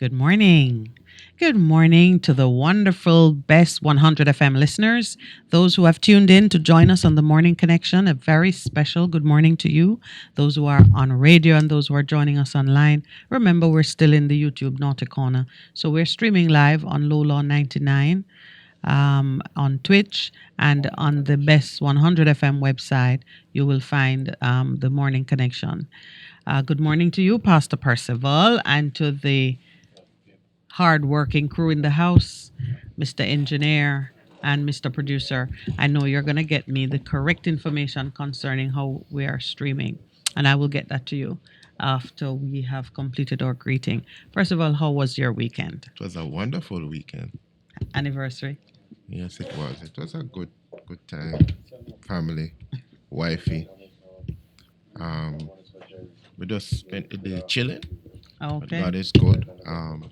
Good morning. Good morning to the wonderful Best 100 FM listeners, those who have tuned in to join us on the Morning Connection. A very special good morning to you, those who are on radio and those who are joining us online. Remember, we're still in the YouTube Naughty Corner. So we're streaming live on Low 99, on Twitch, and on the Best 100 FM website. You will find the Morning Connection. Good morning to you, Pastor Percival, and to the hard-working crew in the house, Mr. Engineer and Mr. Producer. I know you're going to get me the correct information concerning how we are streaming, and I will get that to you after we have completed our greeting. First of all, how was your weekend? It was a wonderful weekend. Anniversary? Yes, it was. It was a good time. Family, wifey. We just spent the day chilling. But Okay. God is good.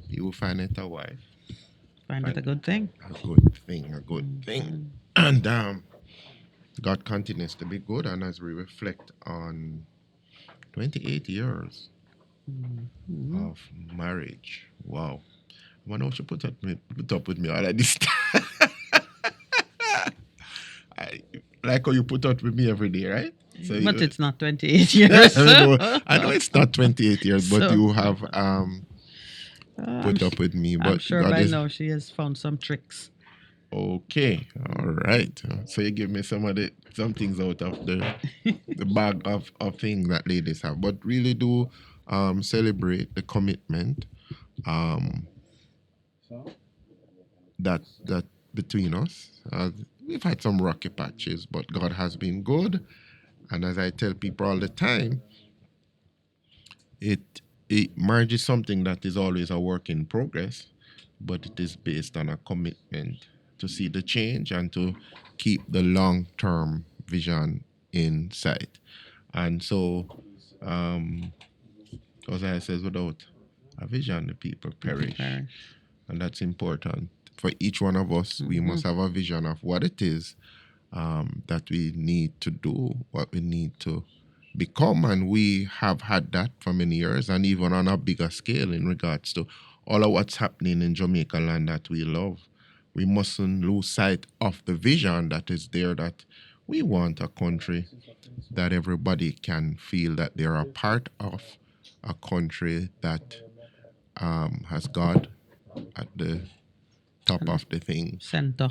You will find it a wife. Find it a good thing? A good thing. And God continues to be good. And as we reflect on 28 years of marriage, wow. I wonder how she put up with me all of this time. I like how you put up with me every day, right? But it's not 28 years. I know it's not 28 years, but So- you have I'm put up with me. But I'm sure God by is now she has found some tricks. okay. All right. So you give me some things out of the bag of things that ladies have, but really do celebrate the commitment that between us. We've had some rocky patches, but God has been good. And as I tell people all the time, marriage is something that is always a work in progress, but it is based on a commitment to see the change and to keep the long-term vision in sight. And so, Hosea says, without a vision, the people perish. And that's important. For each one of us, we must have a vision of what it is that we need to do, what we need to become. And we have had that for many years, and even on a bigger scale in regards to all of what's happening in Jamaica land that we love. We mustn't lose sight of the vision that is there, that we want a country that everybody can feel that they're a part of, a country that has God at the top of the thing, Center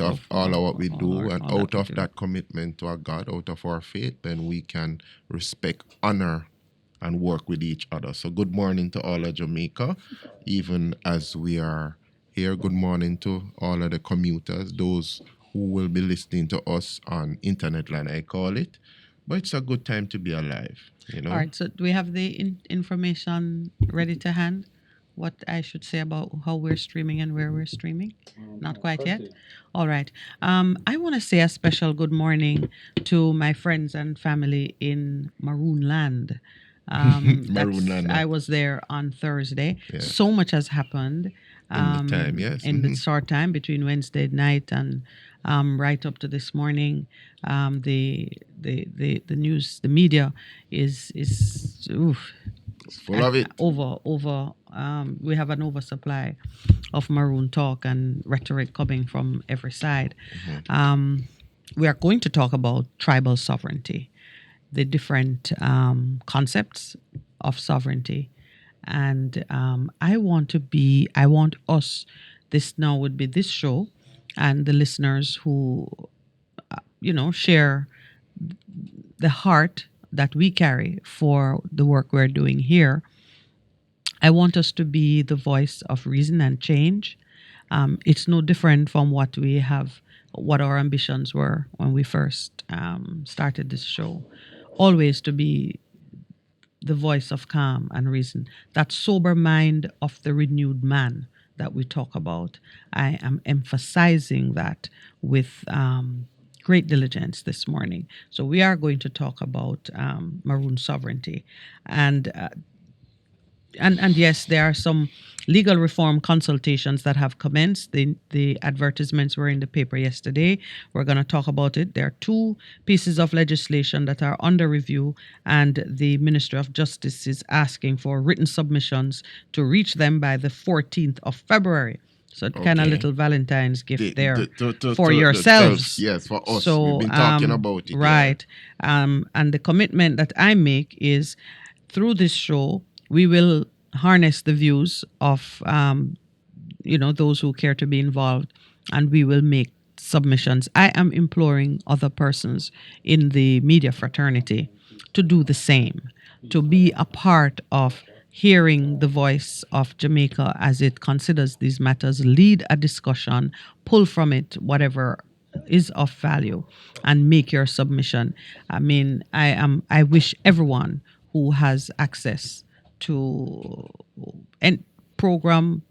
of all of what we do, and out we of do. that commitment to our God, out of our faith, then we can respect, honor, and work with each other. So good morning to all of Jamaica, even as we are here. Good morning to all of the commuters, those who will be listening to us on internet land, I call it. But it's a good time to be alive, you know. All right, so do we have the information ready to hand? What I should say about how we're streaming and where we're streaming? Not quite yet? All right. I want to say a special good morning to my friends and family in Maroon land. Maroon land. I was there on Thursday. Yeah. So much has happened. In the time, yes. In the short time between Wednesday night and right up to this morning. The news, the media is It's full of it. over. We have an oversupply of Maroon talk and rhetoric coming from every side. We are going to talk about tribal sovereignty, the different concepts of sovereignty. And I want us, this now would be this show, and the listeners who, share the heart that we carry for the work we're doing here. I want us to be the voice of reason and change. It's no different from what our ambitions were when we first started this show. Always to be the voice of calm and reason, that sober mind of the renewed man that we talk about. I am emphasizing that with great diligence this morning. So we are going to talk about Maroon sovereignty. And and yes, there are some legal reform consultations that have commenced. The advertisements were in the paper yesterday. We're going to talk about it. There are two pieces of legislation that are under review, and the Ministry of Justice is asking for written submissions to reach them by the 14th of February. So it's kind of Okay. little Valentine's gift there for To self, yourselves. yes, for us. We've So, been talking about it. right. And the commitment that I make is through this show, we will harness the views of those who care to be involved, and we will make submissions. I am imploring other persons in the media fraternity to do the same, to be a part of hearing the voice of Jamaica as it considers these matters, lead a discussion, pull from it whatever is of value, and make your submission. I mean, I wish everyone who has access to and program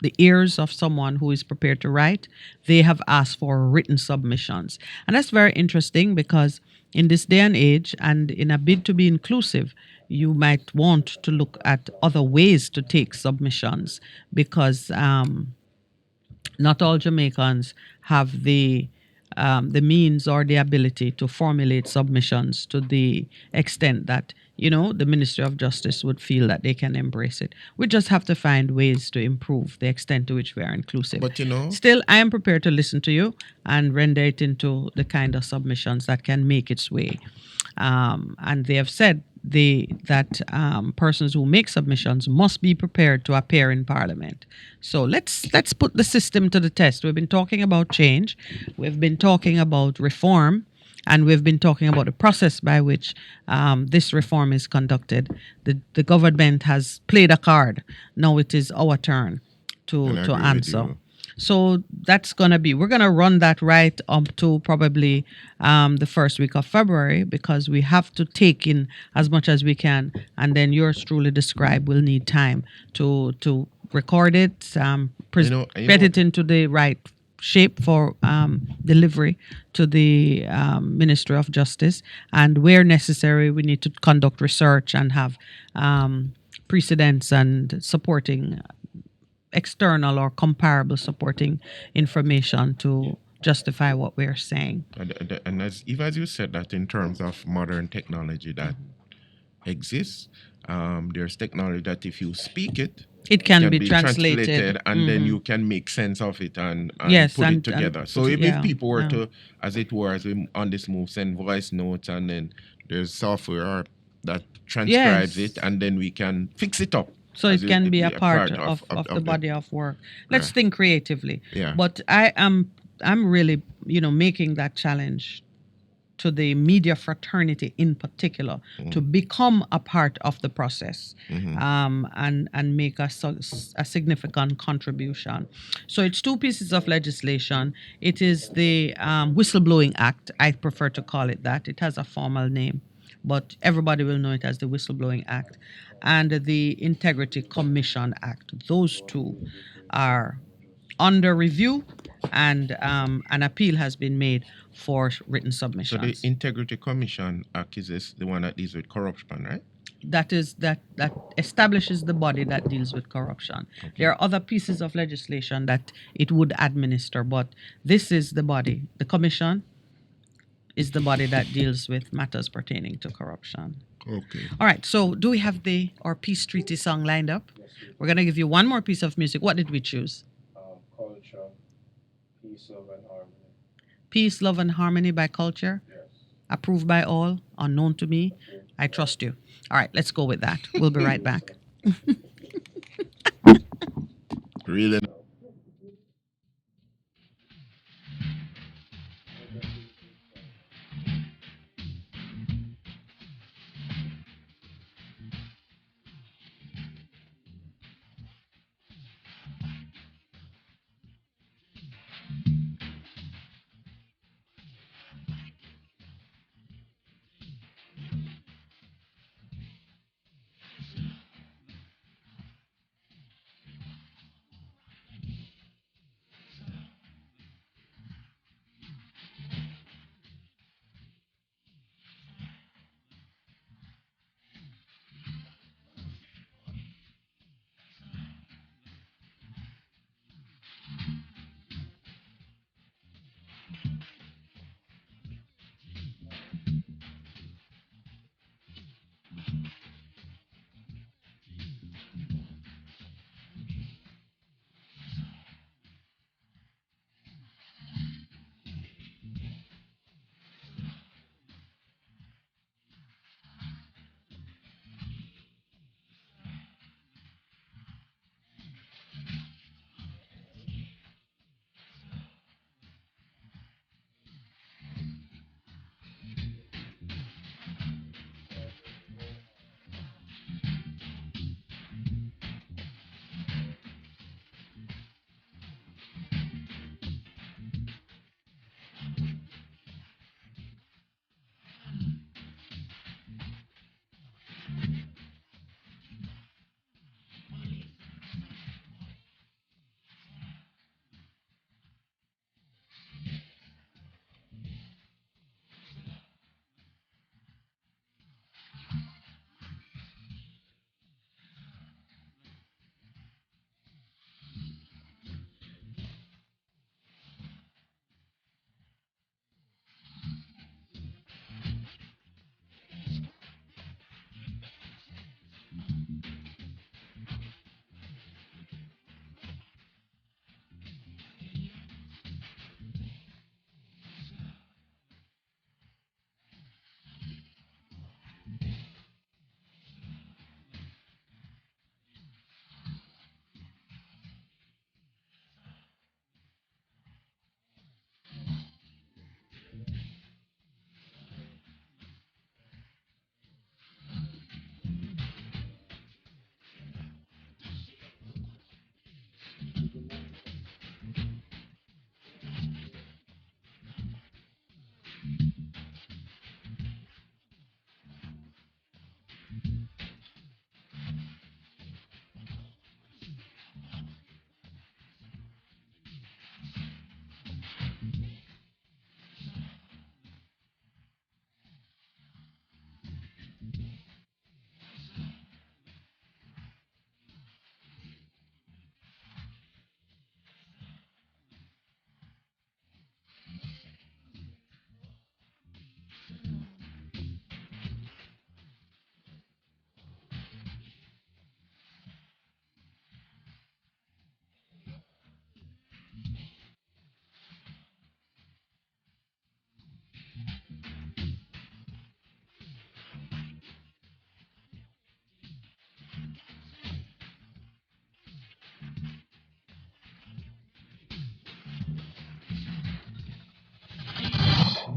the ears of someone who is prepared to write, they have asked for written submissions. And that's very interesting because in this day and age, and in a bid to be inclusive, you might want to look at other ways to take submissions because not all Jamaicans have the means or the ability to formulate submissions to the extent that the Ministry of Justice would feel that they can embrace it. We just have to find ways to improve the extent to which we are inclusive. But Still, I am prepared to listen to you and render it into the kind of submissions that can make its way. And they have said that persons who make submissions must be prepared to appear in Parliament. So let's put the system to the test. We've been talking about change, we've been talking about reform, and we've been talking about the process by which this reform is conducted. The government has played a card. Now it is our turn to answer. So that's going to be, we're going to run that right up to probably the first week of February because we have to take in as much as we can. And then yours truly described will need time to record it, get it into the right shape for delivery to the Ministry of Justice. And where necessary, we need to conduct research and have precedents and supporting external or comparable supporting information to justify what we're saying. And as you said that in terms of modern technology that exists, there's technology that if you speak it, it can be translated and then you can make sense of it and yes, put it together. So if people were to, as we on this move, send voice notes and then there's software that transcribes it and then we can fix it up. So it can be a part of the body of work. Let's think creatively. Yeah. But I'm really, making that challenge to the media fraternity in particular to become a part of the process and make a significant contribution. So it's two pieces of legislation. It is the Whistleblowing Act. I prefer to call it that. It has a formal name, but everybody will know it as the Whistleblowing Act, and the Integrity Commission Act. Those two are under review, and an appeal has been made for written submissions. So the Integrity Commission Act is the one that deals with corruption, right? That establishes the body that deals with corruption. Okay. There are other pieces of legislation that it would administer, but this is the body. The commission is the body that deals with matters pertaining to corruption. Okay. All right. So do we have our peace treaty song lined up? We're going to give you one more piece of music. What did we choose? Culture, Peace, Love, and Harmony. Peace, Love, and Harmony by Culture? Yes. Approved by all, unknown to me. I trust you. All right, let's go with that. We'll be right back. Really?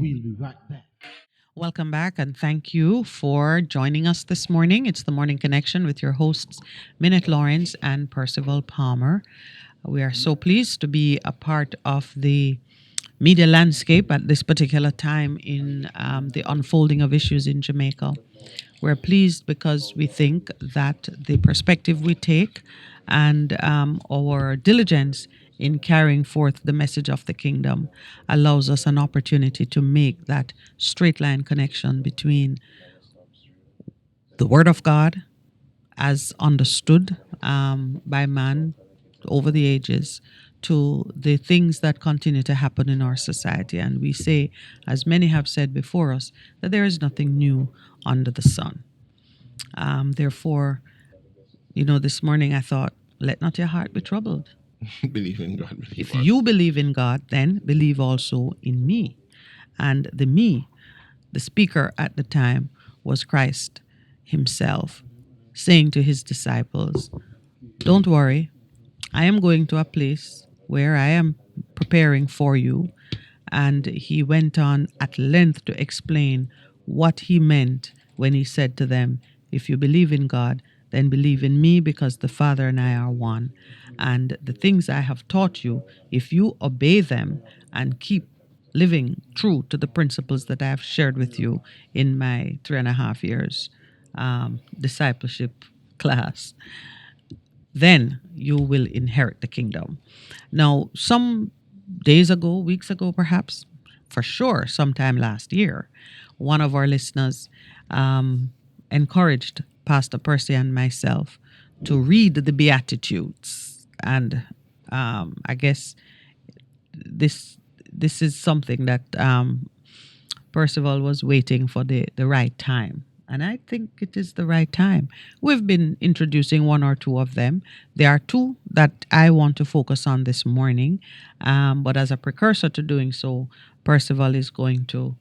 We'll be right back. Welcome back, and thank you for joining us this morning. It's the Morning Connection with your hosts, Minute Lawrence and Percival Palmer. We are so pleased to be a part of the media landscape at this particular time in the unfolding of issues in Jamaica. We're pleased because we think that the perspective we take and our diligence in carrying forth the message of the kingdom allows us an opportunity to make that straight line connection between the Word of God as understood by man over the ages to the things that continue to happen in our society. And we say, as many have said before us, that there is nothing new under the sun. Therefore, this morning I thought, let not your heart be troubled. Believe in God. Believe If also. you believe in God, then believe also in me. And the me, the speaker at the time, was Christ himself, saying to his disciples, don't worry, I am going to a place where I am preparing for you. And he went on at length to explain what he meant when he said to them, if you believe in God, then believe in me, because the Father and I are one. And the things I have taught you, if you obey them and keep living true to the principles that I have shared with you in my 3.5 years discipleship class, then you will inherit the kingdom. Now, some days ago, weeks ago, perhaps, for sure, sometime last year, one of our listeners encouraged Pastor Percy and myself to read the Beatitudes. And I guess this is something that Percival was waiting for the right time. And I think it is the right time. We've been introducing one or two of them. There are two that I want to focus on this morning. But as a precursor to doing so, Percival is going to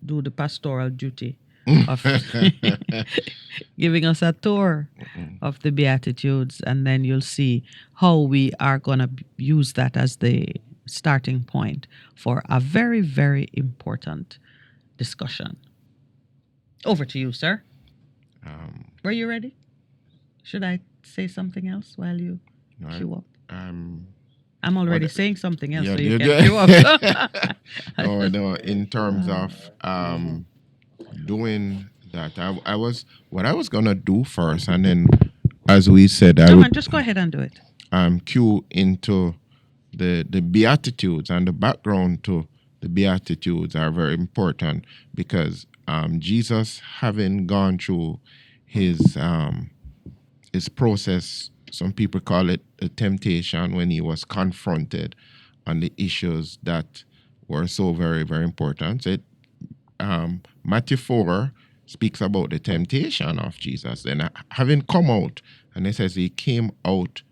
do the pastoral duty of giving us a tour of the Beatitudes. And then you'll see how we are going to use that as the starting point for a very, very important discussion. Over to you, sir. Were you ready? Should I say something else while you queue up? I'm already saying something else, so you can queue up. No. In terms of doing that, what I was gonna do first, and then, as we said, Just go ahead and do it. Cue into the Beatitudes, and the background to the Beatitudes are very important because Jesus, having gone through his process, some people call it a temptation, when he was confronted on the issues that were so very, very important. Matthew 4 speaks about the temptation of Jesus. And having come out, and it says he came out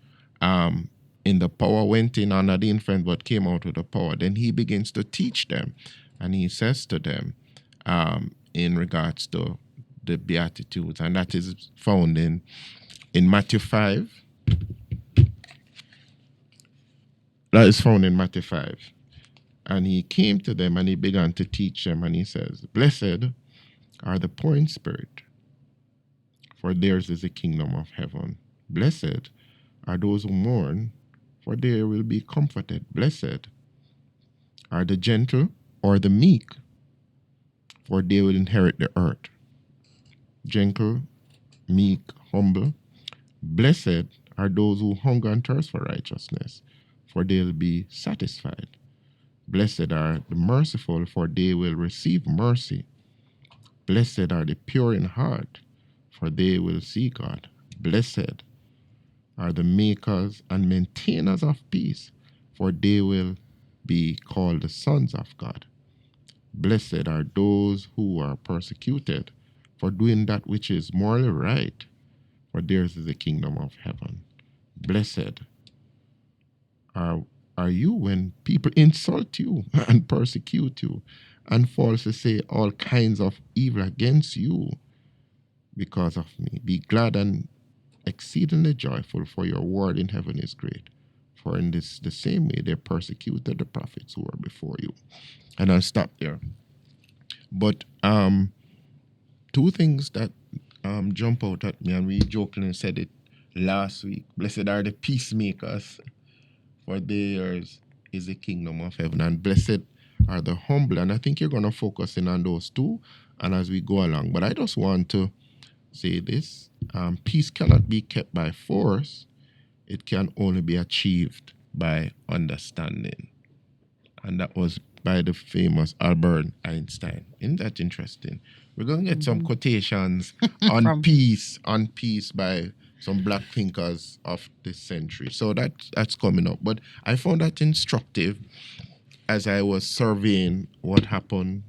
in the power, went in under the influence, but came out with the power. Then he begins to teach them. And he says to them, in regards to the Beatitudes, and that is found in Matthew 5. That is found in Matthew 5. And he came to them and he began to teach them, and he says, blessed are the poor in spirit, for theirs is the kingdom of heaven. Blessed are those who mourn, for they will be comforted. Blessed are the gentle or the meek, for they will inherit the earth. Gentle, meek, humble. Blessed are those who hunger and thirst for righteousness, for they will be satisfied. Blessed are the merciful, for they will receive mercy. Blessed are the pure in heart, for they will see God. Blessed are the makers and maintainers of peace, for they will be called the sons of God. Blessed are those who are persecuted for doing that which is morally right, for theirs is the kingdom of heaven. Blessed are you when people insult you and persecute you and falsely say all kinds of evil against you because of me. Be glad and exceedingly joyful, for your reward in heaven is great. For in this the same way they persecuted the prophets who were before you. And I'll stop there. But two things that jump out at me, and we jokingly said it last week. Blessed are the peacemakers, for theirs is the kingdom of heaven. And blessed are the humble. And I think you're going to focus in on those two and as we go along. But I just want to say this. Peace cannot be kept by force. It can only be achieved by understanding. And that was by the famous Albert Einstein. Isn't that interesting? We're going to get some quotations on peace by some black thinkers of this century. So that's coming up. But I found that instructive as I was surveying what happened.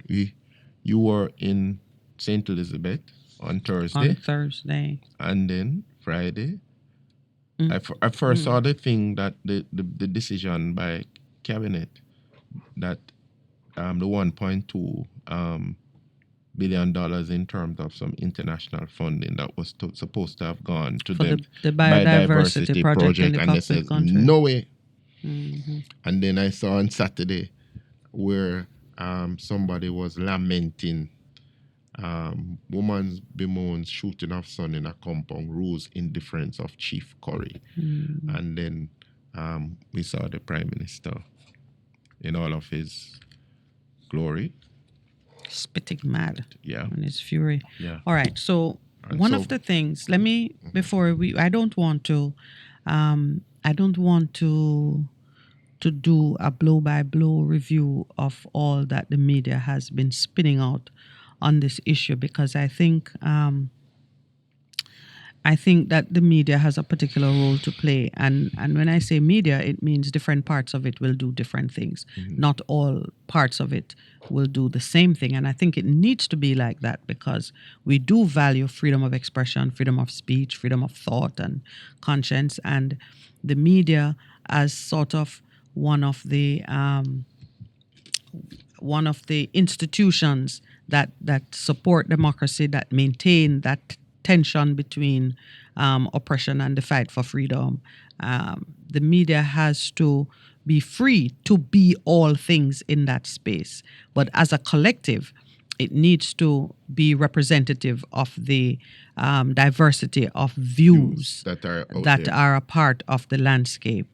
You were in St. Elizabeth on Thursday. And then Friday. I first saw the thing that the decision by cabinet that the $1.2 billion in terms of some international funding that was supposed to have gone to for them the biodiversity project in the and they said country. no way. And then I saw on Saturday where somebody was lamenting woman's bemoans shooting of son in Accompong, rules indifference of Chief Curry. And then we saw the Prime Minister in all of his glory. Spitting mad. Yeah. In his fury. Yeah. All right. So one of the things, let me, before I don't want to do a blow by blow review of all that the media has been spinning out on this issue, because I think that the media has a particular role to play, and when I say media, it means different parts of it will do different things. Not all parts of it will do the same thing, and I think it needs to be like that because we do value freedom of expression, freedom of speech, freedom of thought and conscience, and the media as sort of one of the institutions that support democracy, that maintain that tension between oppression and the fight for freedom. The media has to be free to be all things in that space. But as a collective, it needs to be representative of the diversity of views that are a part of the landscape.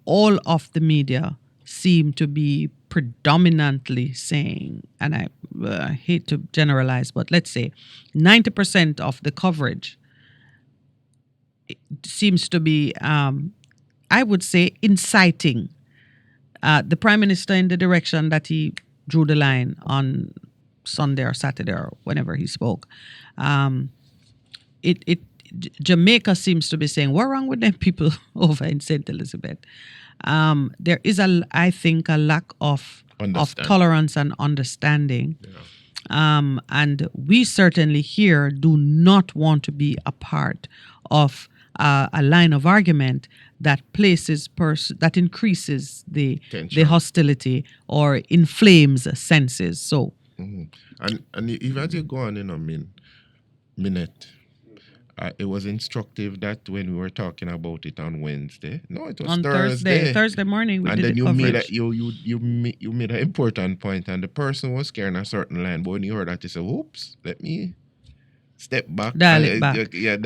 All of the media seem to be predominantly saying, and I hate to generalize, but let's say 90% of the coverage seems to be, I would say, inciting the Prime Minister in the direction that he drew the line on Sunday or Saturday or whenever he spoke. Jamaica seems to be saying, what's wrong with them people over in St. Elizabeth? There is, I think, a lack of tolerance and understanding. Yeah. And we certainly here do not want to be a part of a line of argument that that increases the hostility or inflames senses. So, and if as you go on in a minute. It was instructive that when we were talking about it on Wednesday. No, it was on Thursday. Thursday morning. And then you made an important point, and the person was carrying a certain line. But when you heard that, you said, "Oops, let me step back." Dial it back. And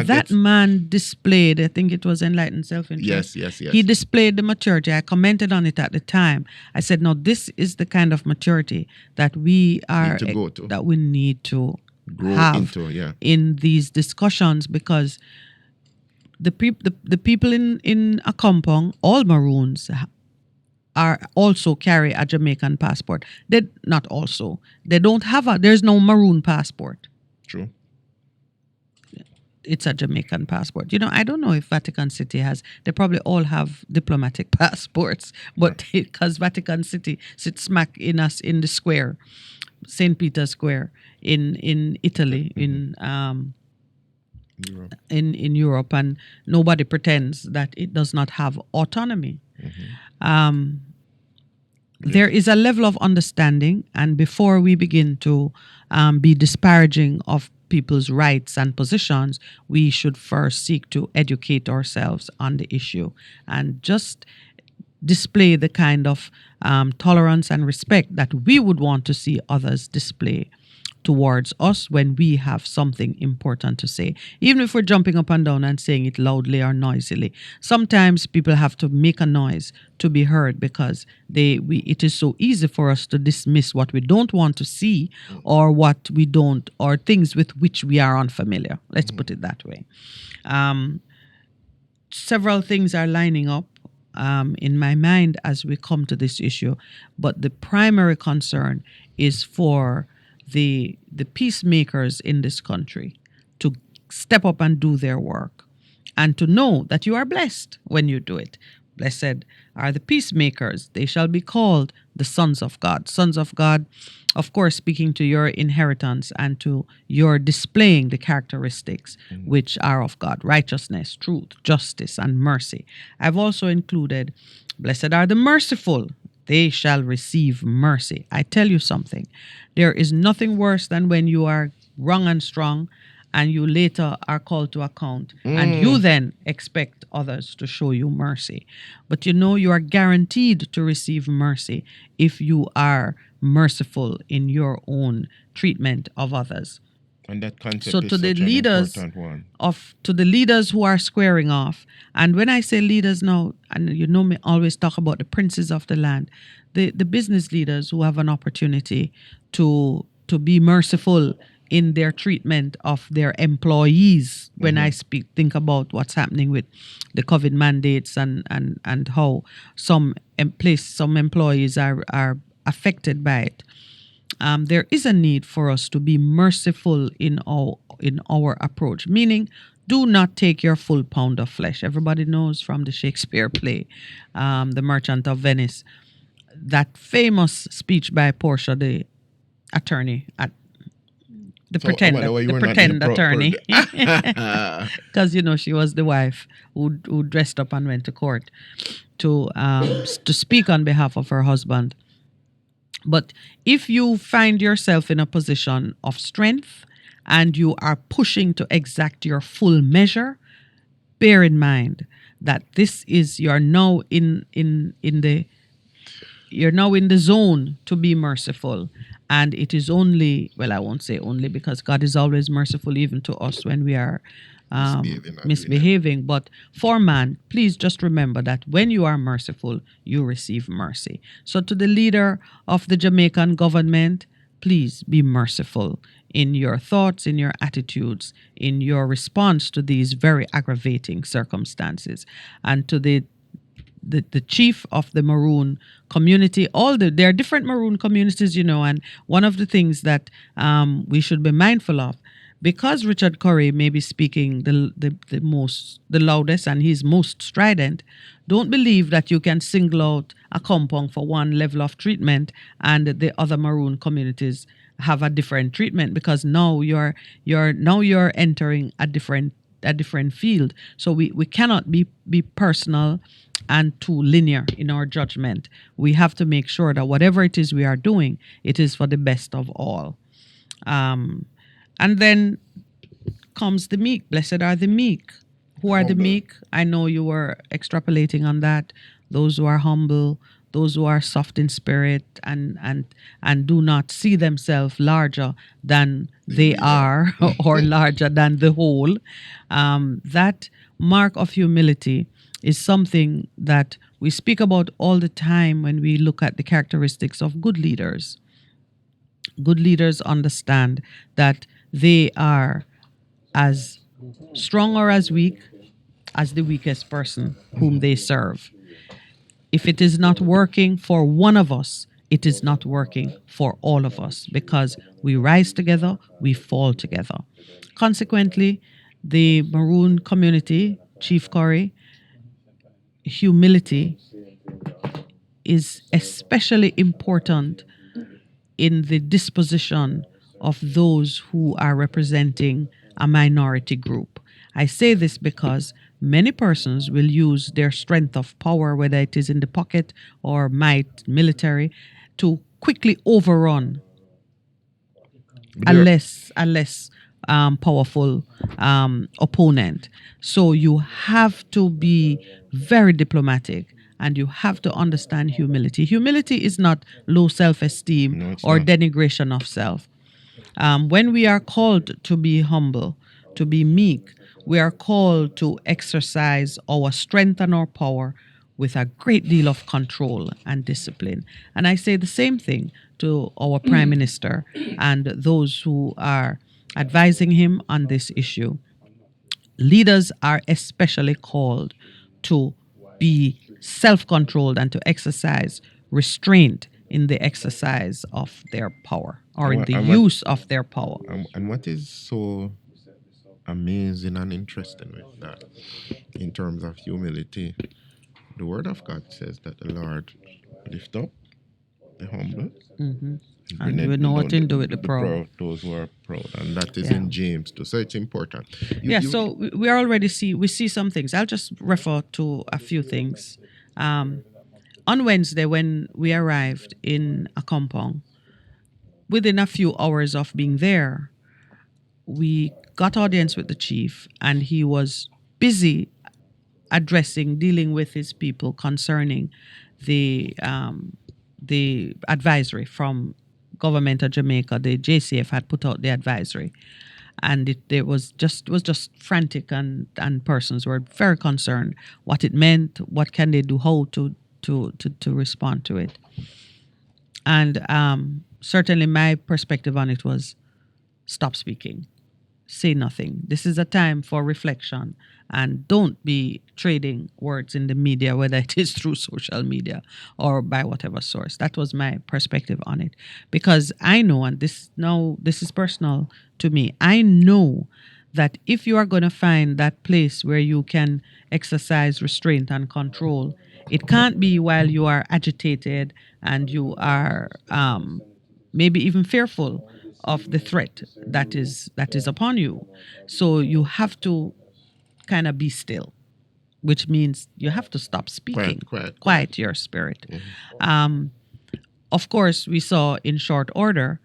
that man displayed, I think it was enlightened self-interest. Yes. He displayed the maturity. I commented on it at the time. I said, no, this is the kind of maturity that we need to grow have into, in these discussions, because the people in Accompong, all Maroons, are also carry a Jamaican passport. They don't have there's no Maroon passport. True. It's a Jamaican passport. I don't know if Vatican City has. They probably all have diplomatic passports, but because Vatican City sits smack in the square, St. Peter's Square in Italy, in Europe, and nobody pretends that it does not have autonomy. There is a level of understanding, and before we begin to be disparaging of people's rights and positions, we should first seek to educate ourselves on the issue and just display the kind of tolerance and respect that we would want to see others display towards us when we have something important to say. Even if we're jumping up and down and saying it loudly or noisily, sometimes people have to make a noise to be heard because it is so easy for us to dismiss what we don't want to see or what we don't, or things with which we are unfamiliar. Let's put it that way. Several things are lining up in my mind as we come to this issue, but the primary concern is for the peacemakers in this country to step up and do their work, and to know that you are blessed when you do it. Blessed are the peacemakers; they shall be called the sons of God. Sons of God, of course, speaking to your inheritance and to your displaying the characteristics which are of God: righteousness, truth, justice, and mercy. I've also included, blessed are the merciful, they shall receive mercy. I tell you something, there is nothing worse than when you are wrong and strong and you later are called to account and you then expect others to show you mercy. But you are guaranteed to receive mercy if you are merciful in your own treatment of others. And that concept So is to the such an leaders important one. to the leaders who are squaring off, and when I say leaders now, and me always talk about the princes of the land, the business leaders who have an opportunity to be merciful in their treatment of their employees. When I think about what's happening with the COVID mandates and how some employees are affected by it. There is a need for us to be merciful in our approach, meaning do not take your full pound of flesh. Everybody knows from the Shakespeare play, The Merchant of Venice, that famous speech by Portia, the attorney at the pretend attorney, because she was the wife who dressed up and went to court to speak on behalf of her husband. But if you find yourself in a position of strength and you are pushing to exact your full measure, bear in mind that you're now in the zone to be merciful. And it is only, well, I won't say only, because God is always merciful even to us when we are misbehaving. But for man, please just remember that when you are merciful, you receive mercy. So to the leader of the Jamaican government, please be merciful in your thoughts, in your attitudes, in your response to these very aggravating circumstances. And to the chief of the Maroon community, there are different Maroon communities, and one of the things that we should be mindful of, because Richard Curry may be speaking the loudest and he's most strident, don't believe that you can single out Accompong for one level of treatment and the other Maroon communities have a different treatment, because now you're entering a different field. So we cannot be personal and too linear in our judgment. We have to make sure that whatever it is we are doing, it is for the best of all. And then comes the meek. Blessed are the meek. Who are the meek? I know you were extrapolating on that. Those who are humble, those who are soft in spirit and do not see themselves larger than they are or larger than the whole. That mark of humility is something that we speak about all the time when we look at the characteristics of good leaders. Good leaders understand that they are as strong or as weak as the weakest person whom they serve. If it is not working for one of us, it is not working for all of us, because we rise together, we fall together. Consequently, the Maroon community, Chief Curry, humility is especially important in the disposition of those who are representing a minority group. I say this because many persons will use their strength of power, whether it is in the pocket or might, military, to quickly overrun a less powerful opponent. So you have to be very diplomatic and you have to understand humility. Humility is not low self esteem No, it's or not. denigration of self. When we are called to be humble, to be meek, we are called to exercise our strength and our power with a great deal of control and discipline. And I say the same thing to our Prime Minister and those who are advising him on this issue. Leaders are especially called to be self controlled and to exercise restraint in the exercise of their power or And in what, the and what, use of their power. and what is so amazing and interesting with that, in terms of humility, the Word of God says that the Lord lift up the humble, And bring we know what down to do with the proud. those who are proud, and that is Yeah. in James too. So it's important. So we already see some things. I'll just refer to a few things. On Wednesday, when we arrived in Accompong, within a few hours of being there, we got audience with the chief, and he was busy dealing with his people concerning the advisory from government of Jamaica. The JCF had put out the advisory, and it was just frantic, and persons were very concerned what it meant, what can they do, how to respond to it. And certainly my perspective on it was stop speaking, say nothing. This is a time for reflection, and don't be trading words in the media, whether it is through social media or by whatever source. That was my perspective on it, because I know, and this is personal to me, I know that if you are going to find that place where you can exercise restraint and control, it can't be while you are agitated and you are maybe even fearful of the threat that is upon you. So you have to kind of be still, which means you have to stop speaking, quiet your spirit. Of course, we saw in short order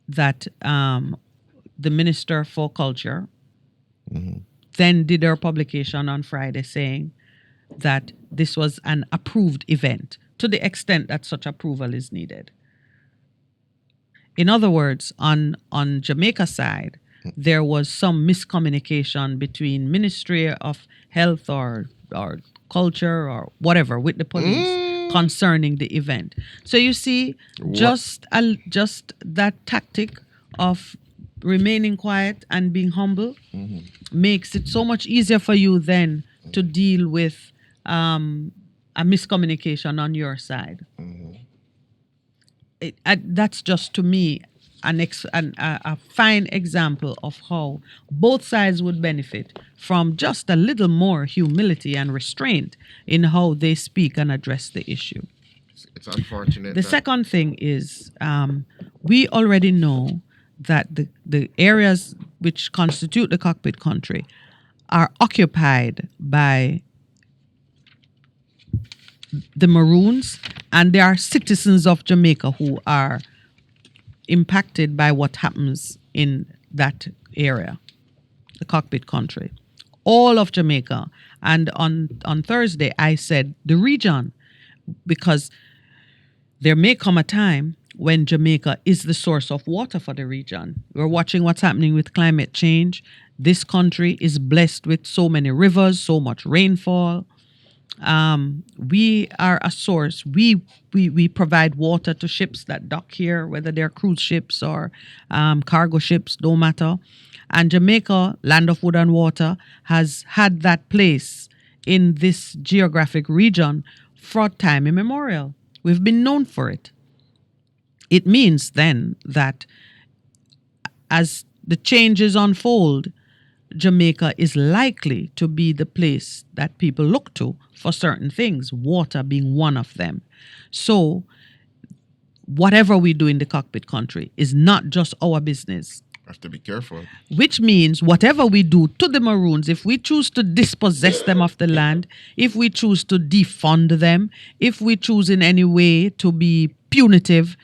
that the Minister for Culture then did her publication on Friday saying that this was an approved event to the extent that such approval is needed. In other words, on Jamaica side, there was some miscommunication between Ministry of Health or Culture or whatever with the police concerning the event. So you see, just that tactic of remaining quiet and being humble makes it so much easier for you then to deal with a miscommunication on your side. That's just, to me, a fine example of how both sides would benefit from just a little more humility and restraint in how they speak and address the issue. It's unfortunate. The second thing is we already know that the areas which constitute the cockpit country are occupied by the Maroons, and there are citizens of Jamaica who are impacted by what happens in that area, the cockpit country. All of Jamaica. And on Thursday, I said the region, because there may come a time when Jamaica is the source of water for the region. We're watching what's happening with climate change. This country is blessed with so many rivers, so much rainfall. We are a source. We provide water to ships that dock here, whether they're cruise ships or cargo ships, no matter. And Jamaica, land of wood and water, has had that place in this geographic region for time immemorial. We've been known for it. It means then that as the changes unfold, Jamaica is likely to be the place that people look to for certain things, water being one of them. So whatever we do in the cockpit country is not just our business. Have to be careful. Which means whatever we do to the Maroons, if we choose to dispossess them of the land, if we choose to defund them, if we choose in any way to be punitive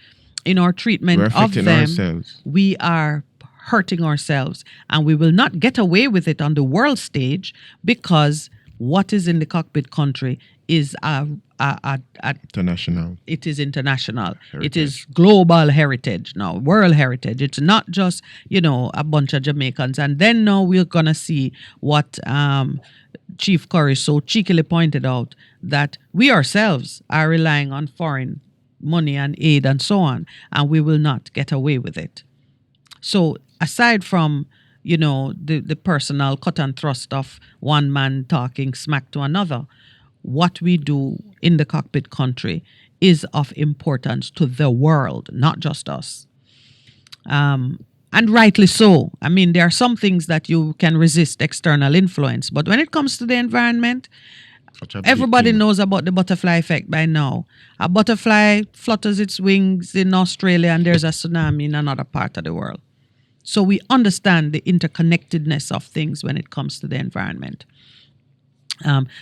in our treatment of them, ourselves. we are hurting ourselves, and we will not get away with it on the world stage because what is in the cockpit country is International. it is international. It Heritage. is global heritage now, world heritage. It's not just, a bunch of Jamaicans. And then now we're going to see what Chief Curry so cheekily pointed out, that we ourselves are relying on foreign money and aid and so on, and we will not get away with it. So aside from, the personal cut and thrust of one man talking smack to another, what we do in the cockpit country is of importance to the world, not just us. And rightly so. I mean, there are some things that you can resist external influence, but when it comes to the environment, Such a big everybody thing. knows about the butterfly effect by now. A butterfly flutters its wings in Australia and there's a tsunami in another part of the world. So we understand the interconnectedness of things when it comes to the environment.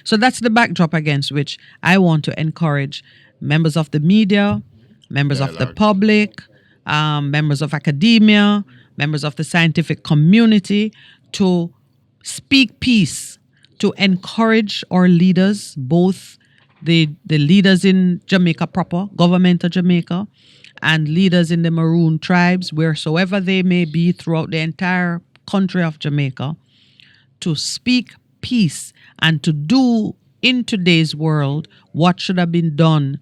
So that's the backdrop against which I want to encourage members of the media, members of the Dialogue. public, members of academia, members of the scientific community to speak peace, to encourage our leaders, both the leaders in Jamaica proper, government of Jamaica, and leaders in the Maroon tribes, wheresoever they may be throughout the entire country of Jamaica, to speak peace and to do in today's world what should have been done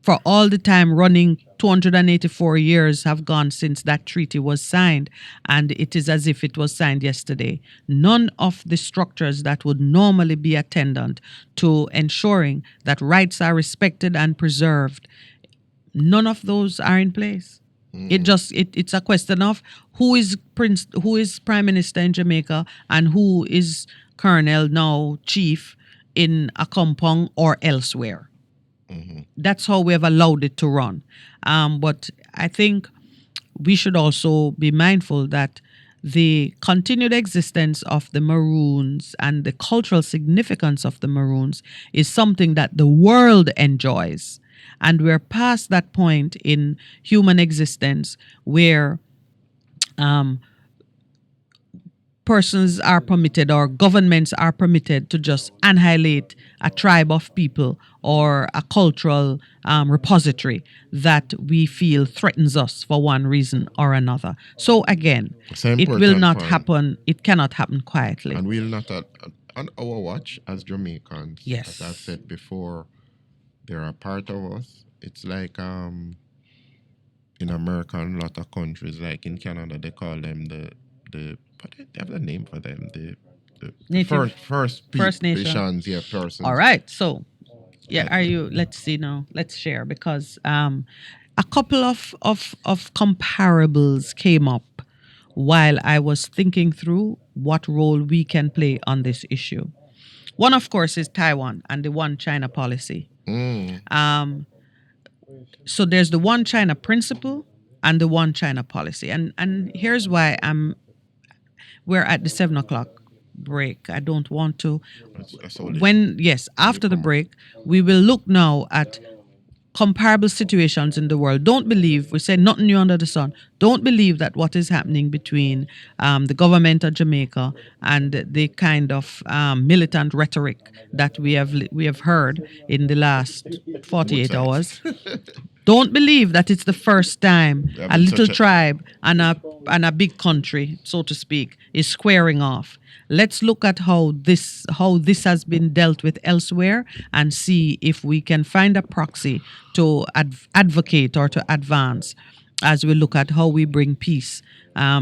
for all the time running. 284 years have gone since that treaty was signed, and it is as if it was signed yesterday. None of the structures that would normally be attendant to ensuring that rights are respected and preserved, none of those are in place. It's a question of who is prime minister in Jamaica and who is colonel, now chief, in Accompong or elsewhere. That's how we have allowed it to run. But I think we should also be mindful that the continued existence of the Maroons and the cultural significance of the Maroons is something that the world enjoys. And we're past that point in human existence where persons are permitted or governments are permitted to just annihilate a tribe of people or a cultural repository that we feel threatens us for one reason or another. So again, It's an it will important not point. happen. It cannot happen quietly. And we'll not on our watch as Jamaicans. Yes. As I've said before, they're a part of us. It's like in America and a lot of countries, like in Canada, they call them the but they have a name for them. The Native- First Nation. Nations, yeah, persons. All right. So, yeah, let's see now. Let's share because a couple of comparables came up while I was thinking through what role we can play on this issue. One, of course, is Taiwan and the One China policy. So there's the One China principle and the One China policy. And here's why we're at the 7:00 break. I don't want to. That's all it- After the break, we will look now at comparable situations in the world. Don't believe, we say nothing new under the sun. Don't believe that what is happening between the government of Jamaica and the kind of militant rhetoric that we have heard in the last 48 hours. Don't believe that it's the first time Yeah, a but little such a- tribe and a big country, so to speak, is squaring off. Let's look at how this has been dealt with elsewhere and see if we can find a proxy to advocate or to advance as we look at how we bring peace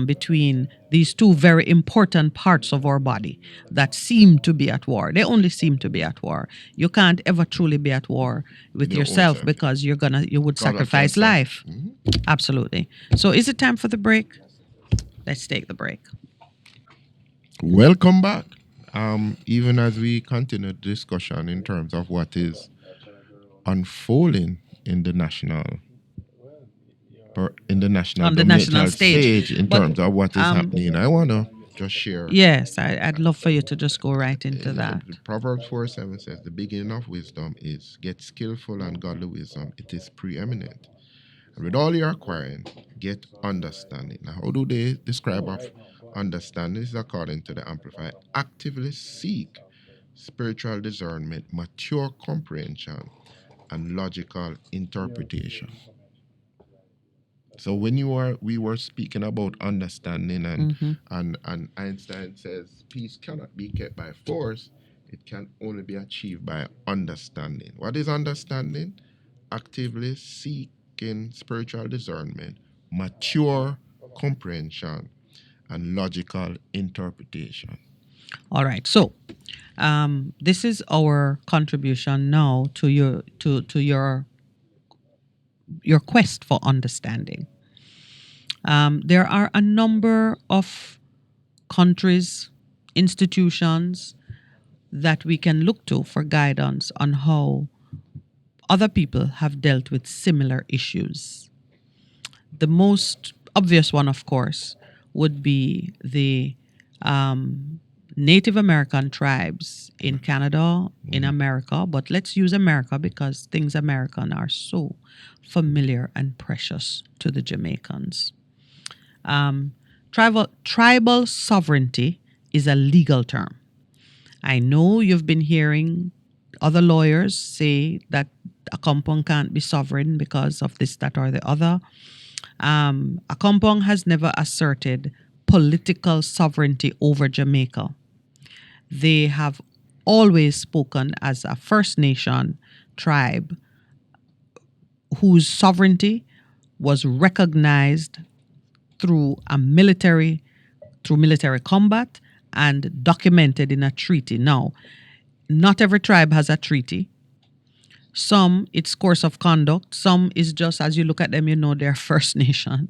between these two very important parts of our body that seem to be at war. They only seem to be at war. You can't ever truly be at war with Your own yourself self. because you would God of sacrifice yourself. life. Absolutely. So is it time for the break? Let's take the break. Welcome back. Even as we continue the discussion in terms of what is unfolding in the national governmental stage. in But, terms of what is happening, I want to just share. Yes, I'd love for you to just go right into that. Proverbs 4:7 says, "The beginning of wisdom is get skillful and godly wisdom. It is preeminent." And with all you're acquiring, get understanding. Now, how do they describe of understanding? This is according to the Amplified. Actively seek spiritual discernment, mature comprehension, and logical interpretation. So when we were speaking about understanding, and Einstein says peace cannot be kept by force, it can only be achieved by understanding. What is understanding? Actively seeking spiritual discernment, mature comprehension, and logical interpretation. All right. So, this is our contribution now to your quest for understanding. There are a number of countries, institutions that we can look to for guidance on how other people have dealt with similar issues. The most obvious one, of course, would be the Native American tribes in Canada, in America, but let's use America because things American are so familiar and precious to the Jamaicans. Tribal sovereignty is a legal term. I know you've been hearing other lawyers say that Accompong can't be sovereign because of this, that, or the other. Accompong has never asserted political sovereignty over Jamaica. They have always spoken as a First Nation tribe whose sovereignty was recognized through military combat and documented in a treaty. Now, not every tribe has a treaty. Some, it's course of conduct. Some is just, as you look at them, you know they're First Nation.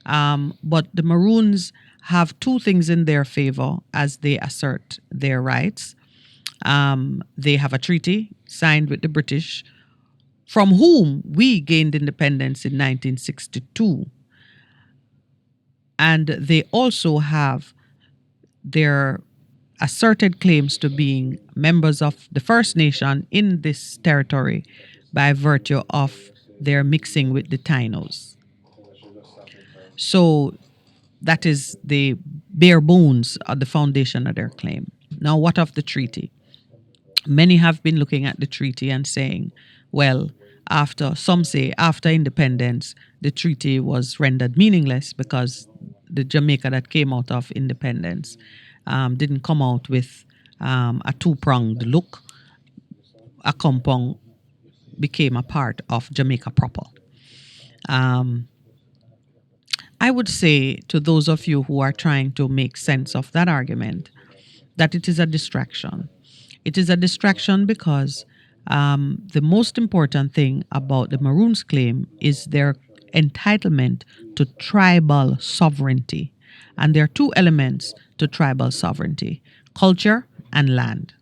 But the Maroons have two things in their favor as they assert their rights. They have a treaty signed with the British, from whom we gained independence in 1962. And they also have their asserted claims to being members of the First Nation in this territory by virtue of their mixing with the Tainos. So that is the bare bones of the foundation of their claim. Now, what of the treaty? Many have been looking at the treaty and saying, well, some say after independence, the treaty was rendered meaningless because the Jamaica that came out of independence didn't come out with a two-pronged look. Accompong became a part of Jamaica proper. I would say to those of you who are trying to make sense of that argument that it is a distraction. It is a distraction because the most important thing about the Maroons' claim is their entitlement to tribal sovereignty. And there are two elements to tribal sovereignty: culture and land.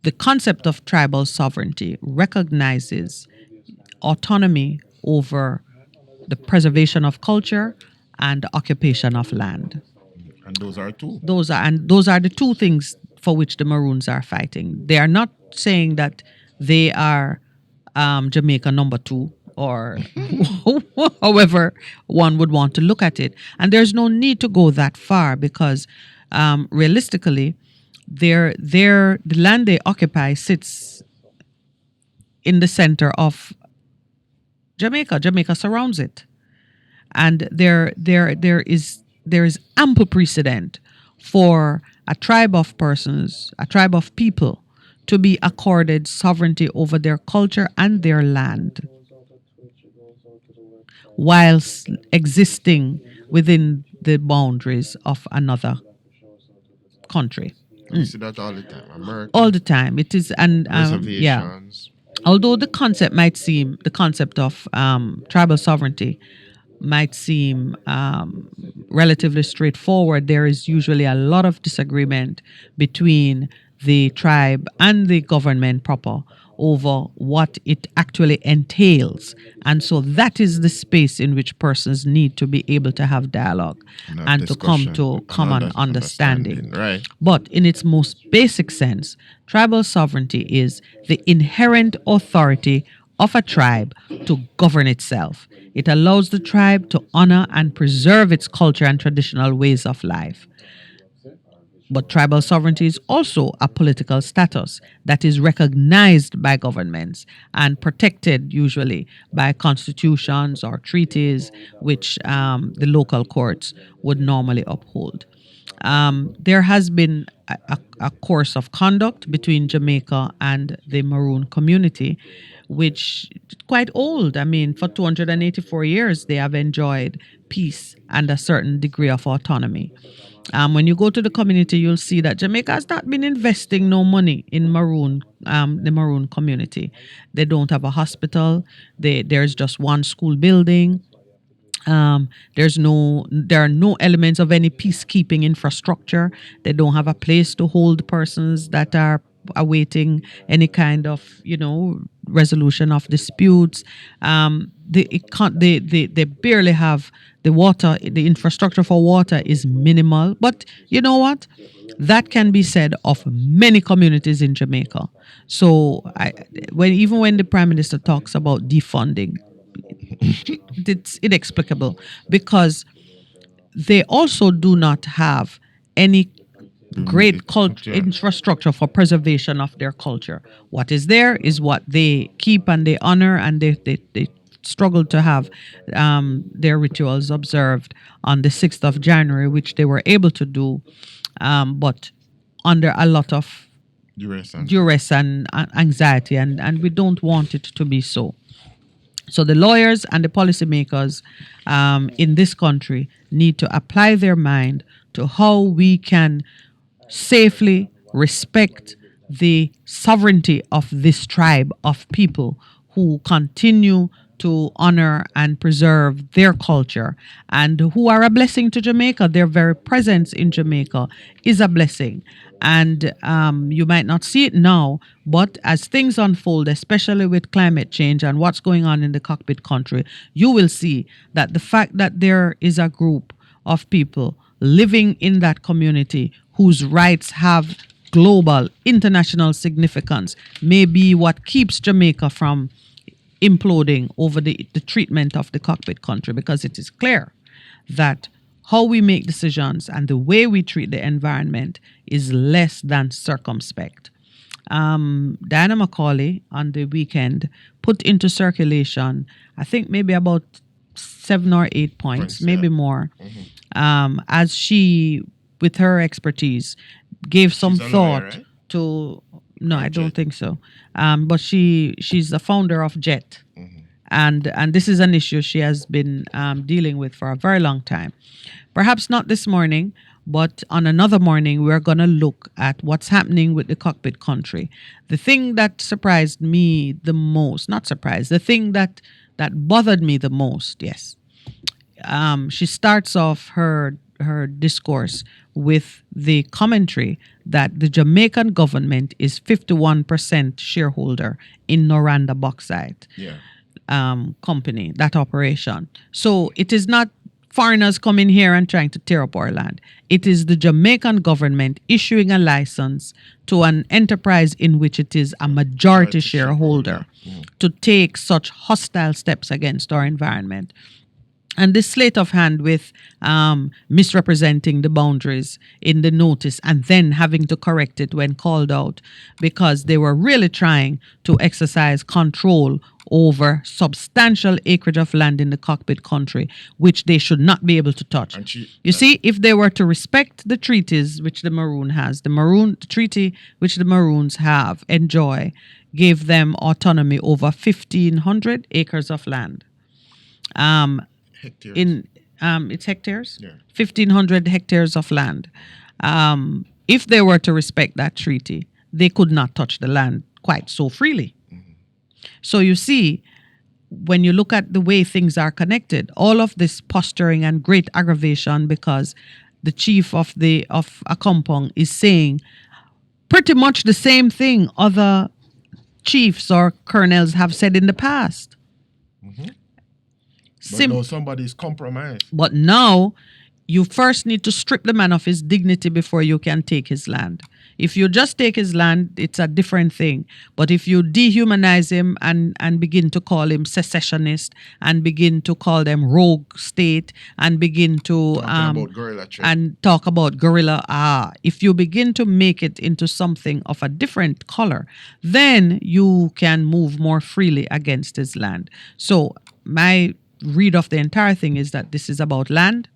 The concept of tribal sovereignty recognizes autonomy over the preservation of culture and the occupation of land. And those are two. Those are the two things for which the Maroons are fighting. They are not saying that they are Jamaica number two, or however one would want to look at it. And there's no need to go that far because realistically, the land they occupy sits in the center of Jamaica. Jamaica surrounds it, and there is ample precedent for a tribe of persons, a tribe of people, to be accorded sovereignty over their culture and their land, whilst existing within the boundaries of another country. We see that all the time. America. All the time. It is, and yeah. Although the concept of tribal sovereignty might seem relatively straightforward, there is usually a lot of disagreement between the tribe and the government proper over what it actually entails. And so that is the space in which persons need to be able to have dialogue and to come to common understanding. Right. But in its most basic sense, tribal sovereignty is the inherent authority of a tribe to govern itself. It allows the tribe to honor and preserve its culture and traditional ways of life. But tribal sovereignty is also a political status that is recognized by governments and protected usually by constitutions or treaties, which the local courts would normally uphold. There has been a course of conduct between Jamaica and the Maroon community, which is quite old. I mean, for 284 years, they have enjoyed peace and a certain degree of autonomy. When you go to the community, you'll see that Jamaica has not been investing no money in the Maroon community. They don't have a hospital. There's just one school building. There are no elements of any peacekeeping infrastructure. They don't have a place to hold persons that are awaiting any kind of, resolution of disputes. They barely have the water. The infrastructure for water is minimal. But you know what? That can be said of many communities in Jamaica. So even when the Prime Minister talks about defunding, it's inexplicable because they also do not have any great infrastructure for preservation of their culture. What is there is what they keep and they honor, and they struggle to have their rituals observed on the 6th of January, which they were able to do, but under a lot of duress and anxiety, and we don't want it to be so. So the lawyers and the policymakers in this country need to apply their mind to how we can safely respect the sovereignty of this tribe of people who continue to honor and preserve their culture and who are a blessing to Jamaica. Their very presence in Jamaica is a blessing. And you might not see it now, but as things unfold, especially with climate change and what's going on in the cockpit country, you will see that the fact that there is a group of people living in that community whose rights have global, international significance may be what keeps Jamaica from imploding over the treatment of the cockpit country, because it is clear that how we make decisions and the way we treat the environment is less than circumspect. Diana Macaulay on the weekend put into circulation, I think maybe about 7 or 8 points, maybe more, as she, with her expertise, gave some thought right? to. No, I don't think so. But she's the founder of JET, and this is an issue she has been dealing with for a very long time. Perhaps not this morning, but on another morning, we're going to look at what's happening with the cockpit country. The thing that surprised me the most, not surprised, the thing that bothered me the most, yes. She starts off her discourse with the commentary that the Jamaican government is 51% shareholder in Noranda Bauxite company, that operation. So it is not foreigners coming here and trying to tear up our land. It is the Jamaican government issuing a license to an enterprise in which it is a majority shareholder to take such hostile steps against our environment. And this sleight of hand with misrepresenting the boundaries in the notice and then having to correct it when called out, because they were really trying to exercise control over substantial acreage of land in the cockpit country, which they should not be able to touch. You see, if they were to respect the treaties which the Maroon has, the treaty which the Maroons have, gave them autonomy over 1,500 acres of land. Hectares. It's hectares? 1,500 hectares of land. If they were to respect that treaty, they could not touch the land quite so freely. So you see, when you look at the way things are connected, all of this posturing and great aggravation because the chief of Accompong is saying pretty much the same thing other chiefs or colonels have said in the past. But now somebody's compromised. But now you first need to strip the man of his dignity before you can take his land. If you just take his land, it's a different thing. But if you dehumanize him and begin to call him secessionist and begin to call them rogue state and begin to Talking about guerrilla trade. and talk about guerrilla, if you begin to make it into something of a different color, then you can move more freely against his land. So my read of the entire thing is that this is about land.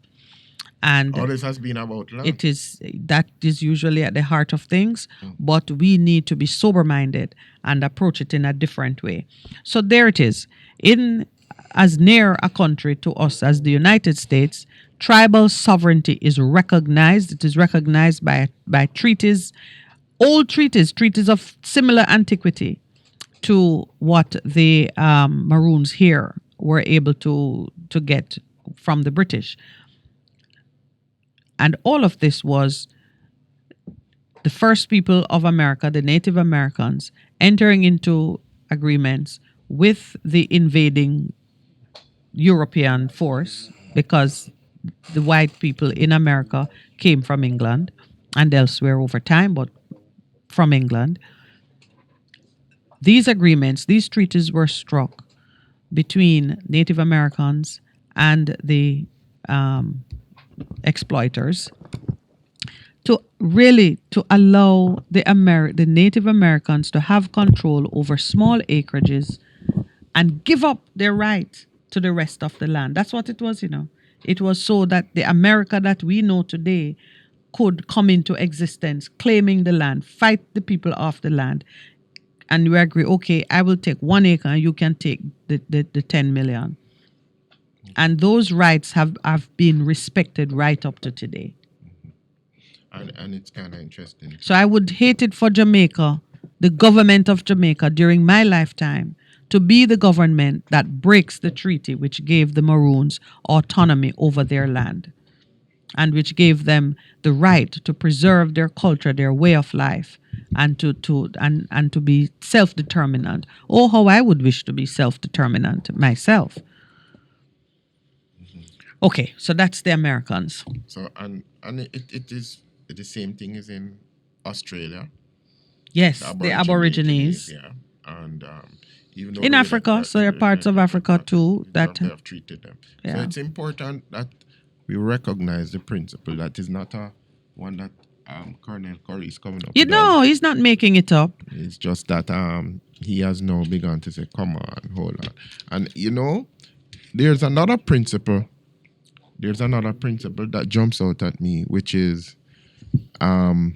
And all this has been about land. That is usually at the heart of things, but we need to be sober-minded and approach it in a different way. So there it is. In as near a country to us as the United States, tribal sovereignty is recognized. It is recognized by treaties, old treaties of similar antiquity to what the Maroons here were able to get from the British. And all of this was the first people of America, the Native Americans, entering into agreements with the invading European force, because the white people in America came from England and elsewhere over time, but from England. These agreements, these treaties were struck between Native Americans and the exploiters to allow the Native Americans to have control over small acreages and give up their right to the rest of the land. That's what it was, It was so that the America that we know today could come into existence, claiming the land, fight the people off the land. And we agree, okay, I will take 1 acre and you can take the 10 million. And those rights have been respected right up to today. And it's kind of interesting. So I would hate it for Jamaica, the government of Jamaica during my lifetime, to be the government that breaks the treaty which gave the Maroons autonomy over their land and which gave them the right to preserve their culture, their way of life, and to be self-determinant. Oh, how I would wish to be self-determinant myself. Okay, so that's the Americans. So and it is the same thing as in Australia. Yes, the Aborigines. Yeah, and even though in Africa, so there are parts of Africa too that have treated them. Yeah. So it's important that we recognize the principle. That is not a one that Colonel Curry is coming up with. He's not making it up. It's just that he has now begun to say, come on, hold on. And there's another principle. There's another principle that jumps out at me, which is the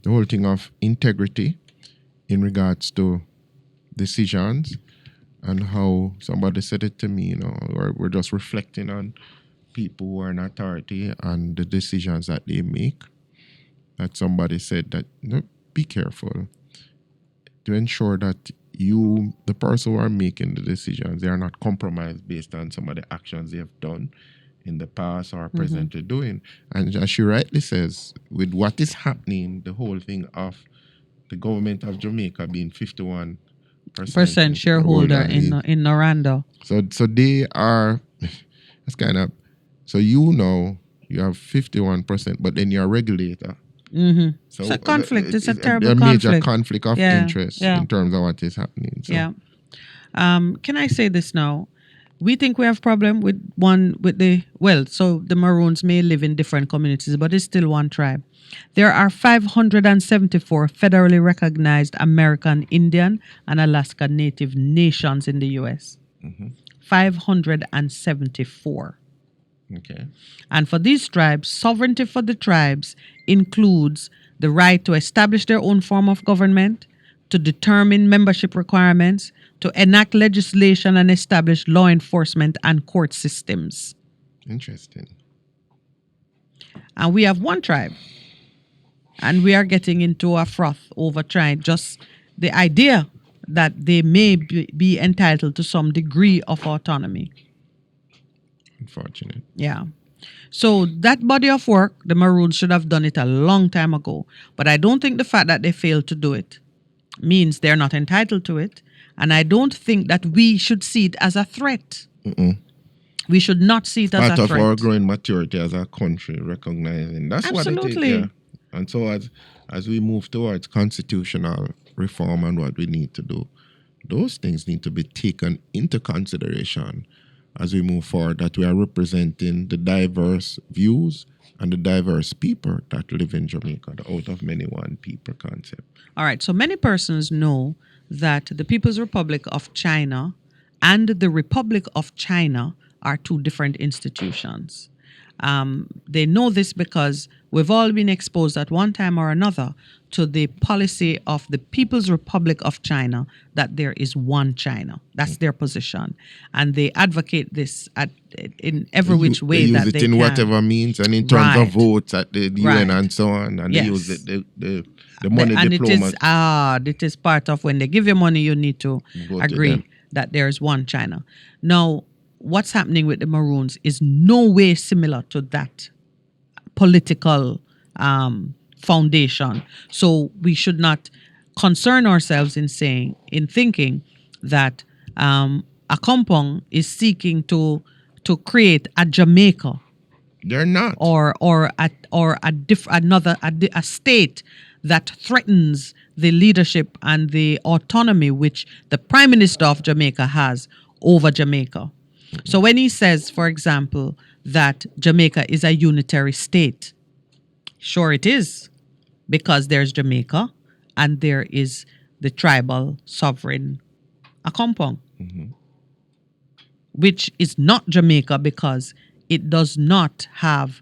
whole thing of integrity in regards to decisions, and how somebody said it to me, we're just reflecting on people who are in authority and the decisions that they make. That somebody said that, be careful to ensure that the person who are making the decisions, they are not compromised based on some of the actions they have done in the past or presently doing. And as she rightly says, with what is happening, the whole thing of the government of Jamaica being 51% shareholder in Noranda. So they are, that's kind of, so you have 51%, but then you're a regulator. Mm-hmm. So it's a conflict. It's a terrible conflict. A major conflict of interest in terms of what is happening. So. Yeah. Can I say this now? We think we have problem with the Maroons may live in different communities, but it's still one tribe. There are 574 federally recognized American Indian and Alaska Native nations in the U.S. 574. Okay. And for these tribes, sovereignty for the tribes includes the right to establish their own form of government, to determine membership requirements, to enact legislation and establish law enforcement and court systems. Interesting. And we have one tribe. And we are getting into a froth over trying just the idea that they may be entitled to some degree of autonomy. Unfortunate. Yeah. So that body of work, the Maroons should have done it a long time ago. But I don't think the fact that they failed to do it means they're not entitled to it. And I don't think that we should see it as a threat. We should not see it as a threat. Part of our growing maturity as a country, recognizing that's Absolutely. what it is. Yeah. And so as we move towards constitutional reform and what we need to do, those things need to be taken into consideration as we move forward, that we are representing the diverse views and the diverse people that live in Jamaica, the out of many one people concept. All right. So many persons know that the People's Republic of China and the Republic of China are two different institutions. They know this because we've all been exposed at one time or another to the policy of the People's Republic of China that there is one China. That's their position. And they advocate this in every which way they that use they it in can. whatever means, and in terms of Right. votes at the UN Right. and so on, and Yes. they use it, the money And diplomat. it is part of when they give you money, you need to Go to agree them. that there is one China. Now, what's happening with the Maroons is no way similar to that political foundation. So we should not concern ourselves in thinking that Accompong is seeking to create a Jamaica They're not. a state that threatens the leadership and the autonomy which the Prime Minister of Jamaica has over Jamaica. So when he says, for example, that Jamaica is a unitary state, sure it is, because there's Jamaica and there is the tribal sovereign Accompong, which is not Jamaica because it does not have,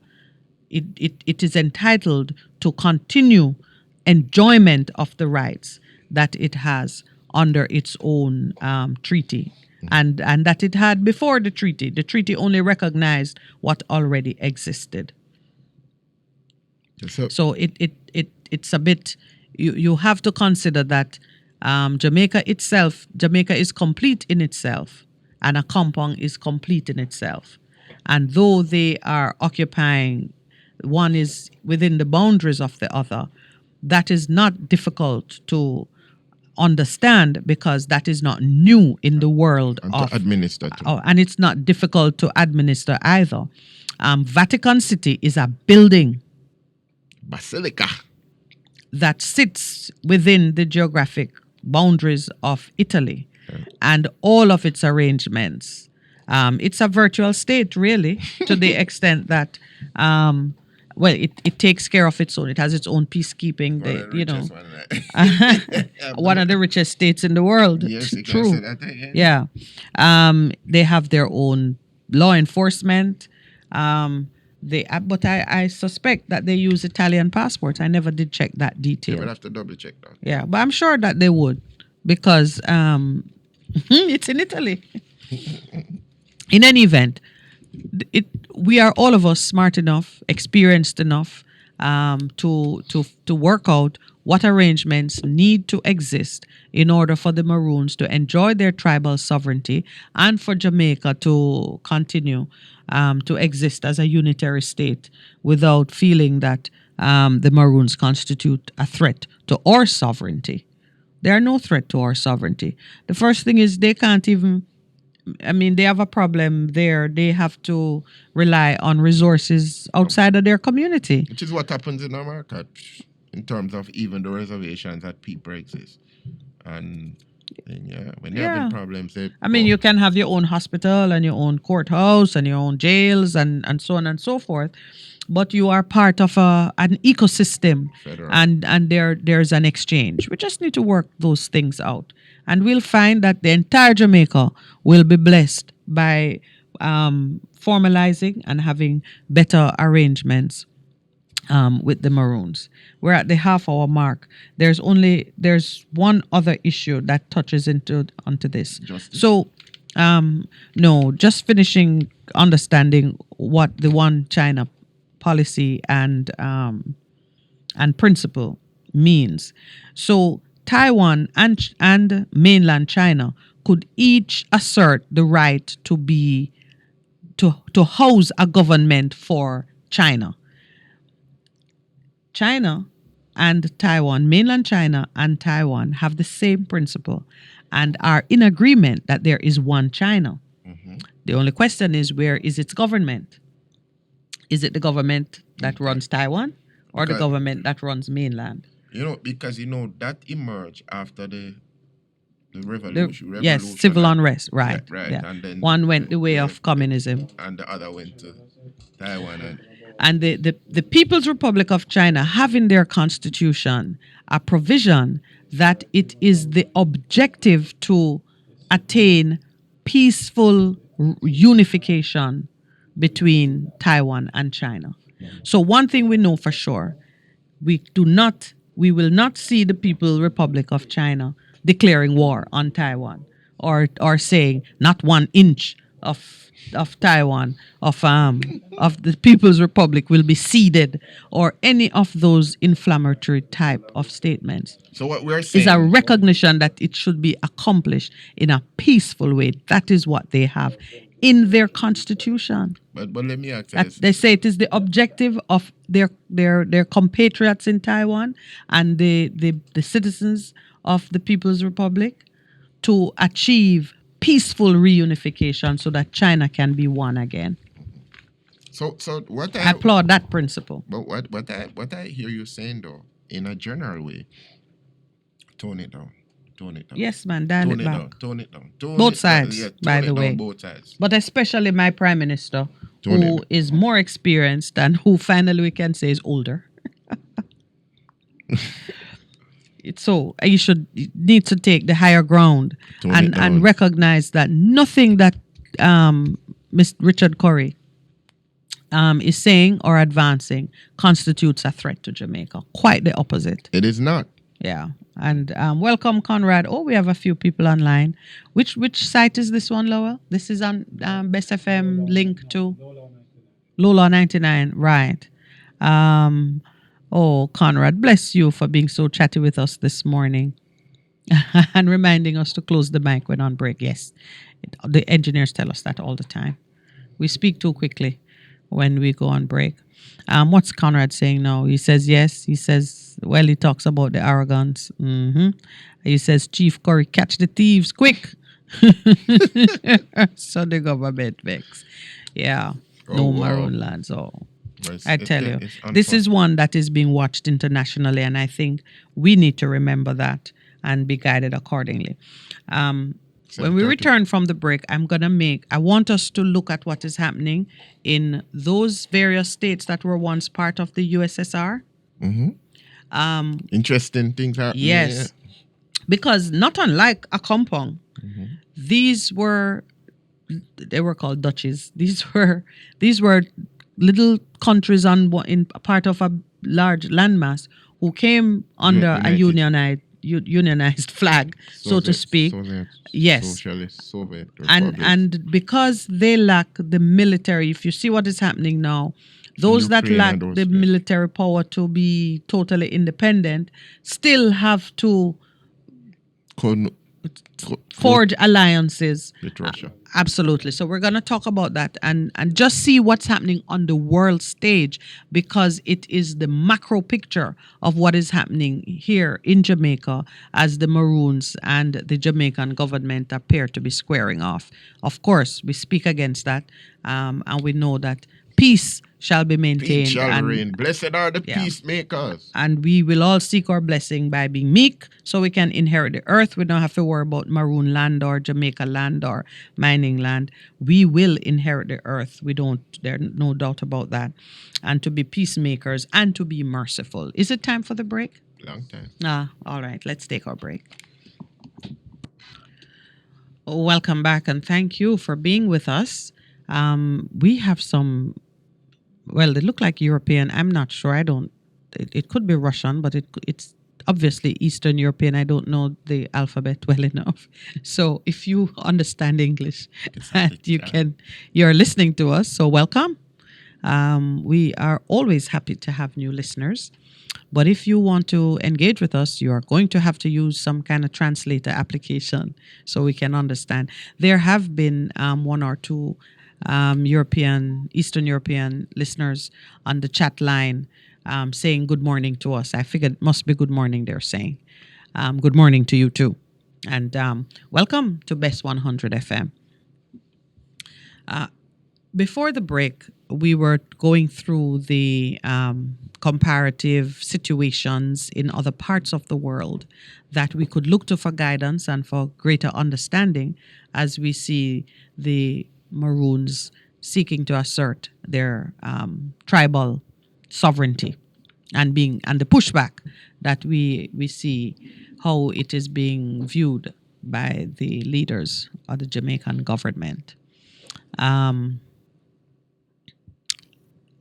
it is entitled to continue enjoyment of the rights that it has under its own treaty and that it had before the treaty. The treaty only recognized what already existed. So it's a bit, you have to consider that Jamaica is complete in itself, and Accompong is complete in itself. And though they are occupying, one is within the boundaries of the other, that is not difficult to understand because that is not new in the world And of to administer too. and it's not difficult to administer either. Vatican City is a building Basilica. that sits within the geographic boundaries of Italy and all of its arrangements. It's a virtual state, really, to the extent that, it takes care of its own. It has its own peacekeeping, one of the richest states in the world. Yes, you can True. say that, yeah. Yeah. They have their own law enforcement. But I suspect that they use Italian passports. I never did check that You detail. will have to double check that. Yeah, but I'm sure that they would because it's in Italy. In any event, we are all of us smart enough, experienced enough to work out what arrangements need to exist in order for the Maroons to enjoy their tribal sovereignty and for Jamaica to continue to exist as a unitary state without feeling that the Maroons constitute a threat to our sovereignty. They are no threat to our sovereignty. The first thing is they can't even, they have a problem there. They have to rely on resources outside of their community. Which is what happens in America in terms of even the reservations that people exist. And when they're having problems, you can have your own hospital and your own courthouse and your own jails and so on and so forth. But you are part of an ecosystem, Federal. and there's an exchange. We just need to work those things out. And we'll find that the entire Jamaica will be blessed by formalizing and having better arrangements with the Maroons. We're at the half-hour mark. There's one other issue that touches onto this. Justice. So, no, just finishing understanding what the One China policy and principle means. So Taiwan and mainland China could each assert the right to house a government for China. China and Taiwan, mainland China and Taiwan have the same principle and are in agreement that there is one China. The only question is, where is its government? Is it the government that runs Taiwan or the government that runs mainland? Because that emerged after the The, revolution, yes, civil and, unrest, right? right, Yeah, and then one went the way of communism, and the other went to Taiwan, and and the People's Republic of China have in their constitution a provision that it is the objective to attain peaceful unification between Taiwan and China. So one thing we know for sure, we will not see the People's Republic of China declaring war on Taiwan, or saying not 1 inch of Taiwan, of the People's Republic will be ceded, or any of those inflammatory type of statements. so what we're Is a saying, recognition that it should be accomplished in a peaceful way. That is what they have in their constitution. but let me ask you That this. they say it is the objective of their compatriots in Taiwan and the citizens of the People's Republic to achieve peaceful reunification so that China can be one again. So what I applaud that principle. but what I hear you saying though, in a general way, tone it down. Tone it down. Yes, man, dial Tone it it back. down. Tone it down. Tone Both it sides, down. Yeah, by tone the it down, way. both sides. But especially my prime minister, Tone who it. is more experienced and who finally we can say is older. So you need to take the higher ground Tone it down. and recognize that nothing that Mr. Richard Curry is saying or advancing constitutes a threat to Jamaica. Quite the opposite. It is not. Yeah. And welcome, Conrad. Oh, we have a few people online. Which site is this one, Lowell? This is on Best FM link to Lola 99. Right. Oh, Conrad, bless you for being so chatty with us this morning and reminding us to close the mic when on break. Yes, the engineers tell us that all the time. We speak too quickly when we go on break. What's Conrad saying now? He says yes. He says, well, he talks about the arrogance. He says, Chief Curry, catch the thieves quick. So the government vex. Yeah, no Oh, wow. Maroon lands. Oh. But I tell you, it's this is one that is being watched internationally, and I think we need to remember that and be guided accordingly. When we return from the break, I want us to look at what is happening in those various states that were once part of the USSR. Interesting things happening. Yes, because not unlike Accompong, they were called duchies. These were little countries in part of a large landmass who came under a unionized flag, so to speak. Yes. Socialist Soviet Republic. And because they lack the military, if you see what is happening now, those that lack the military power to be totally independent still have to forge alliances with Russia. Absolutely. So we're going to talk about that and just see what's happening on the world stage, because it is the macro picture of what is happening here in Jamaica as the Maroons and the Jamaican government appear to be squaring off. Of course, we speak against that, and we know that peace shall be maintained. Peace shall reign. Blessed are the peacemakers. And we will all seek our blessing by being meek so we can inherit the earth. We don't have to worry about Maroon land or Jamaica land or mining land. We will inherit the earth. There's no doubt about that. And to be peacemakers and to be merciful. Is it time for the break? Long time. All right. Let's take our break. Welcome back and thank you for being with us. We have some... Well, they look like European. I'm not sure. It could be Russian, but it's obviously Eastern European. I don't know the alphabet well enough. So if you understand English, you're listening to us. So welcome. We are always happy to have new listeners. But if you want to engage with us, you are going to have to use some kind of translator application so we can understand. There have been one or two Eastern European listeners on the chat line saying good morning to us. I figured it must be good morning they're saying. Good morning to you too. And welcome to Best 100 FM. Before the break, we were going through the comparative situations in other parts of the world that we could look to for guidance and for greater understanding as we see the Maroons seeking to assert their tribal sovereignty and the pushback that we see how it is being viewed by the leaders of the Jamaican government.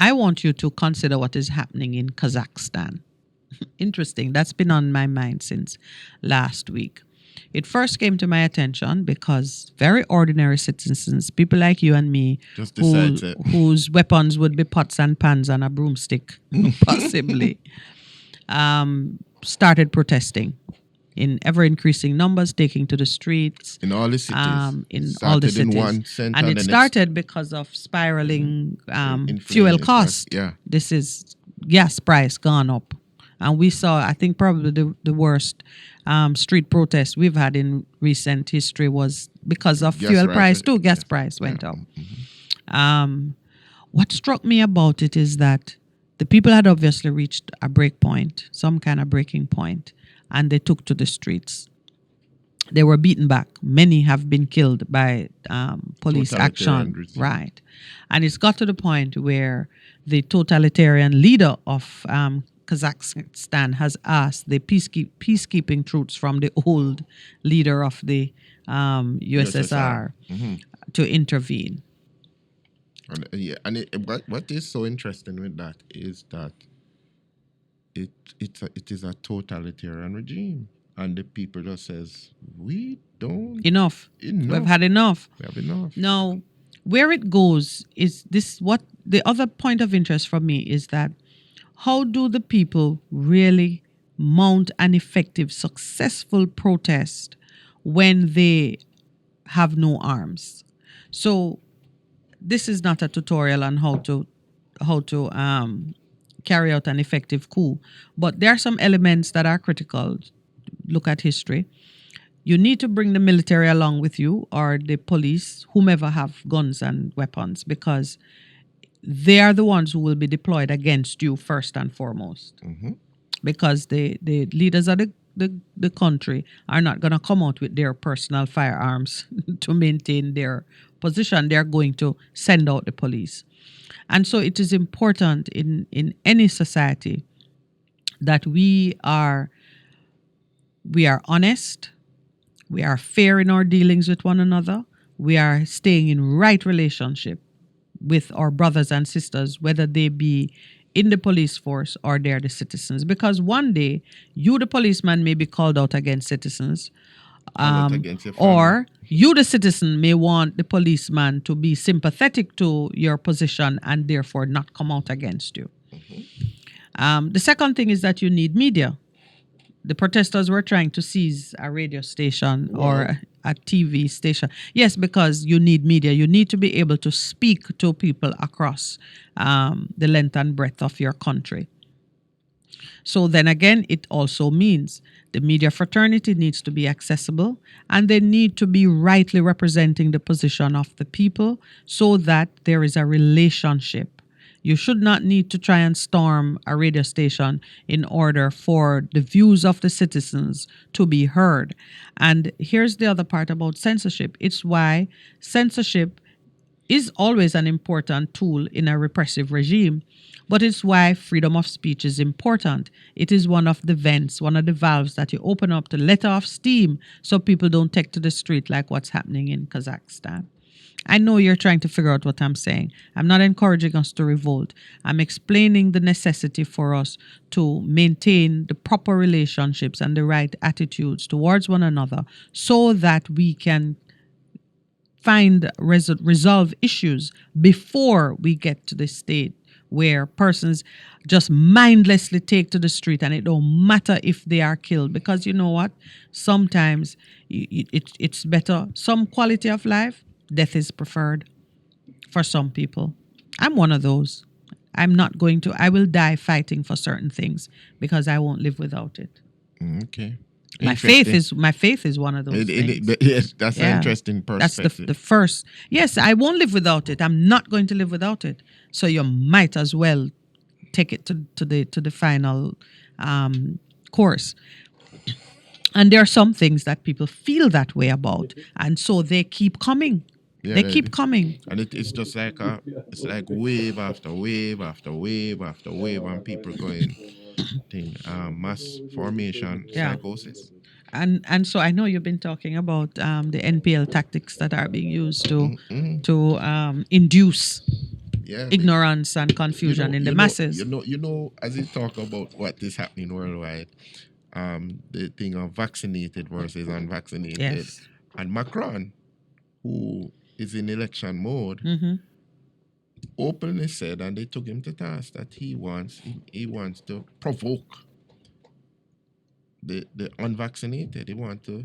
I want you to consider what is happening in Kazakhstan. Interesting. That's been on my mind since last week. It first came to my attention because very ordinary citizens, people like you and me, whose weapons would be pots and pans and a broomstick, possibly, started protesting in ever-increasing numbers, taking to the streets. In all the cities. And it started because of spiraling fuel costs. Yeah. This is gas price gone up. And we saw, I think, probably the worst street protests we've had in recent history was because of fuel price too. Gas price went up. What struck me about it is that the people had obviously reached a break point, some kind of breaking point, and they took to the streets. They were beaten back. Many have been killed by police action. Right. And it's got to the point where the totalitarian leader of Kazakhstan has asked the peacekeeping troops from the old leader of the USSR to intervene. What is so interesting with that is that it is a totalitarian regime, and the people just says we don't enough. We've had enough. We have enough. Now, where it goes is this. What the other point of interest for me is that how do the people really mount an effective, successful protest when they have no arms? So this is not a tutorial on how to carry out an effective coup, but there are some elements that are critical. Look at history. You need to bring the military along with you, or the police, whomever have guns and weapons, because they are the ones who will be deployed against you first and foremost. Because the leaders of the country are not going to come out with their personal firearms to maintain their position. They're going to send out the police. And so it is important in any society that we are honest, we are fair in our dealings with one another, we are staying in right relationship with our brothers and sisters, whether they be in the police force or they're the citizens. Because one day, you, the policeman, may be called out against citizens, or you, the citizen, may want the policeman to be sympathetic to your position and therefore not come out against you. The second thing is that you need media. The protesters were trying to seize a radio station or a TV station. Yes, because you need media. You need to be able to speak to people across the length and breadth of your country. So then again, it also means the media fraternity needs to be accessible, and they need to be rightly representing the position of the people so that there is a relationship. You should not need to try and storm a radio station in order for the views of the citizens to be heard. And here's the other part about censorship. It's why censorship is always an important tool in a repressive regime, but it's why freedom of speech is important. It is one of the vents, one of the valves that you open up to let off steam so people don't take to the street like what's happening in Kazakhstan. I know you're trying to figure out what I'm saying. I'm not encouraging us to revolt. I'm explaining the necessity for us to maintain the proper relationships and the right attitudes towards one another so that we can resolve issues before we get to the state where persons just mindlessly take to the street and it don't matter if they are killed. Because you know what? Sometimes it's better. Some quality of life, death is preferred for some people. I'm one of those. I will die fighting for certain things because I won't live without it. Okay. My faith is one of those things. Yes, that's an interesting perspective. That's the first. Yes, I won't live without it. I'm not going to live without it. So you might as well take it to the final course. And there are some things that people feel that way about, and so they keep coming. Yeah, They keep coming. and it's just like it's like wave after wave after wave after wave, and people going thing mass formation Yeah. psychosis. And so I know you've been talking about the NPL tactics that are being used to induce Yeah, ignorance and confusion in the masses. As you talk about what is happening worldwide, the thing of vaccinated versus unvaccinated, Yes. and Macron, who is in election mode, openly said, and they took him to task, that he wants to provoke the unvaccinated. He want to.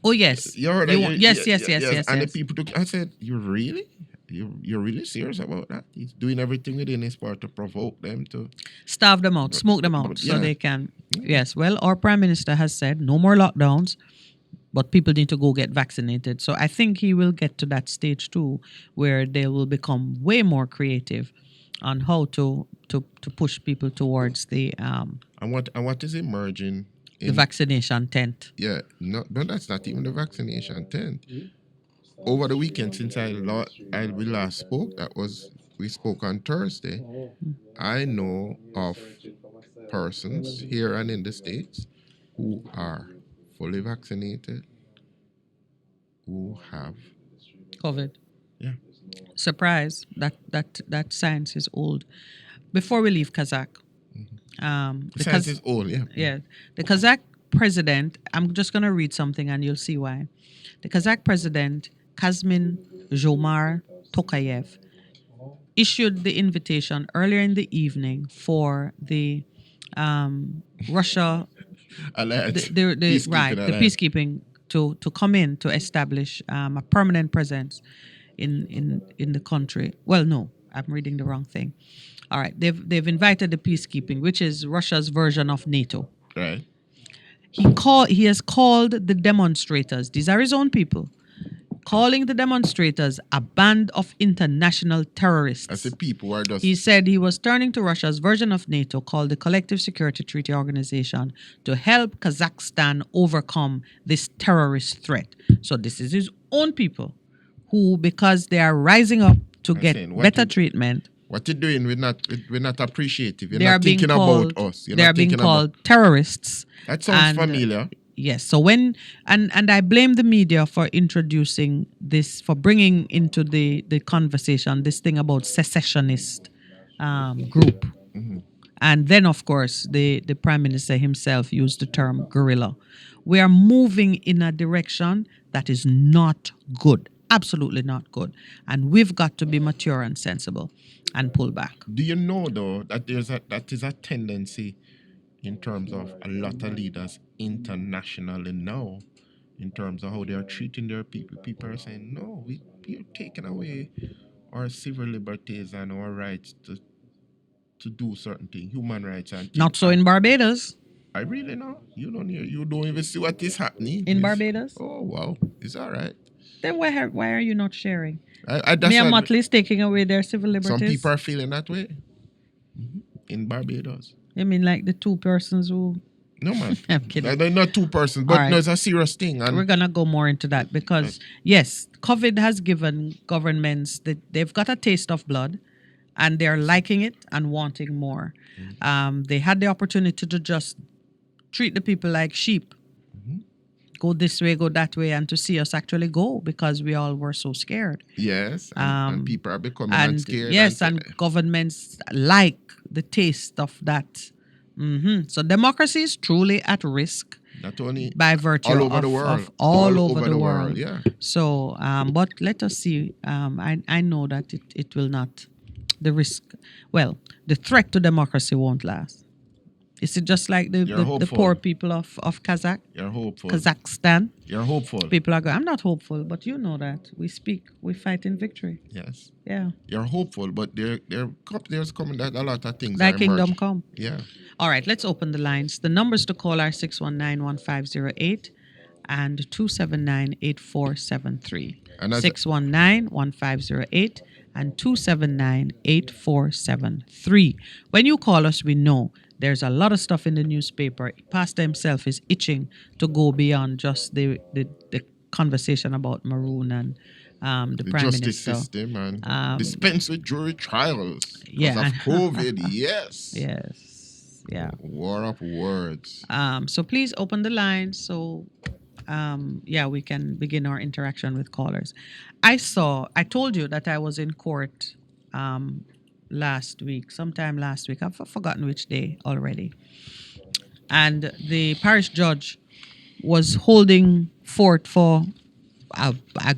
Oh yes. You heard You that? want- yes, yes, yes, yes, And the yes. people took. I said, "You really? You're really serious about that? He's doing everything within his power to provoke them to Starve them out, smoke them out, so yeah. they can. Yes. Well, our prime minister has said no more lockdowns, but people need to go get vaccinated. So I think he will get to that stage too, where they will become way more creative on how to push people towards the And what is emerging in vaccination tent. yeah, no, that's not even the vaccination tent. Over the weekend, since we last spoke, we spoke on Thursday. I know of persons here and in the States who are fully vaccinated, who have COVID. yeah. Surprise! That science is old. Before we leave Kazakh, Science is old, yeah. yeah, the Kazakh president. I'm just gonna read something and you'll see why. The Kazakh president Kazmin Jomar Tokayev issued the invitation earlier in the evening for the Russia Alliance. the Peacekeeping alliance. peacekeeping to come in to establish a permanent presence in the country. Well, no, I'm reading the wrong thing. All right, they've invited the peacekeeping, which is Russia's version of NATO. Right. He has called the demonstrators. These are his own people. Calling the demonstrators a band of international terrorists. As the people who are just He said he was turning to Russia's version of NATO called the Collective Security Treaty Organization to help Kazakhstan overcome this terrorist threat. So this is his own people who, because they are rising up to get better treatment, what you're doing, we're not appreciative. You're they not are being thinking called, about us. You're they not are being thinking called about terrorists. that sounds And, familiar. Yes. So when and I blame the media for introducing this, for bringing into the conversation this thing about secessionist group, and then of course the prime minister himself used the term guerrilla. We are moving in a direction that is not good, absolutely not good, and we've got to be mature and sensible and pull back. Do you know though that that is a tendency in terms of a lot of leaders internationally now, in terms of how they are treating their people. People are saying, no, we're taking away our civil liberties and our rights to do certain things, human rights and things. Not so in Barbados. I really know. You don't even see what is happening. In Barbados? Oh wow. It's all right. Then why are you not sharing? That's Mia what- Motley is taking away their civil liberties. Some people are feeling that way. In Barbados. I mean, like the two persons who. No man. I'm kidding. They're not two persons, but All right. no, it's a serious thing. And We're gonna go more into that because yes, COVID has given governments that they've got a taste of blood, and they're liking it and wanting more. They had the opportunity to just treat the people like sheep. Go this way, go that way, and to see us actually go because we all were so scared. yes, and people are becoming And scared. yes, and governments like the taste of that. So democracy is truly at risk not only by virtue all over of, the world, of all over the world. Yeah. So, but let us see. I know that it will not. The risk, well, the threat to democracy won't last. Is it just like the poor people of You're hopeful. Kazakhstan? You're hopeful. People are going, I'm not hopeful, but you know that. We fight in victory. Yes. Yeah. You're hopeful, but there's coming that a lot of things. Thy are kingdom emerging. come. Yeah. All right, let's open the lines. The numbers to call are 619-1508 and 279-8473. And as- 619-1508 and 279-8473. When you call us, we know there's a lot of stuff in the newspaper. Pastor himself is itching to go beyond just the conversation about Maroon and the The Prime justice Minister. system and dispense with jury trials because Yeah. of COVID. Yes. Yes. Yeah. War of words. So please open the line so we can begin our interaction with callers. I told you that I was in court last week, sometime last week. I've forgotten which day already. And the parish judge was holding forth for a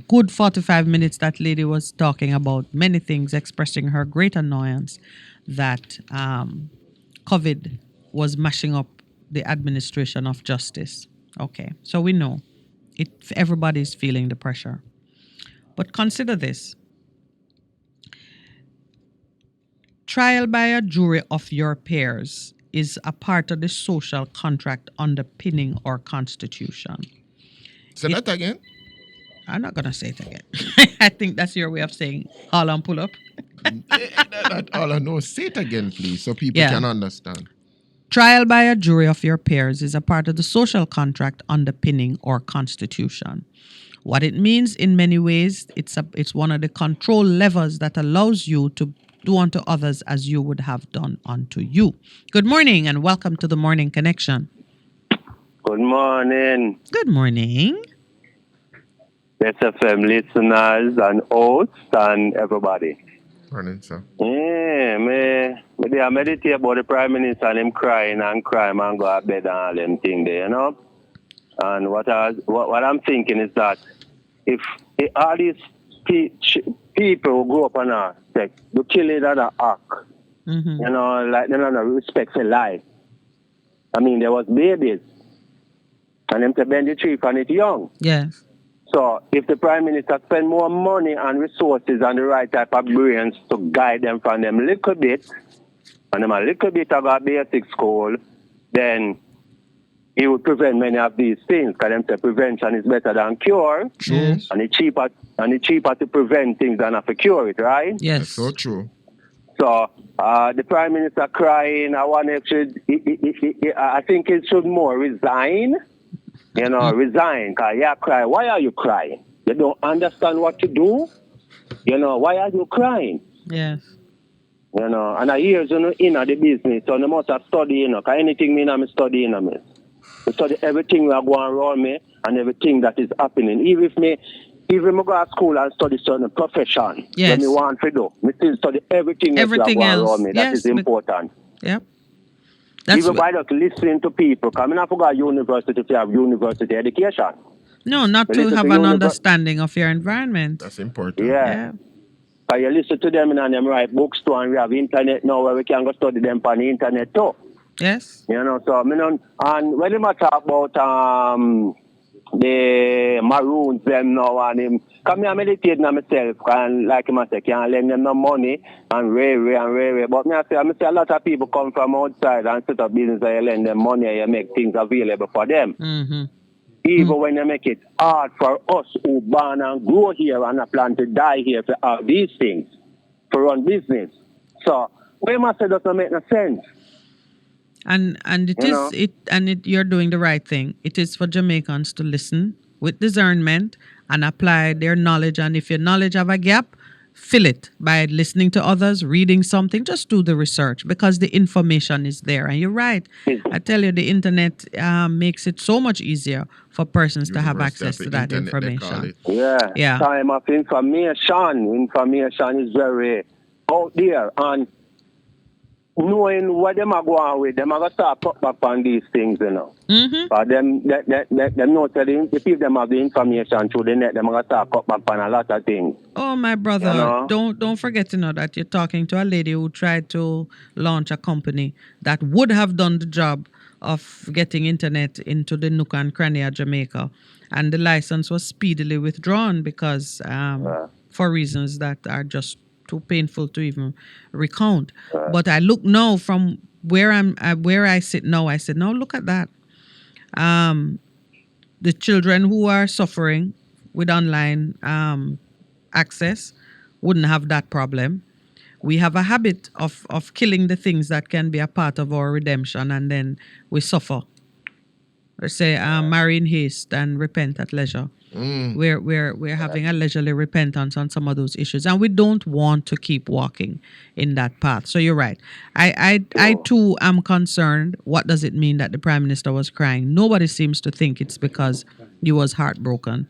good 45 minutes. That lady was talking about many things, expressing her great annoyance that COVID was mashing up the administration of justice. Okay, so we know everybody's feeling the pressure. But consider this. Trial by a jury of your peers is a part of the social contract underpinning our Constitution. Say that again. I'm not going to say it again. I think that's your way of saying, all on pull up. That all I know. Say it again, please, so people Yeah. can understand. Trial by a jury of your peers is a part of the social contract underpinning our Constitution. What it means in many ways, it's one of the control levers that allows you to do unto others as you would have done unto you. Good morning and welcome to the Morning Connection. Good morning, Good morning. SFM listeners and hosts and everybody. Morning, sir. Yeah, I meditate about the Prime Minister and him crying and crying and go to bed and all them things there, you know. And what I'm thinking is that if all these people who grow up on a sex, you kill it at an act, you know, like they don't have respect for life. I mean, there was babies and them to bend the tree and it young. Yes. So if the Prime Minister spend more money and resources and the right type of brains to guide them from them little bit, and them a little bit of a basic school, then he would prevent many of these things. Because them say prevention is better than cure. True. Yes. And it's cheaper to prevent things than to cure it, right? Yes. That's so true. So the Prime Minister crying, I think he should more resign. You know, resign. Because you cry. Why are you crying? You don't understand what to do? You know, why are you crying? Yes. You know, and I hear you in the business, so you must have studied, you know, because anything I'm studying, I study everything that go around me and everything that is happening. Even if I go to school and study certain profession, yes. that I want to do, I still study everything that go around me. That is important. Yep. Even by just listening to people, because I forgot university to have university education. No, not to have an understanding of your environment. That's important. Yeah. Because you listen to them and them write books too, and we have internet now where we can go study them on the internet too. Yes. You know, so and when you talk about the Maroons them now and him, come here meditating on myself and like him I say, can't lend them no money and rare. But I say a lot of people come from outside and set up business and you lend them money and you make things available for them. Mm-hmm. Even when you make it hard for us who born and grow here and plan to die here for all these things, to run business. So we must say doesn't make no sense. And you're doing the right thing. It is for Jamaicans to listen with discernment and apply their knowledge. And if your knowledge have a gap, fill it by listening to others, reading something. Just do the research because the information is there. And you're right. I tell you, the internet makes it so much easier for persons to have access to that information. Yeah. Time of information. Information is very out there. And knowing what them are going with, them are going to start put back on these things, you know. Mm-hmm. But them know that if them have the information through the net, them are going to start cut back on a lot of things. Oh, my brother, you know? don't forget to know that you're talking to a lady who tried to launch a company that would have done the job of getting internet into the nook and cranny of Jamaica. And the license was speedily withdrawn because for reasons that are just too painful to even recount. But I look now from where I sit now. I said, no, look at that. The children who are suffering with online access wouldn't have that problem. We have a habit of killing the things that can be a part of our redemption, and then we suffer. We say, marry in haste and repent at leisure. We're having a leisurely repentance on some of those issues, and we don't want to keep walking in that path. So you're right. I too am concerned. What does it mean that the Prime Minister was crying? Nobody seems to think it's because he was heartbroken,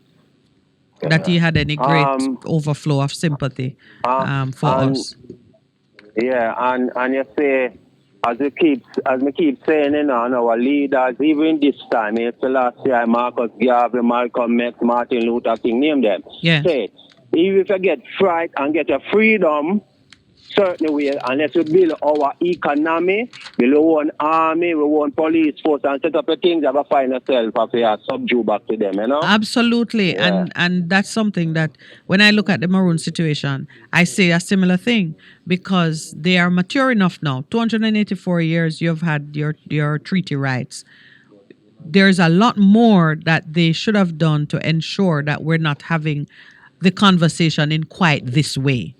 that he had any great overflow of sympathy for and us. yeah, and you say, as we keep saying, our leaders, even this time, it's the last year, Marcus Garvey, Malcolm X, Martin Luther King, name them. Yeah. Say, if you get fright and get a freedom, certain way, unless we build our economy, build our own army, we want police force, and set up the things that we find ourselves after subdue back to them, Absolutely. Yeah. And that's something that when I look at the Maroon situation, I say a similar thing, because they are mature enough now. 284 years you've had your treaty rights. There's a lot more that they should have done to ensure that we're not having the conversation in quite this way.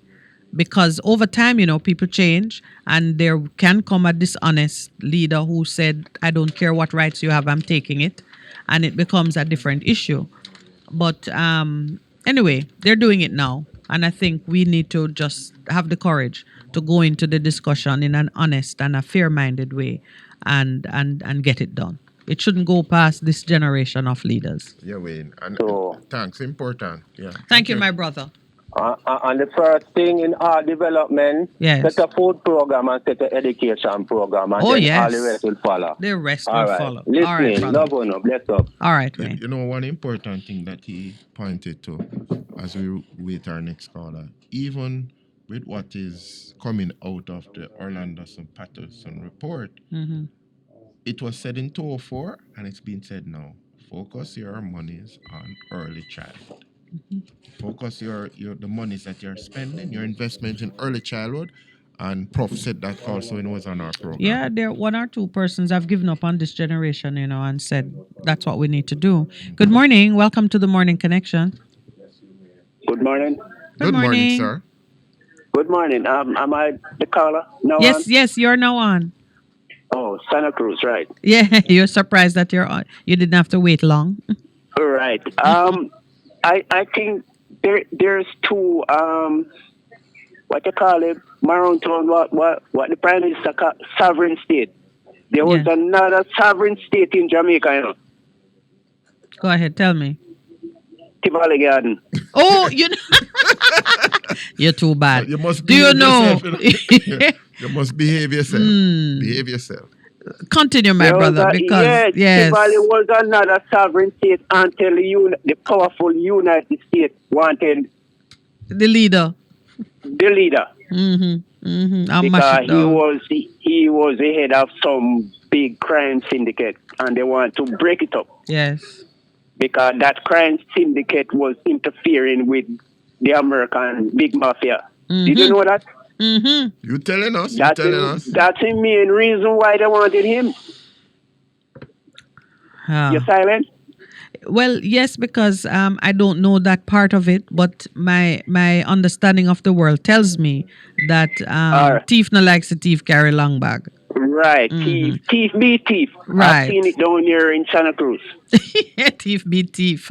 Because over time, people change, and there can come a dishonest leader who said, I don't care what rights you have, I'm taking it. And it becomes a different issue. But anyway, they're doing it now. And I think we need to just have the courage to go into the discussion in an honest and a fair-minded way and get it done. It shouldn't go past this generation of leaders. Yeah, Wayne. And So- thanks. Important. Yeah. Thank you, my brother. And the first thing in our development, Yes. set a food program and set an education program, and Oh, then yes. all the rest will follow. The rest All will right. follow. Listening, All right, brother. love on up, bless up. All right, Wayne. One important thing that he pointed to as we wait our next caller, even with what is coming out of the Orlando Patterson report, Mm-hmm. it was said in 2004 and it's been said now. Focus your monies on early childhood. Focus the monies that you're spending, your investment in early childhood, and Prof said that also when it was on our program. Yeah, there one or two persons have given up on this generation, and said that's what we need to do. Good morning. Welcome to the Morning Connection. Good morning. Good morning, sir. Good morning. Am I the caller? No. Yes, you're now on. Oh, Santa Cruz, right. Yeah, you're surprised that you're on. You didn't have to wait long. All right. I think there's two what you call it, Maroon town, what the Prime Minister called sovereign state. There was another sovereign state in Jamaica, Go ahead, tell me. Tivoli Garden. Oh, you're too bad. You must Do you know? yourself, you must behave yourself. Behave yourself. Continue, my There was brother, because yes. Tivoli was another sovereign state until the powerful United States wanted The leader. the leader. I'll mash Because it down. he was the head of some big crime syndicate, and they want to break it up Yes. because that crime syndicate was interfering with the American big mafia. Did you know that? Mm-hmm. You telling us? That's the main reason why they wanted him. You're silent? Well, yes, because I don't know that part of it, but my understanding of the world tells me that thief no likes a thief carry long bag. Right. Thief be thief. Right. I've seen it down here in Santa Cruz. Thief be thief.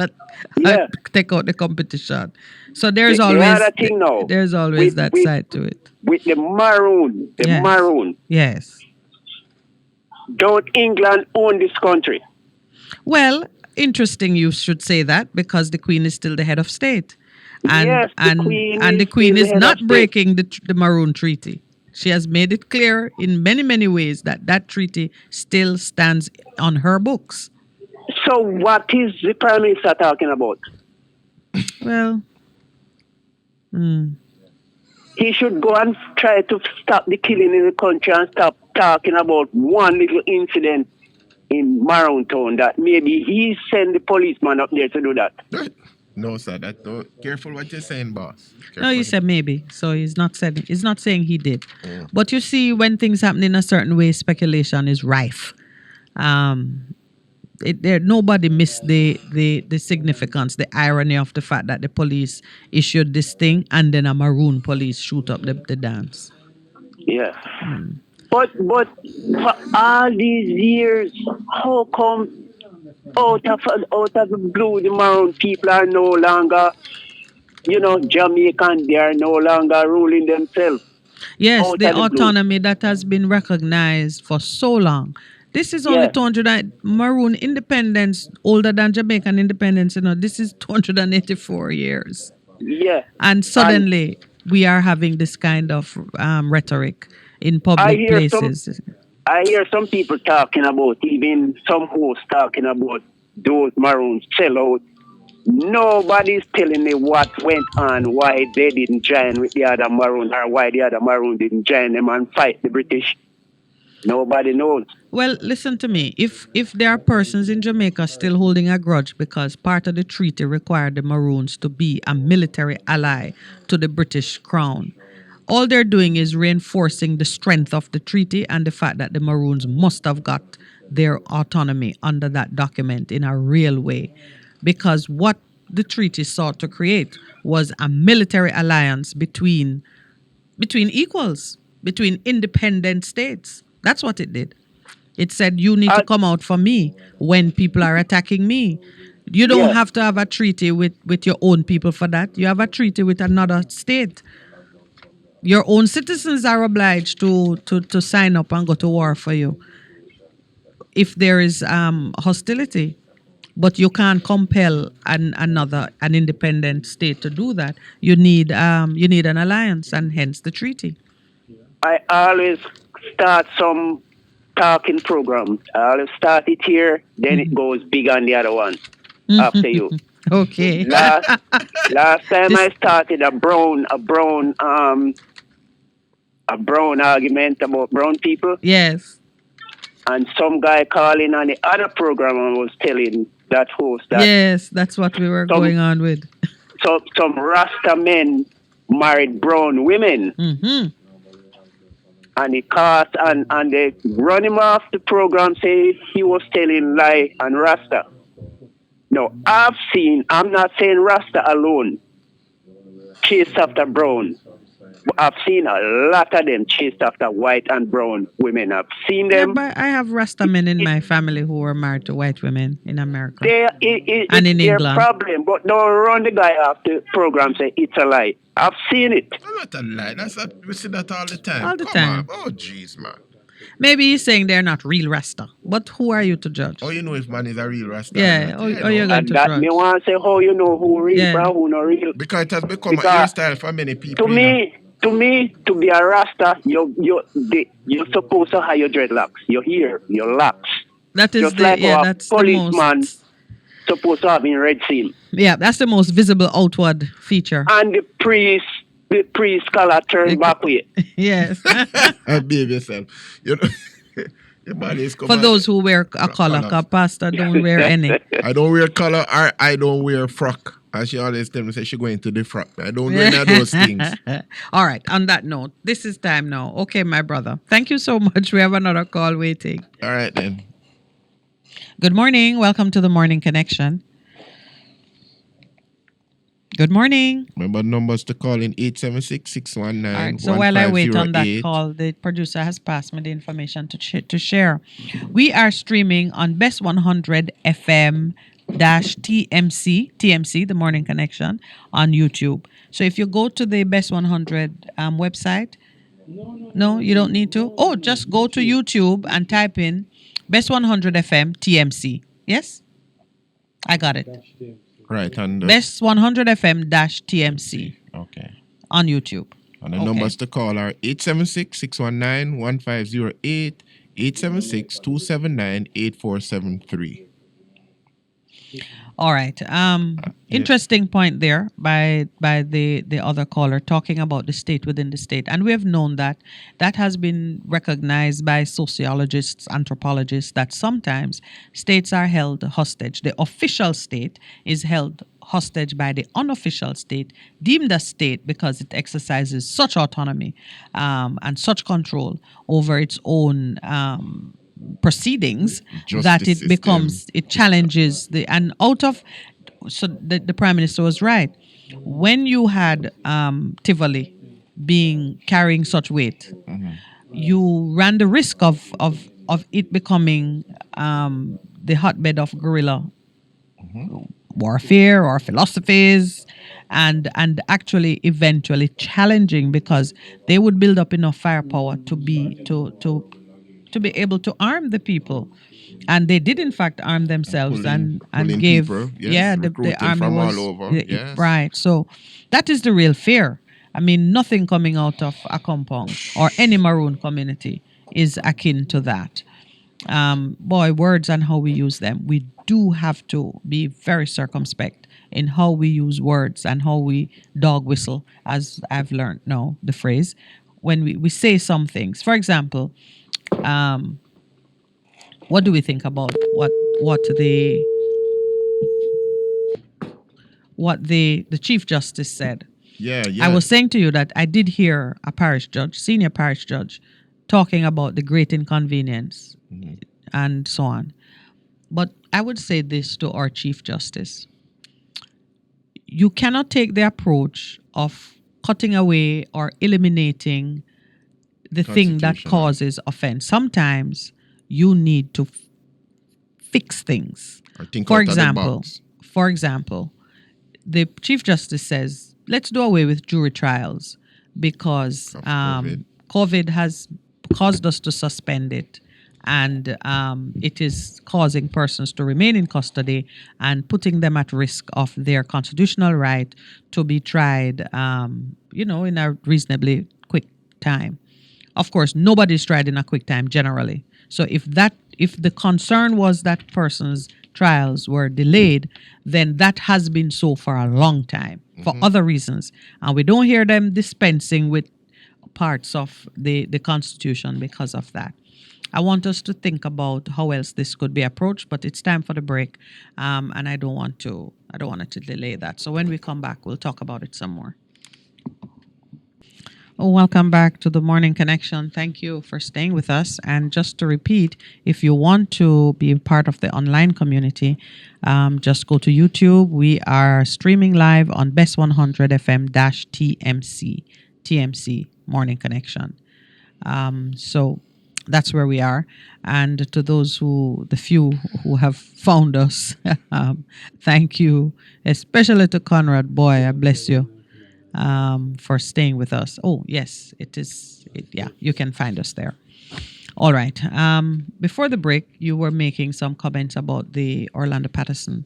Yeah. Take out the competition. So there's The always other thing now, there's always that with- side to it. With the Maroon, Maroon, Yes. don't England own this country? Well, interesting you should say that, because the Queen is still the head of state. And Yes, the and Queen the is Queen still is the head not of state. breaking the Maroon Treaty. She has made it clear in many, many ways that treaty still stands on her books. So what is the Prime Minister talking about? Well, He should go and try to stop the killing in the country and stop talking about one little incident in Maroon town that maybe he sent the policeman up there to do that. No, sir. Careful what you're saying, boss. no, you said maybe. So he's not saying he did. But you see, when things happen in a certain way, speculation is rife. nobody missed the significance, the irony of the fact that the police issued this thing and then a Maroon police shoot up the dance. Yeah. But for all these years, how come out of the blue the Maroon people are no longer, Jamaican? They are no longer ruling themselves. Yes, Out the of the blue. autonomy that has been recognized for so long. This is only Yeah. 200 Maroon independence, older than Jamaican independence. This is 284 years. Yeah. And suddenly we are having this kind of rhetoric in I public hear places. I hear some people talking about, even some hosts talking about those Maroons sell out. Nobody's telling me what went on, why they didn't join with the other Maroon, or why the other Maroon didn't join them and fight the British. Nobody knows. Well, listen to me. If there are persons in Jamaica still holding a grudge because part of the treaty required the Maroons to be a military ally to the British Crown, all they're doing is reinforcing the strength of the treaty and the fact that the Maroons must have got their autonomy under that document in a real way. Because what the treaty sought to create was a military alliance between equals, between independent states. That's what it did. It said, you need to come out for me when people are attacking me. You don't Yeah. have to have a treaty with your own people for that. You have a treaty with another state. Your own citizens are obliged to sign up and go to war for you if there is hostility. But you can't compel an independent state to do that. You need an alliance, and hence the treaty. I always start some talking program. I always start it here, then it goes big on the other one after you. Okay. Last time I started a brown argument about brown people, Yes. and some guy calling on the other program and was telling that host that Yes, that's what we were going on with. some Rasta men married brown women. Mm-hmm. And he caught and they run him off the program, say he was telling lie and Rasta. No, I'm not saying Rasta alone chased after brown. But I've seen a lot of them chased after white and brown women. I've seen Yeah, them. but I have Rasta men in my family who were married to white women in America. And in their England. problem, but don't run the guy off the program, say it's a lie. I've seen it. That's not a lie. We see that all the time. All the Come time. on. Oh, jeez, man. Maybe he's saying they're not real Rasta, but who are you to judge? Oh, you know if man is a real Rasta. Yeah, or not. or you're going And to that judge. me want to say, how you know who real, Yeah. bro, who not real. Because it has become Because a hairstyle for many people. To me, to be a Rasta, you're supposed to have your dreadlocks, your hair, your locks. That is Just like our that's the policeman most. supposed to have in red seal. Yeah, that's the most visible outward feature. And the priest collar turn back way. Yes. Behave yourself. You know, your body is For those who wear a collar, because Pastor don't wear any. I don't wear collar or I don't wear frock. And she always tell me, say she going to the frock. I don't do any of those things. All right. On that note, this is time now. Okay, my brother. Thank you so much. We have another call waiting. All right, then. Good morning. Welcome to the Morning Connection. Good morning. Remember the numbers to call in 876-619-1508. All right. So while I wait on that call, the producer has passed me the information to share. We are streaming on Best 100 FM TMC, the Morning Connection, on YouTube. So if you go to the Best 100 website, no, you don't need to. Oh, just go to YouTube and type in Best 100 FM TMC. Yes, I got it. Right, and Best 100 FM TMC. Okay. On YouTube. And the numbers to call are 876-619-1508, 876-279-8473. All right. Interesting point there by the other caller talking about the state within the state. And we have known that has been recognized by sociologists, anthropologists, that sometimes states are held hostage. The official state is held hostage by the unofficial state, deemed a state because it exercises such autonomy and such control over its own proceedings Justice that it system. becomes, it challenges and out of, so the Prime Minister was right. When you had Tivoli carrying such weight, you ran the risk of it becoming the hotbed of guerrilla warfare or philosophies, and actually eventually challenging, because they would build up enough firepower to be able to arm the people. And they did in fact arm themselves and pulling gave people, yes, the recruiting army from was all over, yes. right. So that is the real fear. I mean, nothing coming out of Accompong or any Maroon community is akin to that. Boy, words and how we use them. We do have to be very circumspect in how we use words and how we dog whistle, as I've learned now the phrase, when we say some things. For example, what do we think about what the Chief Justice said? Yeah, I was saying to you that I did hear a parish judge, senior parish judge, talking about the great inconvenience and so on. But I would say this to our Chief Justice. You cannot take the approach of cutting away or eliminating the thing that Constitutional. causes offense. Sometimes you need to fix things. I think For out of the example, box. the Chief Justice says, let's do away with jury trials because Of COVID. COVID has caused us to suspend it. And it is causing persons to remain in custody and putting them at risk of their constitutional right to be tried, in a reasonably quick time. Of course, nobody's tried in a quick time generally. So if the concern was that persons' trials were delayed, then that has been so for a long time for other reasons. And we don't hear them dispensing with parts of the Constitution because of that. I want us to think about how else this could be approached, but it's time for the break, and I don't want it to delay that. So when we come back, we'll talk about it some more. Oh, welcome back to the Morning Connection. Thank you for staying with us. And just to repeat, if you want to be part of the online community, just go to YouTube. We are streaming live on Best 100 FM TMC Morning Connection. So that's where we are. And to those the few who have found us, thank you, especially to Conrad. Boy, I bless you for staying with us. Oh, yes, you can find us there. All right. Before the break, you were making some comments about the Orlando Patterson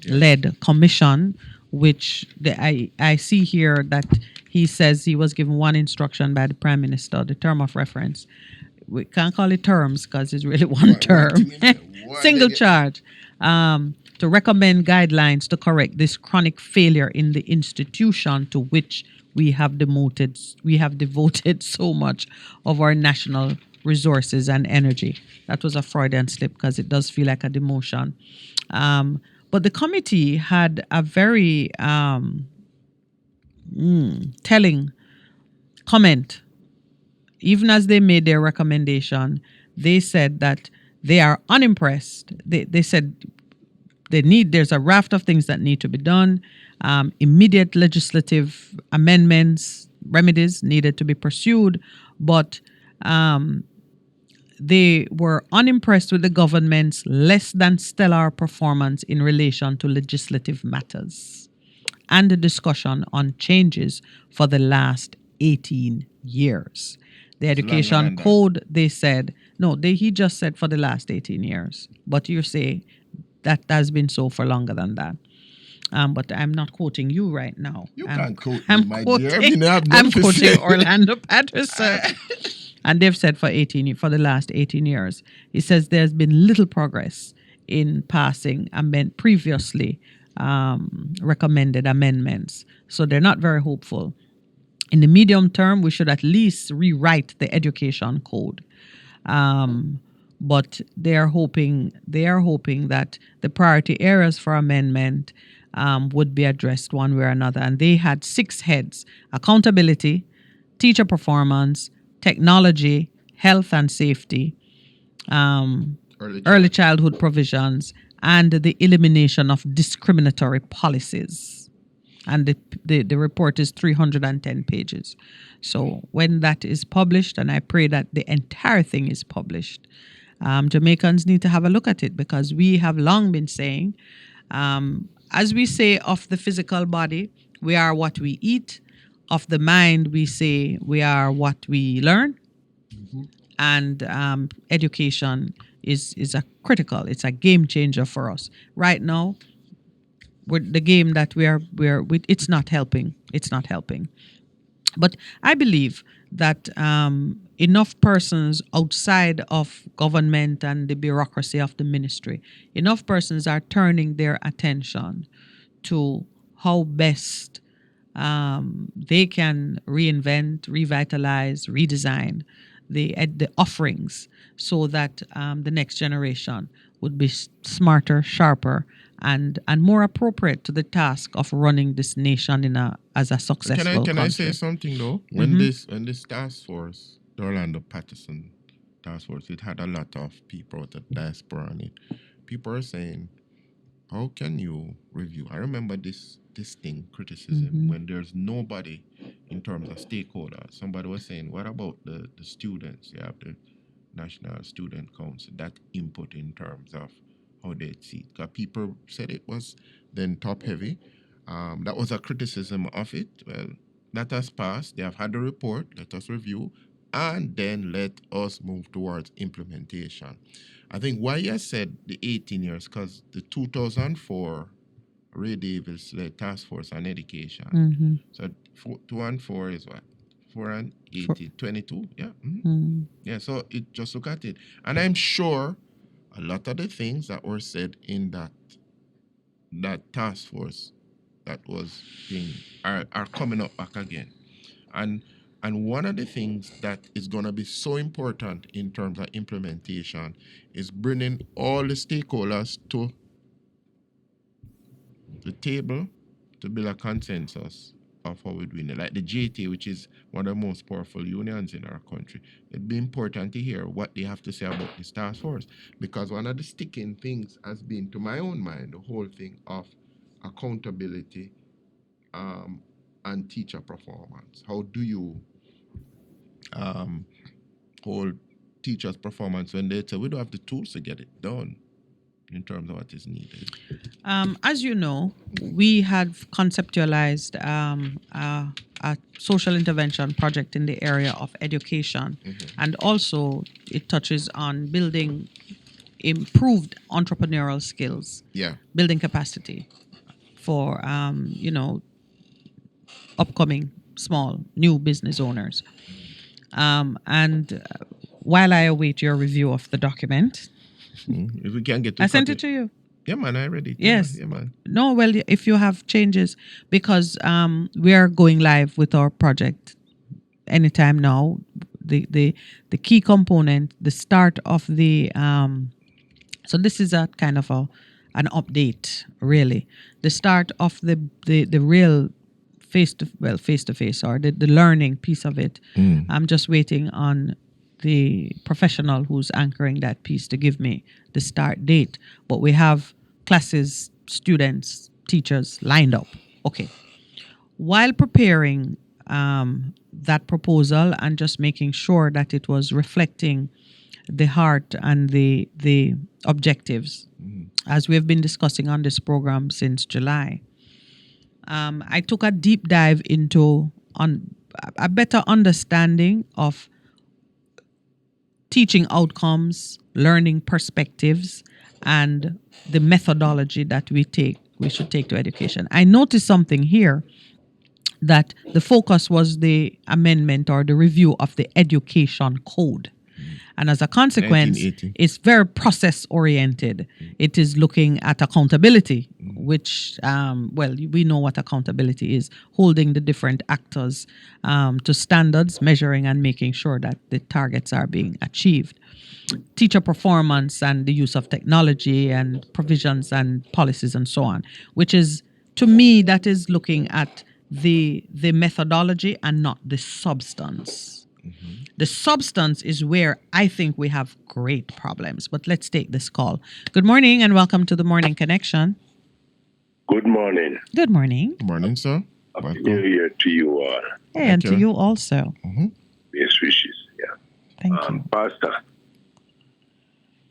led commission, which I see here that he says he was given one instruction by the Prime Minister, the term of reference. We can't call it terms because it's really one term. Single charge. To recommend guidelines to correct this chronic failure in the institution to which we have devoted so much of our national resources and energy. That was a Freudian slip because it does feel like a demotion. But the committee had a very telling comment. Even as they made their recommendation, they said that they are unimpressed. They said there's a raft of things that need to be done. Immediate legislative amendments, remedies needed to be pursued, but they were unimpressed with the government's less than stellar performance in relation to legislative matters and the discussion on changes for the last 18 years. The education code, they said, he just said for the last 18 years, but you say that has been so for longer than that. But I'm not quoting you right now. You can't quote me, my dear. I'm quoting Orlando Patterson. And they've said for the last 18 years, he says there's been little progress in passing previously recommended amendments. So they're not very hopeful. In the medium term, we should at least rewrite the education code. But they are hoping that the priority areas for amendment would be addressed one way or another. And they had 6 heads: accountability, teacher performance, technology, health and safety, early childhood provisions, and the elimination of discriminatory policies. And the report is 310 pages. So when that is published, and I pray that the entire thing is published, Jamaicans need to have a look at it, because we have long been saying, as we say of the physical body, we are what we eat. Of the mind, we say we are what we learn. And education is a critical, it's a game changer for us. Right now, with the game that we're with, it's not helping. It's not helping. But I believe that enough persons outside of government and the bureaucracy of the ministry, enough persons are turning their attention to how best they can reinvent, revitalize, redesign the offerings, so that the next generation would be smarter, sharper, and more appropriate to the task of running this nation as a successful Can I country. say something though? When this task force, the Orlando Patterson task force, it had a lot of people out of diaspora on it. People are saying, how can you review? I remember this criticism when there's nobody in terms of stakeholders. Somebody was saying, what about the students? You have the National Student Council, that input in terms of how they see it. Because people said it was then top heavy. That was a criticism of it. Well, that has passed. They have had the report. Let us review, and then let us move towards implementation. I think why I said the 18 years, because the 2004 Ray Davis led task force on education. So 2 and 4 is what? 4 and 18, 22. Yeah. Yeah. So it just look at it. And I'm sure a lot of the things that were said in that task force that was being are coming up back again. And one of the things that is going to be so important in terms of implementation is bringing all the stakeholders to the table to build a consensus of how we're doing it. Like the JT, which is one of the most powerful unions in our country, it'd be important to hear what they have to say about this task force. Because one of the sticking things has been, to my own mind, the whole thing of accountability and teacher performance. How do you hold teachers' performance when they say we don't have the tools to get it done in terms of what is needed? As you know, we had conceptualized a social intervention project in the area of education, and also it touches on building improved entrepreneurial skills, building capacity for upcoming small new business owners. And while I await your review of the document, if we can get I sent it to you. Yeah, man, I read it. Yes. Yeah, man. No, well, if you have changes, because we are going live with our project anytime now. The key component, the start of the so this is a kind of an update, really. The start of the real face to face, or the learning piece of it. I'm just waiting on the professional who's anchoring that piece to give me the start date. But we have classes, students, teachers lined up. Okay. While preparing that proposal and just making sure that it was reflecting the heart and the objectives, as we have been discussing on this program since July, I took a deep dive into a better understanding of teaching outcomes, learning perspectives, and the methodology that we should take to education. I noticed something here, that the focus was the amendment or the review of the education code. And as a consequence, 1980. it's very process oriented. It is looking at accountability, which, we know what accountability is: holding the different actors to standards, measuring and making sure that the targets are being achieved. Teacher performance and the use of technology and provisions and policies and so on, which is, to me, that is looking at the methodology and not the substance The substance is where I think we have great problems. But let's take this call. Good morning and welcome to the Morning Connection. Good morning. Good morning. Good morning, sir. Happy New Year to you all. Hey, and to you also. Best wishes. Yeah. Thank you. Pastor.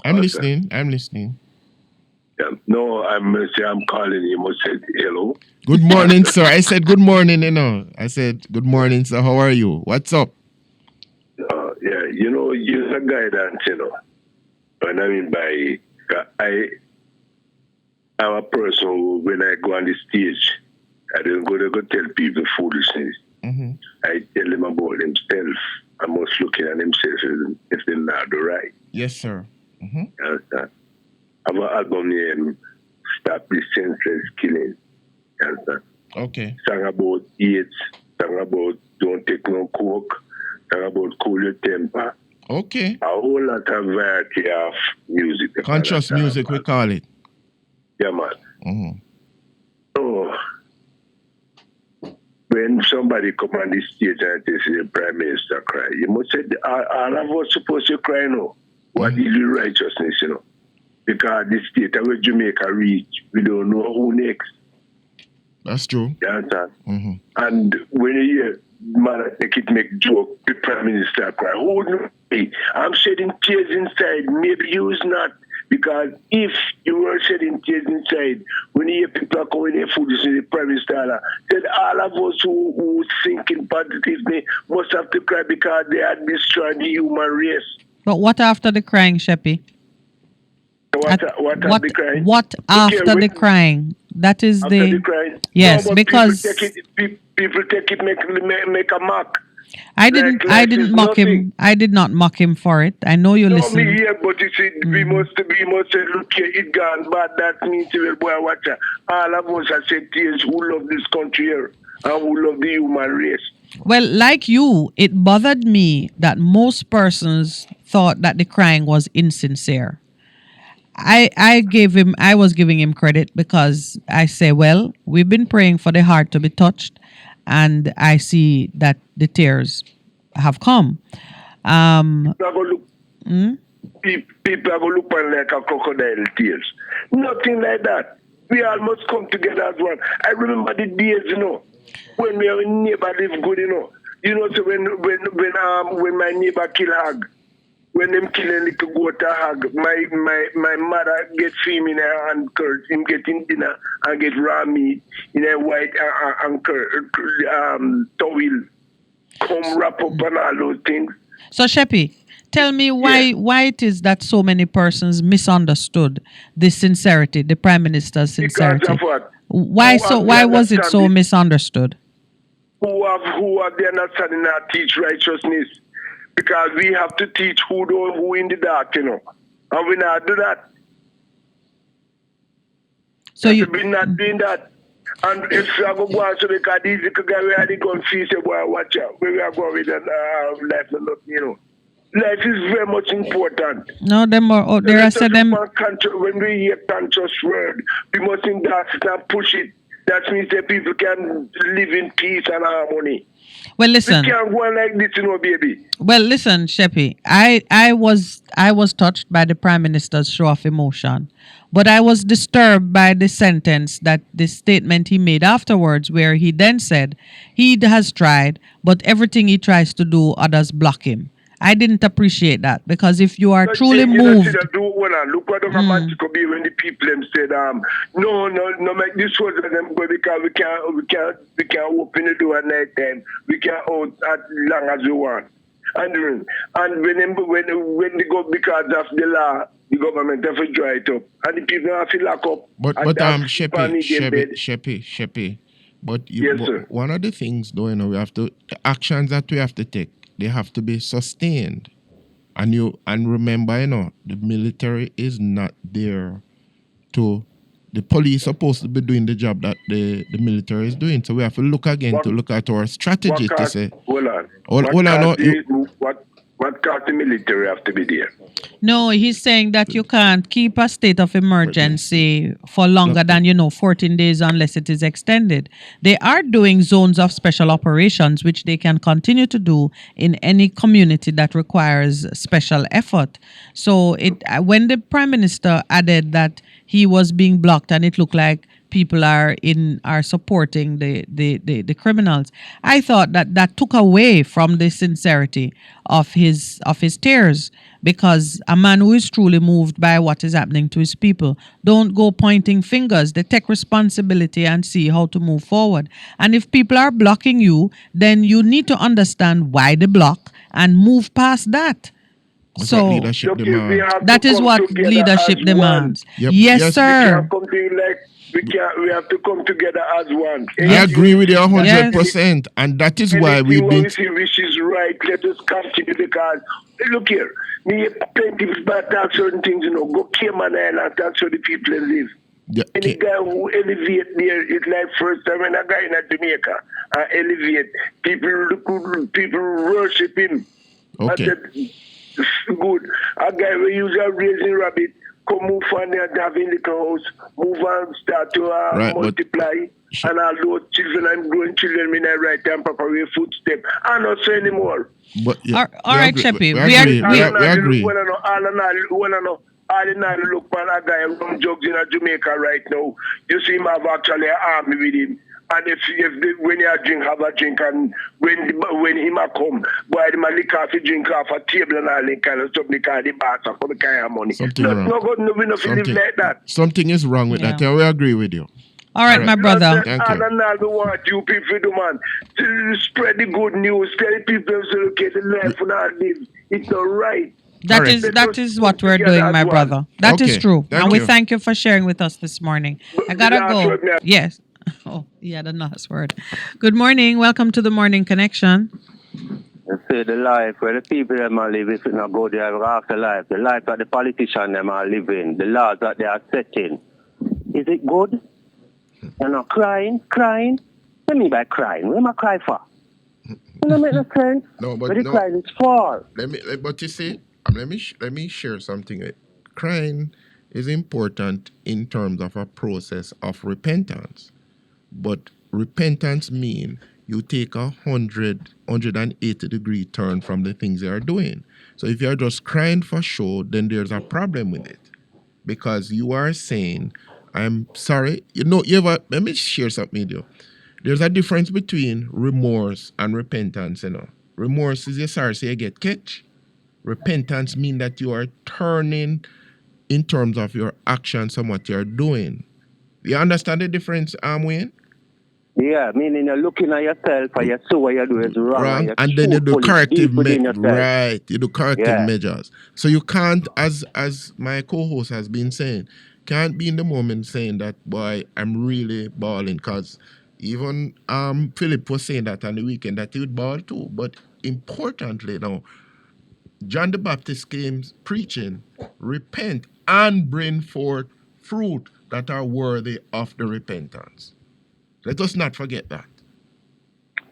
I'm listening. Yeah. No, I'm calling you. Must say hello. Good morning, sir. I said good morning, I said good morning, sir. How are you? What's up? Yeah, you're a guidance, What I mean by I'm a person who, when I go on the stage, I don't go tell people foolishness. I tell them about themselves. I must look at themselves if they're not the right. Yes, sir. You understand? I have an album named Stop This Senseless Killing. You understand? Okay. Song about AIDS, song about don't take no coke, song about cool your temper. Okay. A whole lot of variety of music. Conscious music, we call it. Yeah, man. So, when somebody come on the stage and they say the Prime Minister cry, you must say, all of us supposed to cry now. What is the righteousness, Because the state where Jamaica reach, we don't know who next. That's true. You understand? And when you hear man take it make joke, the Prime Minister cry, who knows? I'm shedding tears inside. Maybe you is not. Because if you were shedding tears inside, when you hear people are calling their food, the Prime Minister said all of us who thinking positively must have to cry because they are destroying the human race. But what after the crying, Sheppy? What after the crying? What after the crying? That is after the crying? yes, no, because people take it make a mock. I didn't mock him. I did not mock him for it. I know you listened. No, me here, but you see, we must say, look here, it gone bad. That means, well, boy, watch out. All of us are tears who love this country here and who love the human race. Well, like you, it bothered me that most persons thought that the crying was insincere. I was giving him credit because I say, well, we've been praying for the heart to be touched, and I see that the tears have come. People are going to look on like a crocodile tears. Nothing like that. We all must come together as one. I remember the days, when my neighbor lived good, so when my neighbor kill hog, when them kill a little goat a hog, my mother get film in her hand curd, him getting dinner and get raw meat in a white towel, come wrap up and all those things. So Sheppy, tell me why it is that so many persons misunderstood the sincerity, the Prime Minister's sincerity. Because of what? Why was it so misunderstood? Who have the understanding and teach righteousness? Because we have to teach who in the dark, and we not do that. So we're not doing that. And if you go on, so because these guys are the confused, boy, watch out. We are going with life, life is very much important. No, them are there. I said them. When we hear conscious word, we must endorse it and push it. That means that people can live in peace and harmony. Well, listen. We can't go on like this, baby. Well, listen, Sheppy. I was touched by the Prime Minister's show of emotion, but I was disturbed by the sentence the statement he made afterwards, where he then said he has tried, but everything he tries to do, others block him. I didn't appreciate that, because if you are truly moved. Look what the romantic could be when the people them said, no, make this was them go because we can't open the door at night time. We can't out as long as we want. And when they go because of the law, the government have to dry it up, and the people have to lock up. But Sheppy. But yes, sir. One of the things, though, the actions that we have to take, they have to be sustained. And remember, the military is not there the police supposed to be doing the job that the military is doing. So we have to look again to look at our strategy to say. Hold on. What cause the military have to be there? No, he's saying that you can't keep a state of emergency for longer than 14 days unless it is extended. They are doing zones of special operations, which they can continue to do in any community that requires special effort. So when the Prime Minister added that he was being blocked and it looked like people are supporting the criminals, I thought that took away from the sincerity of his tears, because a man who is truly moved by what is happening to his people don't go pointing fingers. They take responsibility and see how to move forward. And if people are blocking you, then you need to understand why they block and move past that. So leadership demands. that is what leadership demands. Yep. Yes, Yes. sir. We have to come together as one. I agree with you 100%, and that is why we've been. We see which is right. Let us continue, because look here, me plenty of bad talk certain things, go Cayman Island, that's where the people live. Yeah, Any guy who elevate there, it's like first time when a guy in Jamaica elevate, people worship him. Okay. Good. A guy we use a raising rabbit, come move on there, have in the house, move on, start to multiply, and all those children and growing children in the right and proper way footstep. I not say anymore. But all right, Cheppy. We agree. All in all, look for a guy from jugs in Jamaica right now. You see him have actually an army with him. And when you drink, have a drink, and when him a come, boy, the man lick off the drink off a table and all that kind of stuff, because the boss for the kind of money. Something wrong. We not live like that. Something is wrong with that. We agree with you. All right, my brother. Thank you. And now we want you people to man to spread the good news, tell the people to look at the life and all live. It's all right. That is what we're doing, my brother. That is true. And we thank you for sharing with us this morning. I gotta go. Yes. Oh, yeah, the last word. Good morning. Welcome to the Morning Connection. You see, the life where the people them are living, if it not go there after life, the life that the politicians them are living, the laws that they are setting, is it good? You're not crying. What mean by crying? What am I crying for? It don't make no sense. No, but what the crying is for? But you see, let me share something. Crying is important in terms of a process of repentance. But repentance means you take 180-degree turn from the things you are doing. So if you're just crying for show, then there's a problem with it. Because you are saying, I'm sorry. Let me share something with you. There's a difference between remorse and repentance, Remorse is you're sorry, so you get catch. Repentance means that you are turning in terms of your actions and what you're doing. You understand the difference, Wayne? Yeah, meaning you're looking at yourself and you see what you do is wrong. And then you do corrective measures. Right, you do corrective measures. So you can't, as my co-host has been saying, can't be in the moment saying that, boy, I'm really balling, because even Philip was saying that on the weekend that he would ball too. But importantly now, John the Baptist came preaching, repent and bring forth fruit that are worthy of the repentance. Let us not forget that.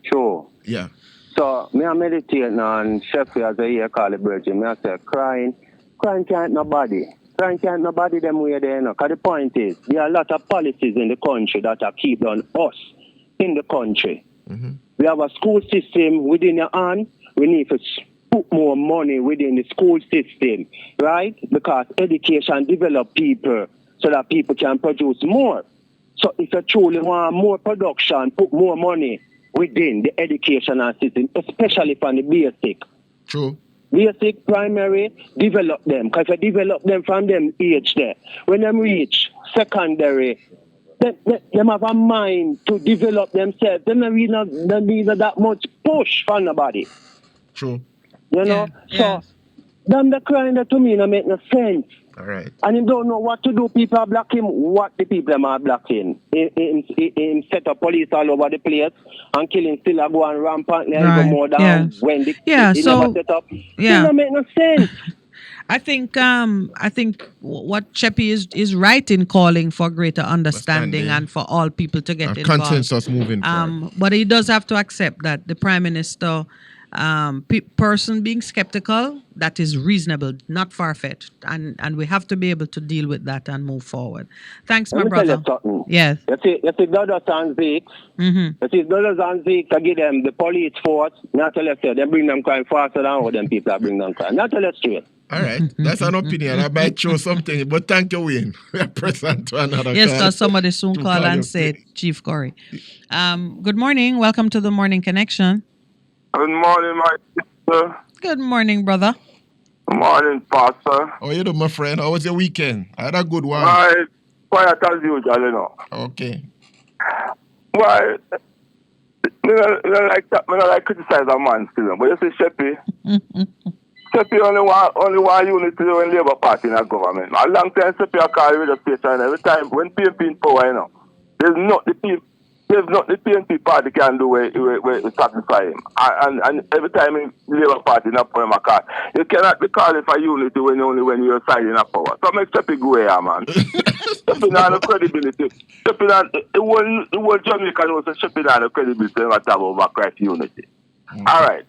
Sure. Yeah. So, me I meditate now, and Sheffield as I hear call it virgin, me I say, crying can't nobody. Crying can't nobody them way there, because the point is, there are a lot of policies in the country that are keeping on us in the country. Mm-hmm. We have a school system within your hand. We need to put more money within the school system, right? Because education develop people so that people can produce more. So if you truly want more production, put more money within the educational system, especially from the basic. True. Basic, primary, develop them. Because if you develop them from them age there, when them reach secondary, them have a mind to develop themselves. They don't need that much push from nobody. True. You know? So, them the crying that to me don't make no sense. All right. And you don't know what to do. People are blocking what the people are blocking. In set up police all over the place and killing still are going rampantly and go more down when the never set up. It don't make no sense. I think what Cheppy is right in calling for greater understanding and for all people to get involved. Consensus moving forward. But he does have to accept that the Prime Minister person being skeptical, that is reasonable, not far-fetched, and we have to be able to deal with that and move forward. Thanks, my Let me tell brother. you something. Yes. You see, Douglas and Zeke, Mm-hmm. you see, Douglas and Zeke, to give them the police force, not tell you, they bring them crime faster than all them people that bring them crime. Not tell you straight. All right, that's an opinion. I might show something, but thank you, Wayne. We are present to another Yes, call. because somebody soon To call call and you. say, Chief Corey. Good morning. Welcome to the Morning Connection. Good morning, my sister. Good morning, brother. Good morning, Pastor. How are you doing, my friend? How was your weekend? I had a good one. Why, quiet as usual, you know. Okay. Why, me not like criticize a man still, but you see, Sheppy, Sheppy only want unity when Labour Party in a government. A long time Sheppy a call radio station every time when PNP in power, you know, there's not the PNP party can do where satisfy him. And every time in Labour Party in a power, my car, you cannot be calling for unity when you're siding a power. So make Sheppy go here, man. Sheppy not no credibility. Sheppy not the whole Jamaican knows that Sheppy not no credibility when I talk about Christ unity. All right.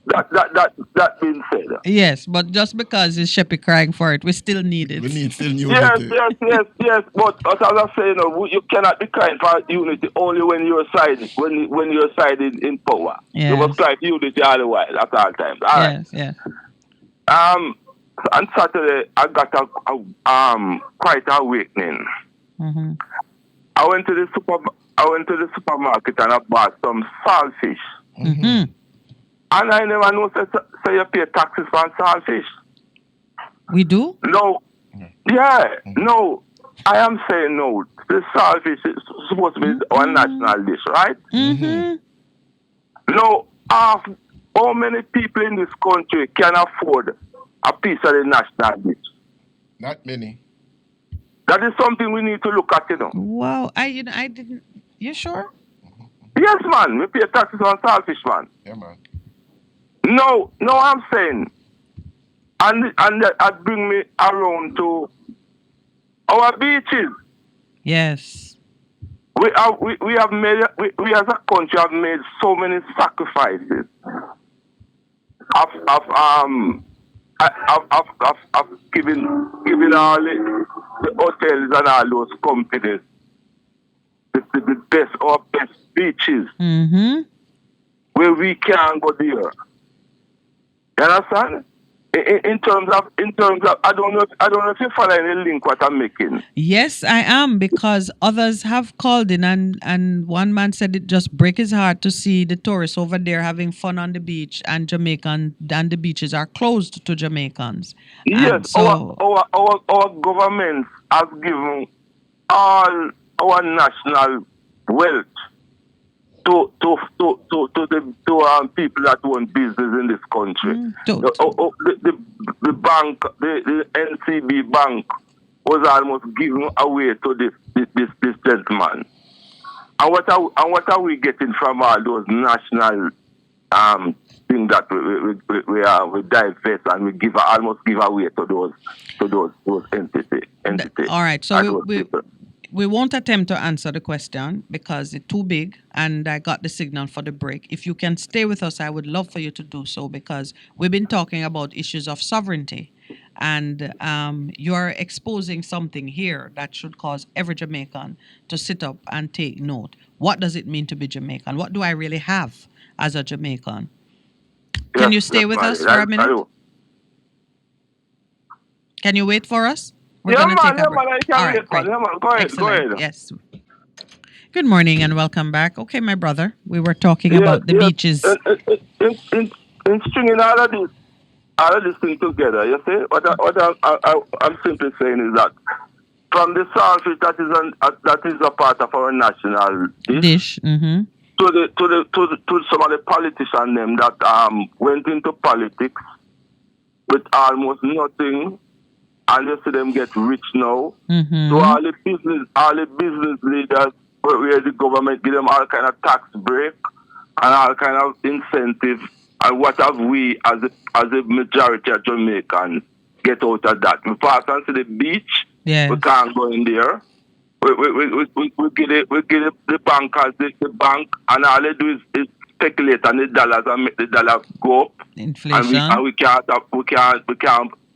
That being said. Yes, but just because it's Sheppy crying for it, we still need it. We need still unity. Yes. But as I was saying, you cannot be crying for unity only when you're siding in power. Yes. You must cry for unity all the while at all times. All right. Yes. On Saturday I got quite an awakening. Mm-hmm. I went to the supermarket and I bought some saltfish. Mm-hmm. And I never know say you pay taxes on saltfish. We do? No. Yeah. No. I am saying no. The saltfish is supposed to be our national dish, right? Mm-hmm. No. How many people in this country can afford a piece of the national dish? Not many. That is something we need to look at, you know. Wow. I didn't. You sure? Yes, man. We pay taxes on saltfish, man. Yeah, man. No, I'm saying. And that bring me around to our beaches. Yes. We have made we as a country have made so many sacrifices of giving all the hotels and all those companies the best beaches Mm-hmm. where we can go there. You understand? In terms of I don't know if you follow any link what I'm making. Yes, I am, because others have called in and one man said it just breaks his heart to see the tourists over there having fun on the beach and the beaches are closed to Jamaicans. Yes, And so our government has given all our national wealth to people that own business in this country. The bank, the NCB bank, was almost given away to this gentleman. And what are we getting from all those national things that we divest and we almost give away to those entities? all right, so we won't attempt to answer the question because it's too big and I got the signal for the break. If you can stay with us, I would love for you to do so, because we've been talking about issues of sovereignty, and you're exposing something here that should cause every Jamaican to sit up and take note. What does it mean to be Jamaican? What do I really have as a Jamaican? Can you stay with us for a minute? Can you wait for us? We're going to take a break. All right, great. Go ahead. Yes. Good morning and welcome back. Okay, my brother, we were talking about the beaches. In stringing all of this thing together, you see, what I'm simply saying is that from the saltfish that is a part of our national dish, Mm-hmm. to some of the politicians them that went into politics with almost nothing, and you see them get rich now. Mm-hmm. So all the business leaders where the government give them all kind of tax break and all kind of incentive, and what have we as a majority of Jamaicans get out of that? We pass on to the beach. Yes. We can't go in there. We get the bankers, the bank, and all they do is speculate on the dollars and make the dollar go up. Inflation. And we can't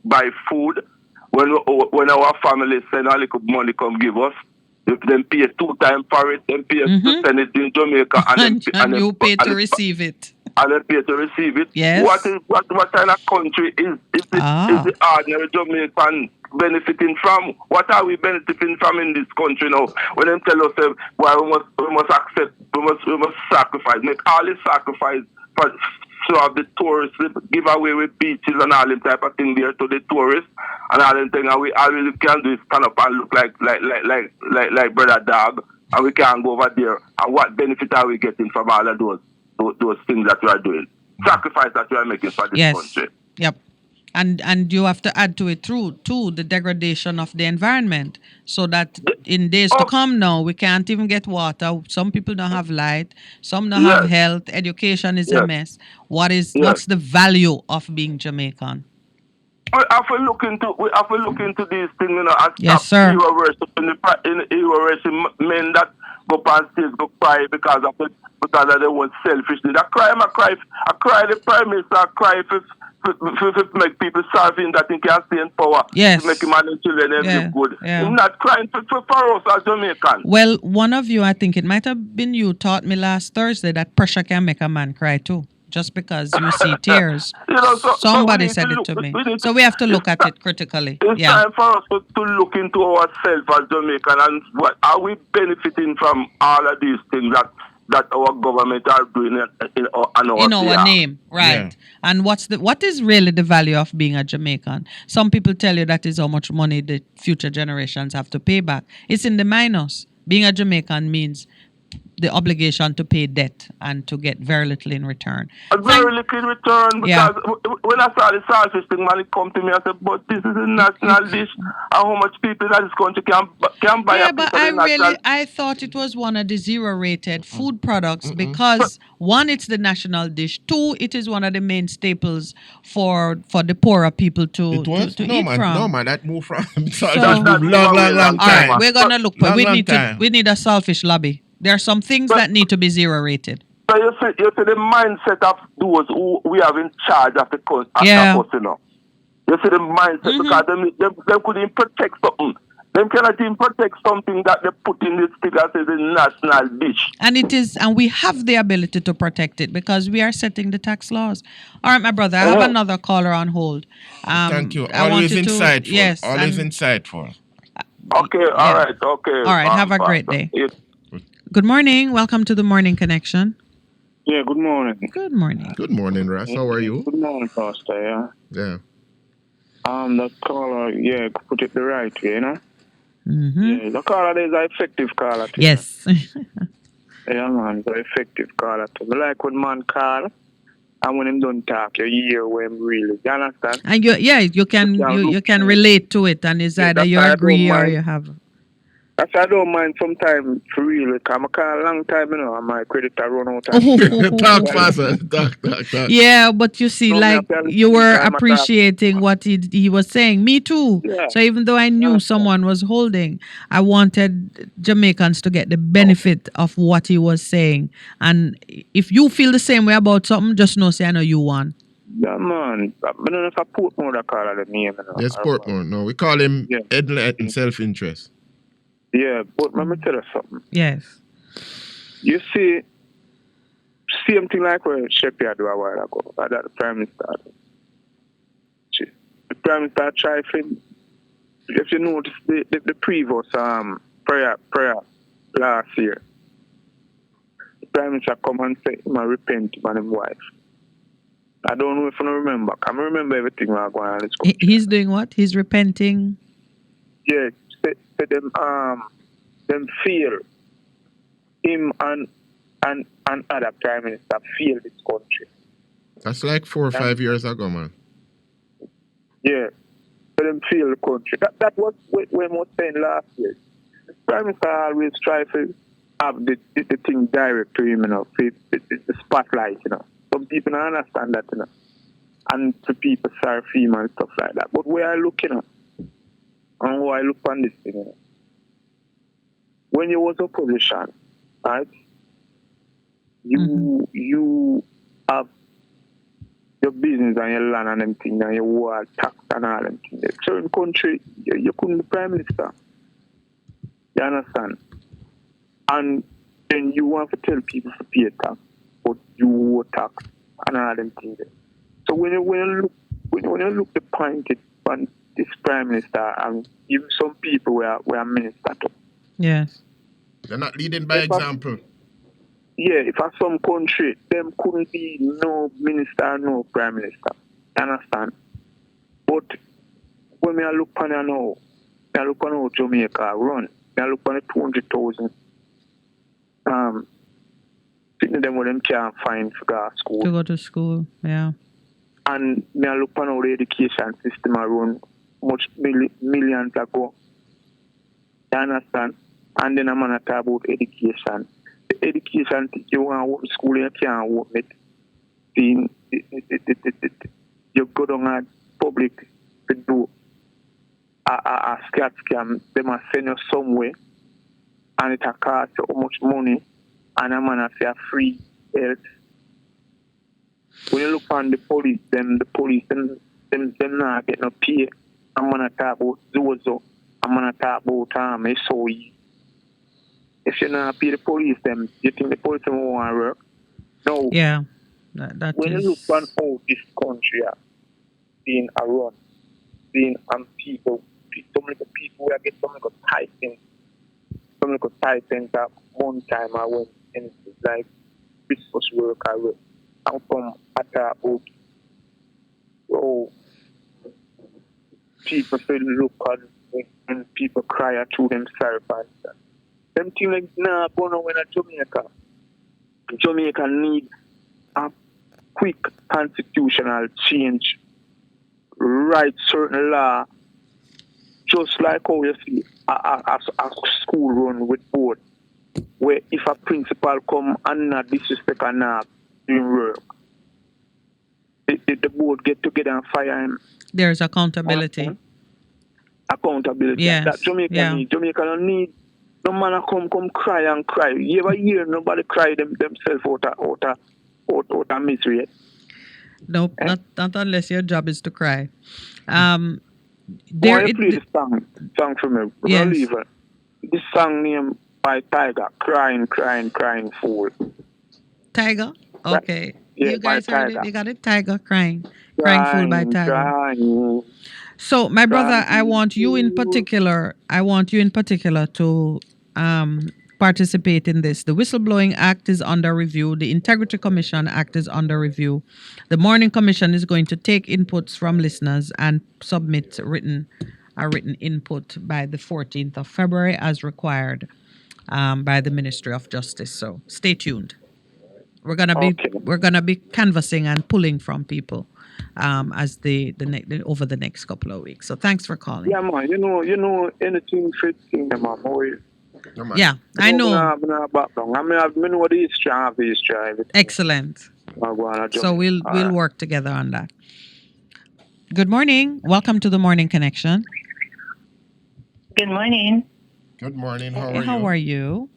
buy food. When our family send a little money come give us, if them pay 2 times for it, them pay to send it in Jamaica and you pay to receive it. And then pay to receive it. Yes. What kind of country is the ordinary Jamaican benefiting from? What are we benefiting from in this country now? When them tell us well, we must accept, we must sacrifice, make all the sacrifice for so have the tourists give away with beaches and all them type of thing there to the tourists and all them thing, and we all we can do is stand up and look like brother dog, and we can't go over there. And what benefit are we getting from all of those things that we are doing? Sacrifice that we are making for this country. Yep. And you have to add to it through the degradation of the environment, so that in days to come now we can't even get water. Some people don't have light, some don't have health, education is a mess. What's the value of being Jamaican? We have to look into these things, you know, and yes, stop hero worship in hero worship men that go past stage go cry because of their own selfishness. I cry the prime minister, I cry if make people serving that he can stay in power. Yes. To make him and his children live good. Yeah. I'm not crying for us as Jamaican. Well, one of you, I think it might have been you, taught me last Thursday that pressure can make a man cry too. Just because you see tears. You know, somebody said it to me. So we have to look at it critically. It's time for us to look into ourselves as Jamaican and what are we benefiting from all of these things that our government are doing in our name, right? Yeah. And what is really the value of being a Jamaican? Some people tell you that is how much money the future generations have to pay back. It's in the minus. Being a Jamaican means the obligation to pay debt and to get very little in return. Very little in return, because when I saw the salfish thing, man, it come to me, I said, but this is a national dish, and how much people in this country can buy a piece of the national. I thought it was one of the zero-rated food products because, one, it's the national dish. Two, it is one of the main staples for the poorer people to eat from. No, man, that moved from long time. All right, we're going to look. We need a salfish lobby. There are some things that need to be zero-rated. So you see the mindset of those who we have in charge of the country. You see the mindset, because they couldn't protect something. They cannot even protect something that they put in this thing as a national dish. And it is, and we have the ability to protect it because we are setting the tax laws. All right, my brother, I have another caller on hold. Thank you. Always insightful. Yes. Always insightful. Okay, all right, okay. All right, have a great day. Good morning. Welcome to the Morning Connection. Yeah, good morning. Good morning. Good morning, Russ. How are you? Good morning, Pastor. Yeah. The caller, put it the right way, you know? Mm-hmm. Yeah, the caller is an effective caller too. Yes. Yeah, man, the effective caller too. I like when man call, and when him don't talk, you hear when him really. You understand? And you can relate to it, and it's either you agree or you have. I don't mind sometimes for real. I'm a call a long time, you know, and my credit run out. Talk faster. Talk. Yeah, but you see, you were appreciating what he was saying. Me too. Yeah. So even though I knew someone was holding, I wanted Jamaicans to get the benefit of what he was saying. And if you feel the same way about something, just know, say I know you won. Yeah, man. I don't know if I Portmore that call the name. You know. Yes, Portmore. No, we call him Edlet in self-interest. Yeah, but let me tell you something. Yes. You see, same thing like what Sheppy do a while ago. That the Prime Minister. The Prime Minister trifling. If you notice the previous prayer last year, the Prime Minister come and say him a repent him and his wife. I don't know if I remember. I remember everything going on in this country. He's doing what? He's repenting? Yeah. Them feel him and other prime minister feel this country. That's like 4 or 5 years ago, man. Yeah, so them feel the country. That was when we was saying last year. The prime minister always try to have the thing direct to him, you know, the spotlight, you know. Some people don't understand that, you know, and to people sorry for him and stuff like that. But where I look, you know. And how I look on this thing, you know. When you was opposition, right? You have your business and your land and them things and your war tax and all them things. Certain country, you couldn't be prime minister. You understand? And then you want to tell people to pay tax, but you owe tax and all them things. So when you look the point on this prime minister and even some people were minister to. Yes. They're not leading by example. If at some country, them couldn't be no minister, no prime minister. You understand? But when I look on it now, I look on how Jamaica run, I look on the 200,000. Sitting them with them can't find for go to school. To go to school, yeah. And I look on how the education system run much millions ago. You understand? And then I'm going to talk about education. The education, you want to work in school, you can't work it. You go down at public to do a scam. They must send you somewhere, and it costs you how much money, and I'm going to say free health. When you look on the police, them not get no pay. I'm going to talk about Zozo. I'm going to talk about SOE. If you not pay the police, them, you think the police won't want to work? No. Yeah. That when is... you look on how this country being run, being people, some little people will get some little typing that one time I went in like Christmas work I work. And come at that out. Oh, people feel look on and people cry through themselves and that. Them things like going on in Jamaica. Jamaica needs a quick constitutional change, write certain law, just like how you see a school run with board, where if a principal come and not disrespect and not doing work, the board get together and fire him. There's accountability. Accountability. Yes. That Jamaica need. Jamaica don't need no man come cry and cry. You ever hear nobody cry themselves out of misery? Nope, not unless your job is to cry. Play this song for me. Yes. This song named by Tiger, Crying Fool. Tiger? Okay. Yeah, you guys heard Tiger. it? You got it? Tiger Crying Fool by Tiger. Crying. So, my brother, I want you in particular to participate in this. The Whistleblowing Act is under review. The Integrity Commission Act is under review. The Morning Commission is going to take inputs from listeners and submit a written input by the 14th of February as required by the Ministry of Justice. So stay tuned. We're gonna be canvassing and pulling from people as over the next couple of weeks. So thanks for calling. Yeah, man. You know anything fitting them, boy. Yeah, I know. I know the history. Excellent. So we'll work together on that. Good morning. Welcome to the Morning Connection. Good morning. Good morning. How are you? How are you?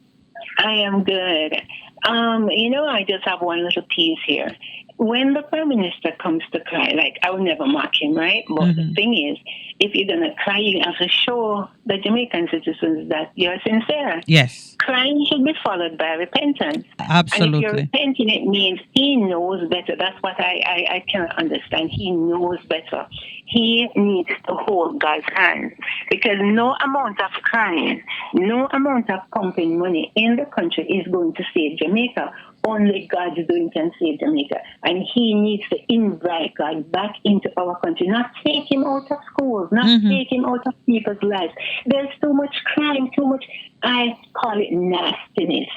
I am good. I just have one little piece here. When the Prime Minister comes to cry, like, I will never mock him, right? But the thing is, if you're going to cry, you have to show the Jamaican citizens that you're sincere. Yes. Crying should be followed by repentance. Absolutely. And if you're repenting, it means he knows better. That's what I cannot understand. He knows better. He needs to hold God's hand, because no amount of crying, no amount of pumping money in the country is going to save Jamaica. Only God is doing can save Jamaica. And he needs to invite God back into our country, not take him out of schools, not take him out of people's lives. There's too much crime, too much, I call it nastiness.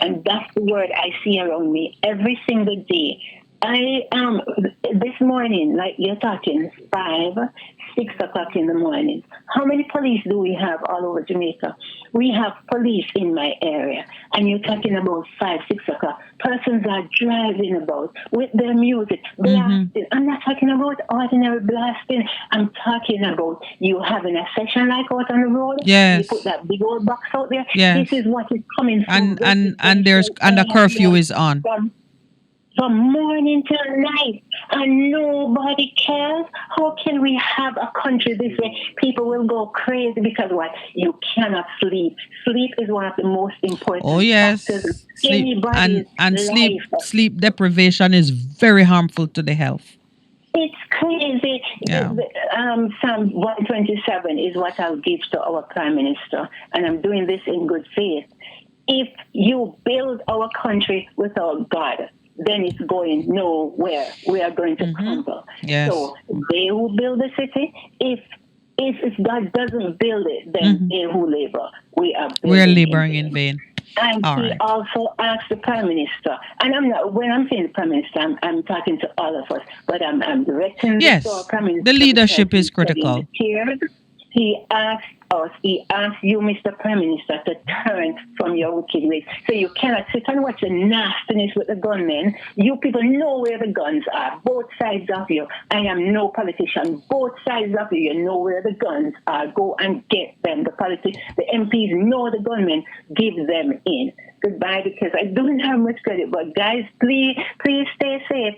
And that's the word I see around me every single day. This morning, like you're talking 5, 6 o'clock in the morning. How many police do we have all over Jamaica? We have police in my area, and you're talking about 5, 6 o'clock. Persons are driving about with their music, blasting. I'm not talking about ordinary blasting. I'm talking about you having a session like out on the road. Yes. You put that big old box out there. Yes. This is what is coming from. And the curfew is on. From morning till night, and nobody cares. How can we have a country this way? People will go crazy because what? You cannot sleep. Sleep is one of the most important. Oh yes, factors. sleep and sleep deprivation is very harmful to the health. It's crazy. Yeah. Psalm 127 is what I'll give to our Prime Minister, and I'm doing this in good faith. If you build our country without God, then it's going nowhere. We are going to crumble. Yes. So they who build the city, if God doesn't build it, then they who labor. We're laboring in vain. And he also asked the Prime Minister, and when I'm saying the Prime Minister, I'm talking to all of us, but I'm directing this to our Prime Minister. The leadership is critical. He asked you, Mr. Prime Minister, to turn from your wicked ways. So you cannot sit and watch the nastiness with the gunmen. You people know where the guns are, both sides of you. I am no politician. Both sides of you, you know where the guns are. Go and get them. The MPs know the gunmen. Give them in. Goodbye, because I don't have much credit. But guys, please stay safe.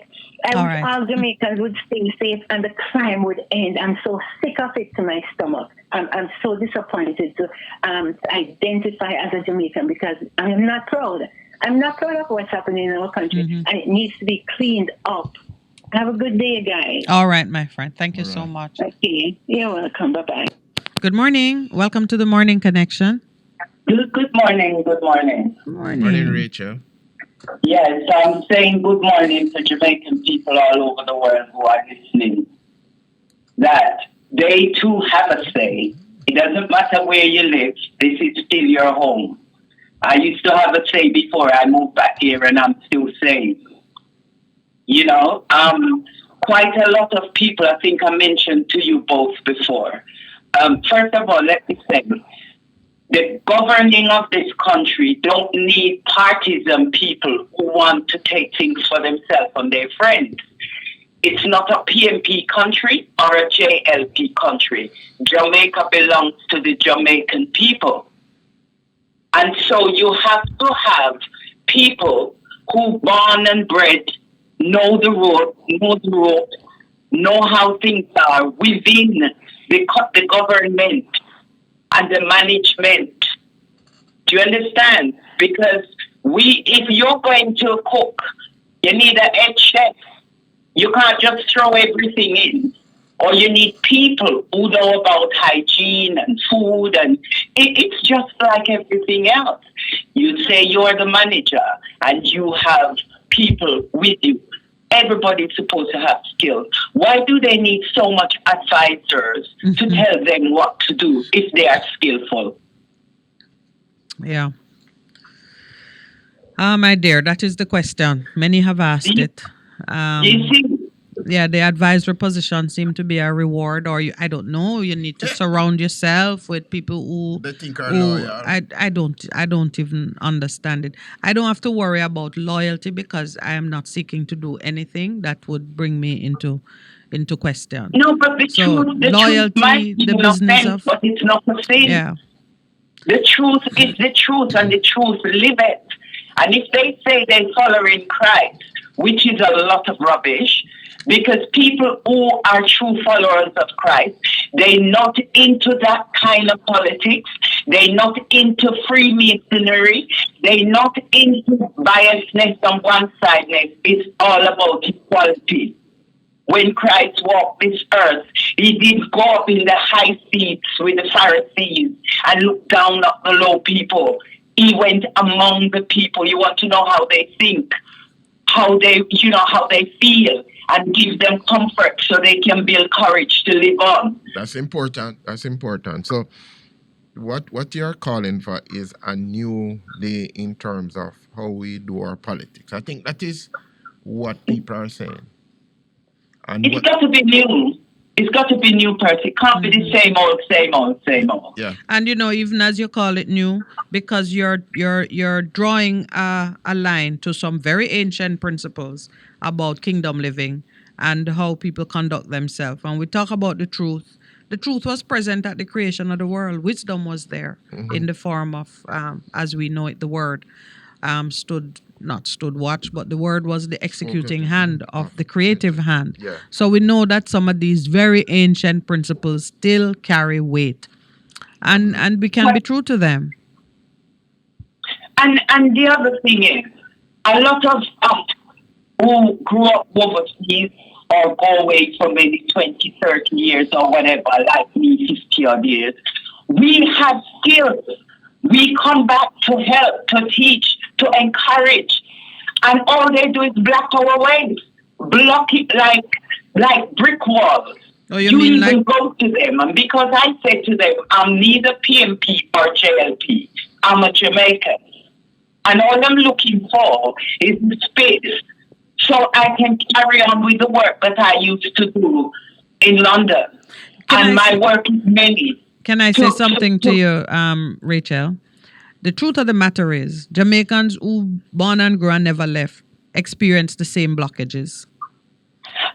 All Jamaicans would stay safe and the crime would end. I'm so sick of it to my stomach. I'm so disappointed to identify as a Jamaican because I am not proud. I'm not proud of what's happening in our country, and it needs to be cleaned up. Have a good day, guys. All right, my friend. Thank you so much. Okay. You're welcome. Bye-bye. Good morning. Welcome to the Morning Connection. Good morning. Good morning. Good morning. Morning, Rachel. Yes, I'm saying good morning to Jamaican people all over the world who are listening. That they too have a say. It doesn't matter where you live. This is still your home. I used to have a say before I moved back here, and I'm still saying. Quite a lot of people, I think I mentioned to you both before. First of all, let me say, the governing of this country don't need partisan people who want to take things for themselves and their friends. It's not a PMP country or a JLP country. Jamaica belongs to the Jamaican people. And so you have to have people who born and bred, know the road, know how things are within the government and the management. Do you understand? Because if you're going to cook, you need a head chef. You can't just throw everything in. Or you need people who know about hygiene and food, and it's just like everything else. You say you're the manager and you have people with you. Everybody's supposed to have skills. Why do they need so much advisors to tell them what to do if they are skillful? Yeah. My dear, that is the question. Many have asked it. You see? Yeah, the advisory position seem to be a reward, or I don't know. You need to surround yourself with people who they think are loyal. I don't even understand it. I don't have to worry about loyalty because I am not seeking to do anything that would bring me into question. No, but the loyalty, truth might be the business offense, of, but it's not the same. Yeah. The truth is the truth, and the truth liveth. And if they say they're following Christ, which is a lot of rubbish, because people who are true followers of Christ, they're not into that kind of politics. They're not into Freemasonry. They're not into biasness on one-sidedness. It's all about equality. When Christ walked this earth, he did go up in the high seats with the Pharisees and look down at the low people. He went among the people. You want to know how they think, how they feel, and give them comfort so they can build courage to live on. That's important. So what you're calling for is a new day in terms of how we do our politics. I think that is what people are saying. And it's got to be new. It's got to be new, Percy. It can't be the same old. Yeah. And even as you call it new, because you're drawing a line to some very ancient principles about kingdom living and how people conduct themselves. And we talk about the truth. The truth was present at the creation of the world. Wisdom was there in the form of, as we know it, the word stood watch, but the word was the executing hand of the creative hand. Yeah. So we know that some of these very ancient principles still carry weight, and we can be true to them. And the other thing is, a lot of us who grew up overseas or go away for maybe 20, 30 years or whatever, like me, 50 odd years, we have skills. We come back to help, to teach, to encourage. And all they do is block our ways. Block it like brick walls. Oh, you mean even like... go to them. And because I say to them, I'm neither PMP or JLP. I'm a Jamaican. And all I'm looking for is space so I can carry on with the work that I used to do in London. My work is many. Can I say something to you, Rachel? The truth of the matter is, Jamaicans who born and grew and never left experience the same blockages.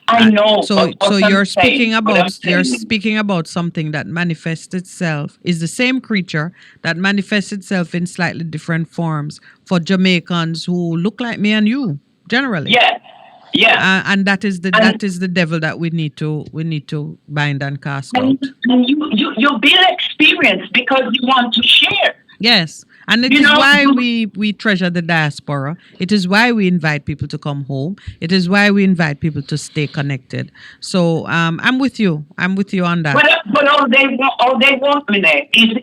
I know. So you're speaking about something that manifests itself, is the same creature that manifests itself in slightly different forms for Jamaicans who look like me and you, generally. Yeah. And that is the devil that we need to bind and cast out. And you build experience because you want to share. Yes. And it is why we treasure the diaspora. It is why we invite people to come home. It is why we invite people to stay connected. So I'm with you. I'm with you on that. But all they want me there is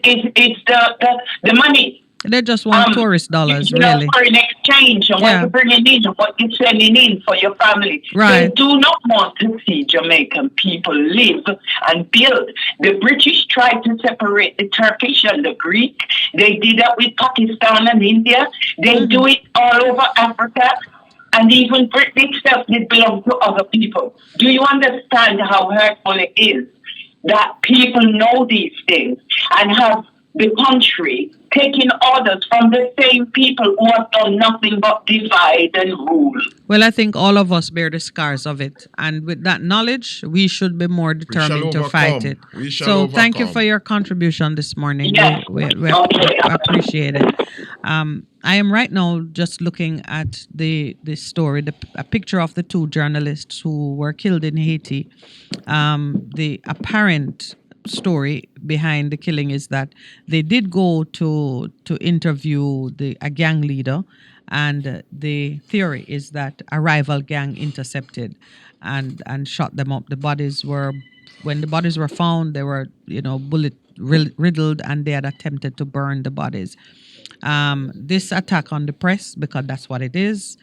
the money. They just want tourist dollars, really. Foreign exchange and what you're bringing in and what you're sending in for your family. Right. They do not want to see Jamaican people live and build. The British tried to separate the Turkish and the Greek. They did that with Pakistan and India. They do it all over Africa. And even Britain itself did belong to other people. Do you understand how hurtful it is that people know these things and have the country taking orders from the same people who have done nothing but divide and rule? Well, I think all of us bear the scars of it. And with that knowledge, we should be more determined to fight it. So thank you for your contribution this morning. Yes. We appreciate it. I am right now just looking at the story, a picture of the two journalists who were killed in Haiti. The apparent story behind the killing is that they did go to interview a gang leader, and the theory is that a rival gang intercepted and shot them up. When the bodies were found, they were bullet riddled, and they had attempted to burn the bodies. This attack on the press, because that's what it is,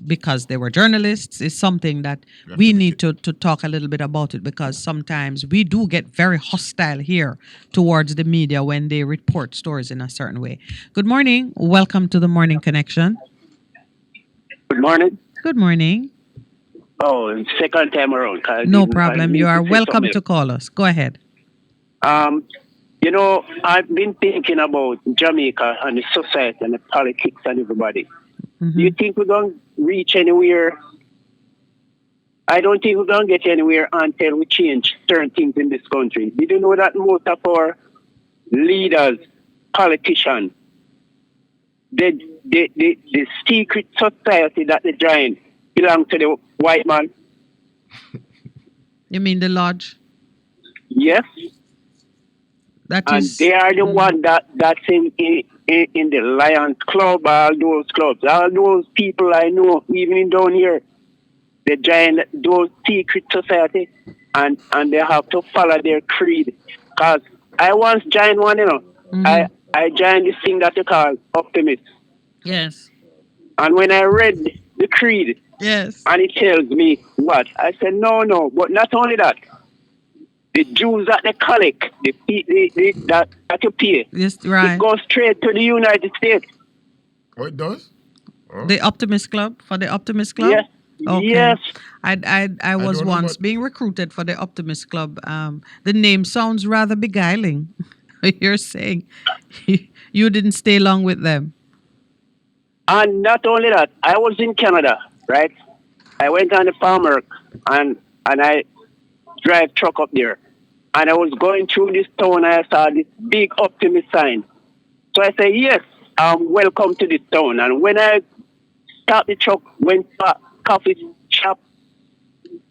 because they were journalists, is something that we need to talk a little bit about it, because sometimes we do get very hostile here towards the media when they report stories in a certain way. Good morning. Welcome to the Morning Connection. Good morning. Good morning. Oh, second time around. No problem. You are welcome to call us. Go ahead. I've been thinking about Jamaica and the society and the politics and everybody. Do you think we're going to reach anywhere? I don't think we're going to get anywhere until we change certain things in this country. Did you know that most of our leaders, politicians, the secret society that they join belong to the white man? You mean the lodge? Yes. They are the one that's in the Lions Club, all those clubs, all those people I know, even down here, they join those secret society and they have to follow their creed. Because I once joined one, I joined this thing that they call Optimist. Yes. And when I read the creed, yes, and it tells me what, I said, no, but not only that. The Jews that they collect, that you pay, yes, right, it goes straight to the United States. Oh, it does? The Optimist Club, for the Optimist Club? Yes, Okay. yes. I was don't know once about. being recruited for the Optimist Club. The name sounds rather beguiling. You're saying you didn't stay long with them. And not only that, I was in Canada, right? I went on the farmer and I drive truck up there. And I was going through this town and I saw this big optimist sign. So I said, yes, welcome to this town. And when I stopped the truck, went to a coffee shop,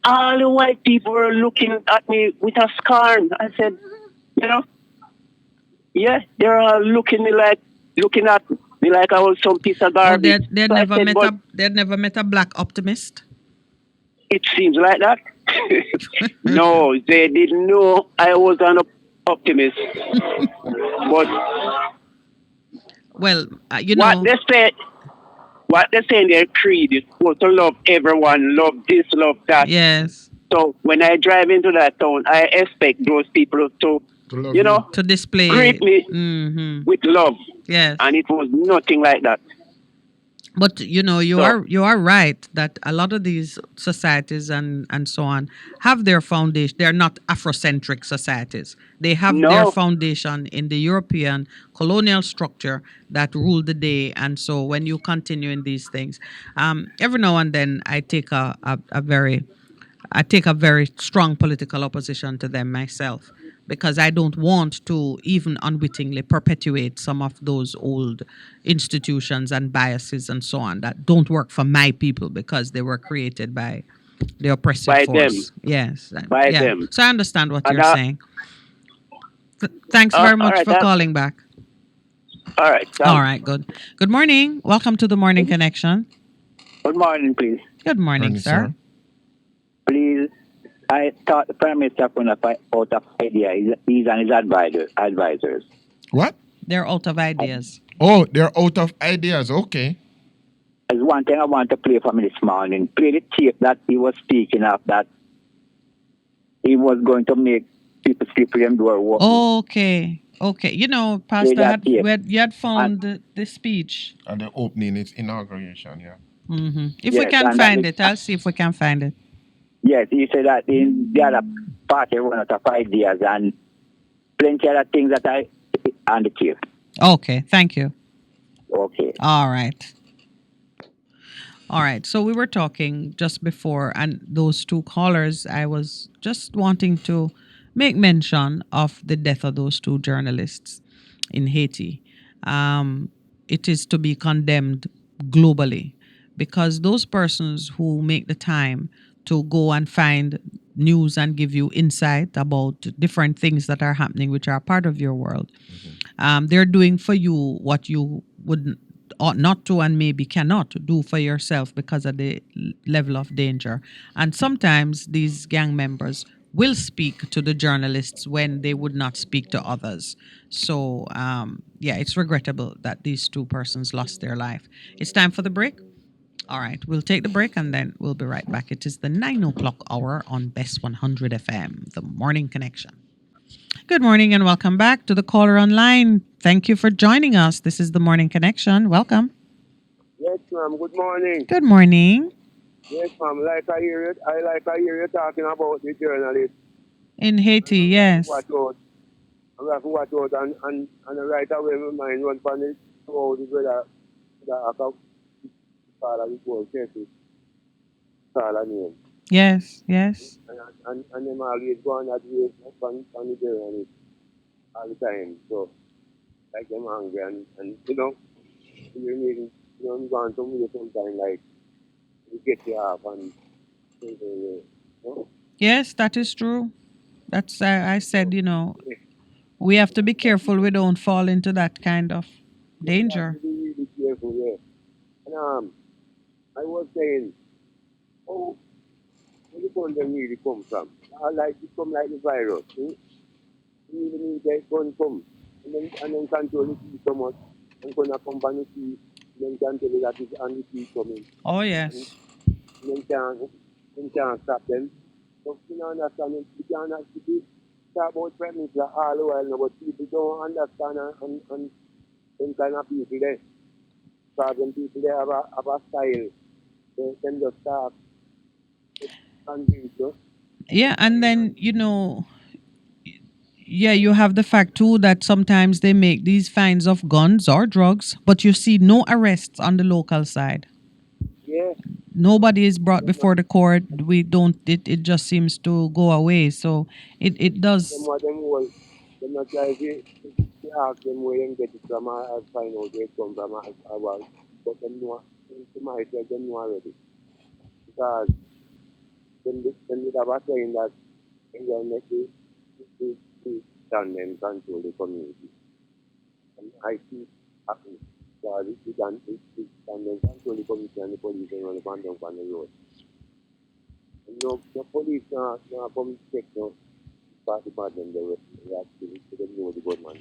all the white people were looking at me with a scorn. I said, you know, yeah, they're all looking at me like I was some piece of Oh, garbage. they'd So I never said, met but a black optimist. it seems like that. No, they didn't know I was an optimist. But Well, what they say, what they say in their creed is supposed to love everyone, love this, love that. yes, So when I drive into that town, I expect those people to, To love you you. know, to display. greet me Hmm. with love. Yes. And it was nothing like that. But you So are right that a lot of these societies and so on have their foundation. They're not Afrocentric societies. They have their no, foundation in the European colonial structure that ruled the day. And so when you continue in these things, every now and then I take a very strong political opposition to them myself because I don't want to even unwittingly perpetuate some of those old institutions and biases and so on that don't work for my people because they were created by the oppressive by them, force. Yes. by Yeah. them. So I understand what And you're saying. Thanks very all much right, for that, calling back. all right. All right. Good. Good morning. Welcome to the Morning Connection. Good morning, please. Good morning, Morning, sir. sir. Please, I thought the Prime Minister put out of idea. He's and his advisors. What? They're out of ideas. Oh, they're out of ideas. Okay. There's one thing I want to play for me this morning. Play the tape that he was speaking of, that he was going to make people sleep with them door open. Okay. Okay. Play Pastor that tape. you had found And the speech. And the opening, it's inauguration, yeah. If we yes, can and that find it, I'll see if we can find it. yes, he said that in the other party run out of ideas and plenty other things that I on the tape. Okay. Thank you. Okay. All right. All right. So we were talking just before, and those two callers, I was just wanting to make mention of the death of those two journalists in Haiti. It is to be condemned globally because those persons who make the time to go and find news and give you insight about different things that are happening, which are part of your world, they're doing for you what you would ought not to and maybe cannot do for yourself because of the level of danger. And sometimes these gang members will speak to the journalists when they would not speak to others. So, yeah, it's regrettable that these two persons lost their life. It's time for the break. All right, we'll take the break and then we'll be right back. It is the 9 o'clock hour on Best 100 FM, the morning connection. Good morning and welcome back to the caller online. Thank you for joining us. This is the Morning Connection. Welcome. Yes, ma'am. Good morning. Good morning. Yes, ma'am. I hear you talking about the journalist. In Haiti, yes. I have to watch out and right away my mind run for it. So the brother that I can call and go call a name. Yes, yes. And them always go on that way on the journalist all the time. So like them angry and you go on to me sometimes like you get you off and you know. Yes, that is true. That's, I said, we have to be careful we don't fall into that kind of Yeah, you have danger. to be really careful, yeah. And I was saying, oh, where the gun really come from? I like it come like the virus. You really need that gun come. And then control the sea so much. And gonna come on the sea. Then can tell you that it's on the sea coming. Oh, And yes. then can't stop them. So you don't understand it. You can't actually talk about pregnancy all the while now, but people don't understand and them kind of people there. Because when people they have a style, they can just start and do Yeah, and then yeah, you have the fact too that sometimes they make these fines of guns or drugs, but you see no arrests on the local side. Yeah. Nobody is brought before the court. We don't. It just seems to go away. So it Them does. what them all, them not try to ask them where them get it from, I find out where it come from, I was. But them know, to my side, them know already. Because them would have a saying that environment is stand and control the community. And I see happening. Because it stand and control the community and the police and run up and down on the road. And no police no come check no department they actually know the government.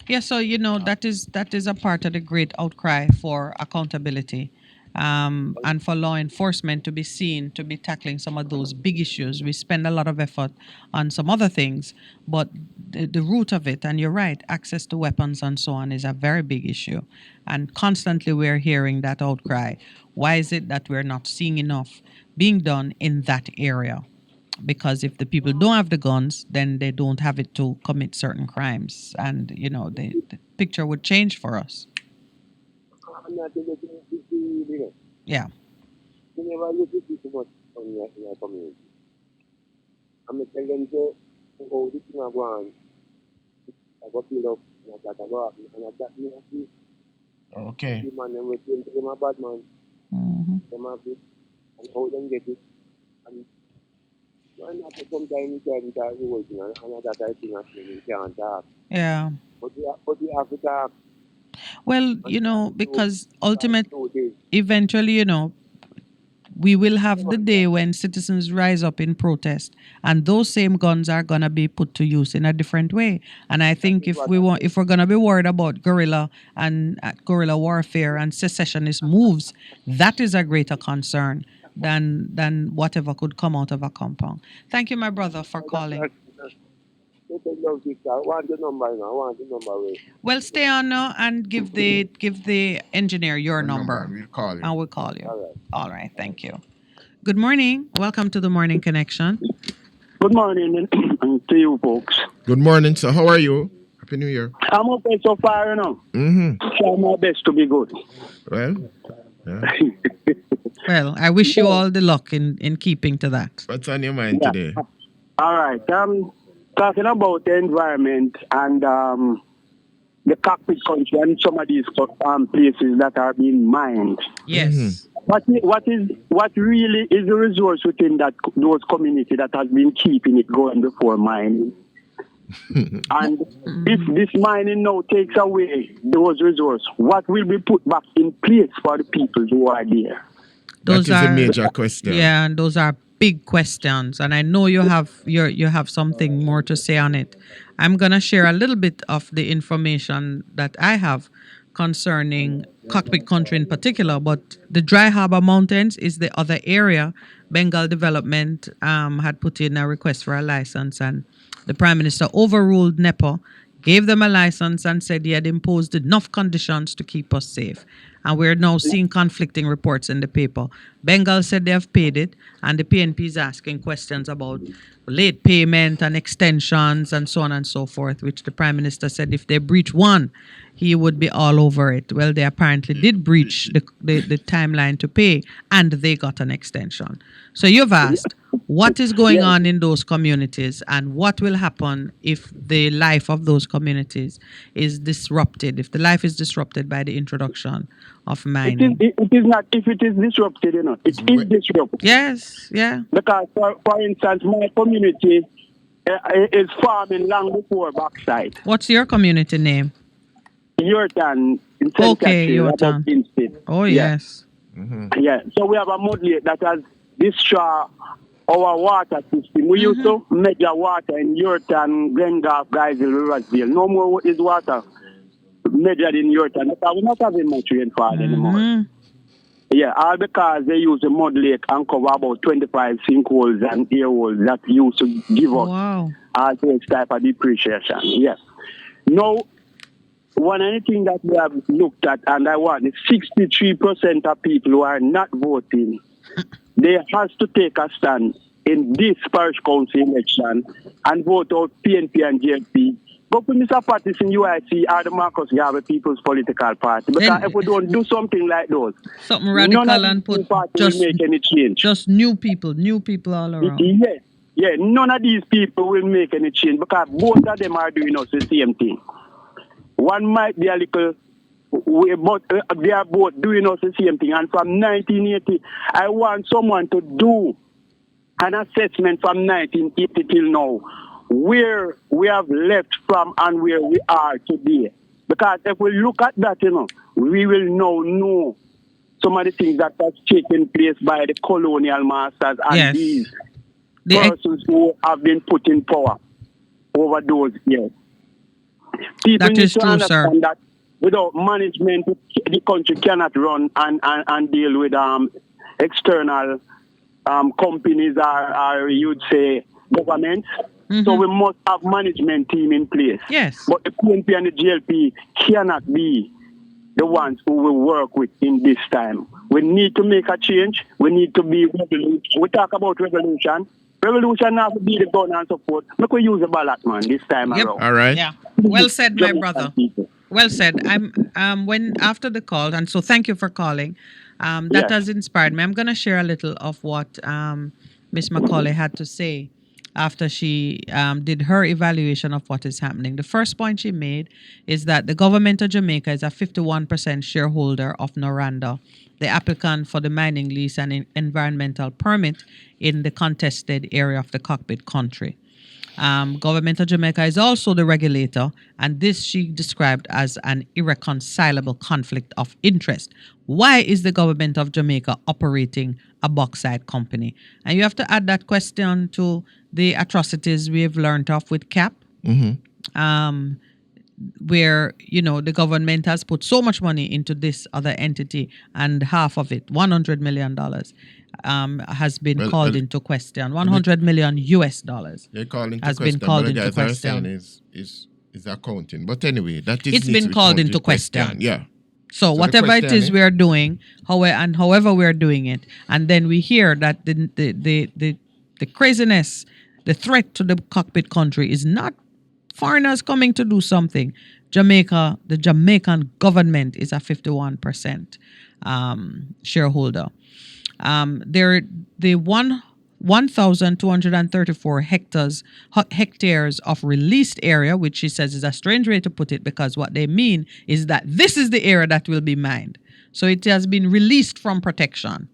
Yeah, so that is a part of the great outcry for accountability, and for law enforcement to be seen to be tackling some of those big issues. We spend a lot of effort on some other things, but the root of it, and you're right, access to weapons and so on is a very big issue, and constantly we're hearing that outcry. Why is it that we're not seeing enough being done in that area? Because if the people don't have the guns, then they don't have it to commit certain crimes, and the picture would change for us. I'm not going to you Yeah. You never look at too much in your community. I'm telling them to oh, this thing I want. I got feel up, and I got to go up, and I got me a few. Okay. The man, them with them a bad man. Them have it, and how them get it. And not sometimes you can't talk the whole thing, and that I think you can't talk. Yeah. But you have to talk. Well, because ultimately, eventually, we will have the day when citizens rise up in protest, and those same guns are gonna be put to use in a different way. And I think if we're gonna be worried about guerrilla and guerrilla warfare and secessionist moves, that is a greater concern than whatever could come out of Accompong. Thank you, my brother, for calling. I want the number now. I want the number. Well, stay on now and give the engineer your number, and we'll call you. and we'll call you. All right. Thank you. Good morning. Welcome to the Morning Connection. Good morning to you folks. Good morning, sir. How are you? Happy New Year. I'm okay so far, Try my best to be good. Well, yeah. Well, I wish you all the luck in keeping to that. What's on your mind today? All right. Talking about the environment and the cockpit country and some of these places that are being mined. Yes. What really is the resource within those communities that has been keeping it going before mining? And if this mining now takes away those resources, what will be put back in place for the people who are there? Those that is a major question. Yeah, and those are big questions, and I know you have something more to say on it. I'm gonna share a little bit of the information that I have concerning Cockpit Country in particular, but the Dry Harbor Mountains is the other area. Bengal Development had put in a request for a license, and the Prime Minister overruled NEPA, gave them a license, and said he had imposed enough conditions to keep us safe. And we're now seeing conflicting reports in the paper. Bengal said they have paid it, and the PNP is asking questions about late payment and extensions and so on and so forth, which the Prime Minister said if they breach one, he would be all over it. Well, they apparently did breach the timeline to pay, and they got an extension. So you've asked, what is going on in those communities, and what will happen if the life of those communities is disrupted, if the life is disrupted by the introduction of mining? It is not if it is disrupted, It is disrupted. Yes, yeah. Because, for instance, my community is farming long before backside. What's your community name? Yorton. Okay, Yorton. Oh, yes. Yeah, so we have a mud lake that has destroyed our water system. We used to measure water in Yorton, Glengulf, Geisel, Riversdale. No more is water measured in Yorton because we're not having much rainfall anymore. Yeah, all because they use the mud lake and cover about 25 sinkholes and air holes that used to give us all this type of depreciation. Yes. Now, one of the things that we have looked at, and I want is 63% of people who are not voting, they has to take a stand in this parish council election and vote out PNP and JLP. But when Mr. Pattis in UIC are the Marcus Garvey People's Political Party. Because Then, if we don't do something like those, something radical none of and these put parties just will make any change. just new people all around. Yeah, none of these people will make any change because both of them are doing us the same thing. One might be a little way, but they are both doing us the same thing. And from 1980, I want someone to do an assessment from 1980 till now, where we have left from and where we are today. Because if we look at that, we will now know some of the things that has taken place by the colonial masters and these persons who have been put in power over those years. People That need is to true, understand sir. that without management, the country cannot run and deal with external companies or you'd say governments. So we must have management team in place. Yes. But the PNP and the GLP cannot be the ones who will work with in this time. We need to make a change. We need to be revolution. We talk about revolution. Revolution has to be the gun and support. Make we use the ballot, man, this time around. All right. Yeah. Well said, my brother. Well said. I'm when after the call, and so thank you for calling. That has inspired me. I'm gonna share a little of what Miss Macaulay had to say after she did her evaluation of what is happening. The first point she made is that the government of Jamaica is a 51% shareholder of Noranda, the applicant for the mining lease and environmental permit in the contested area of the cockpit country. Government of Jamaica is also the regulator, and this she described as an irreconcilable conflict of interest. Why is the government of Jamaica operating a bauxite company? And you have to add that question to the atrocities we have learned of with CAP, where, the government has put so much money into this other entity, and half of it, $100 million, has been called into question. 100 million US dollars They call into has question. been called but the into guys are saying question. is accounting. But anyway, that is It's needs to been be called called into question. Yeah. So the whatever it question is we are doing, however we are doing it, and then we hear that the craziness, the threat to the cockpit country is not foreigners coming to do something. Jamaica, the Jamaican government is a 51% shareholder. The 1,234 hectares of released area, which she says is a strange way to put it, because what they mean is that this is the area that will be mined. So it has been released from protection,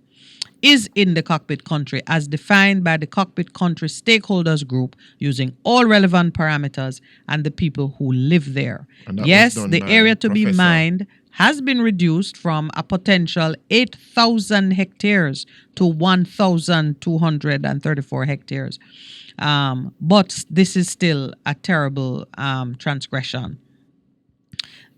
is in the cockpit country as defined by the cockpit country stakeholders group using all relevant parameters and the people who live there. Yes, the area to be mined has been reduced from a potential 8,000 hectares to 1,234 hectares. But this is still a terrible transgression.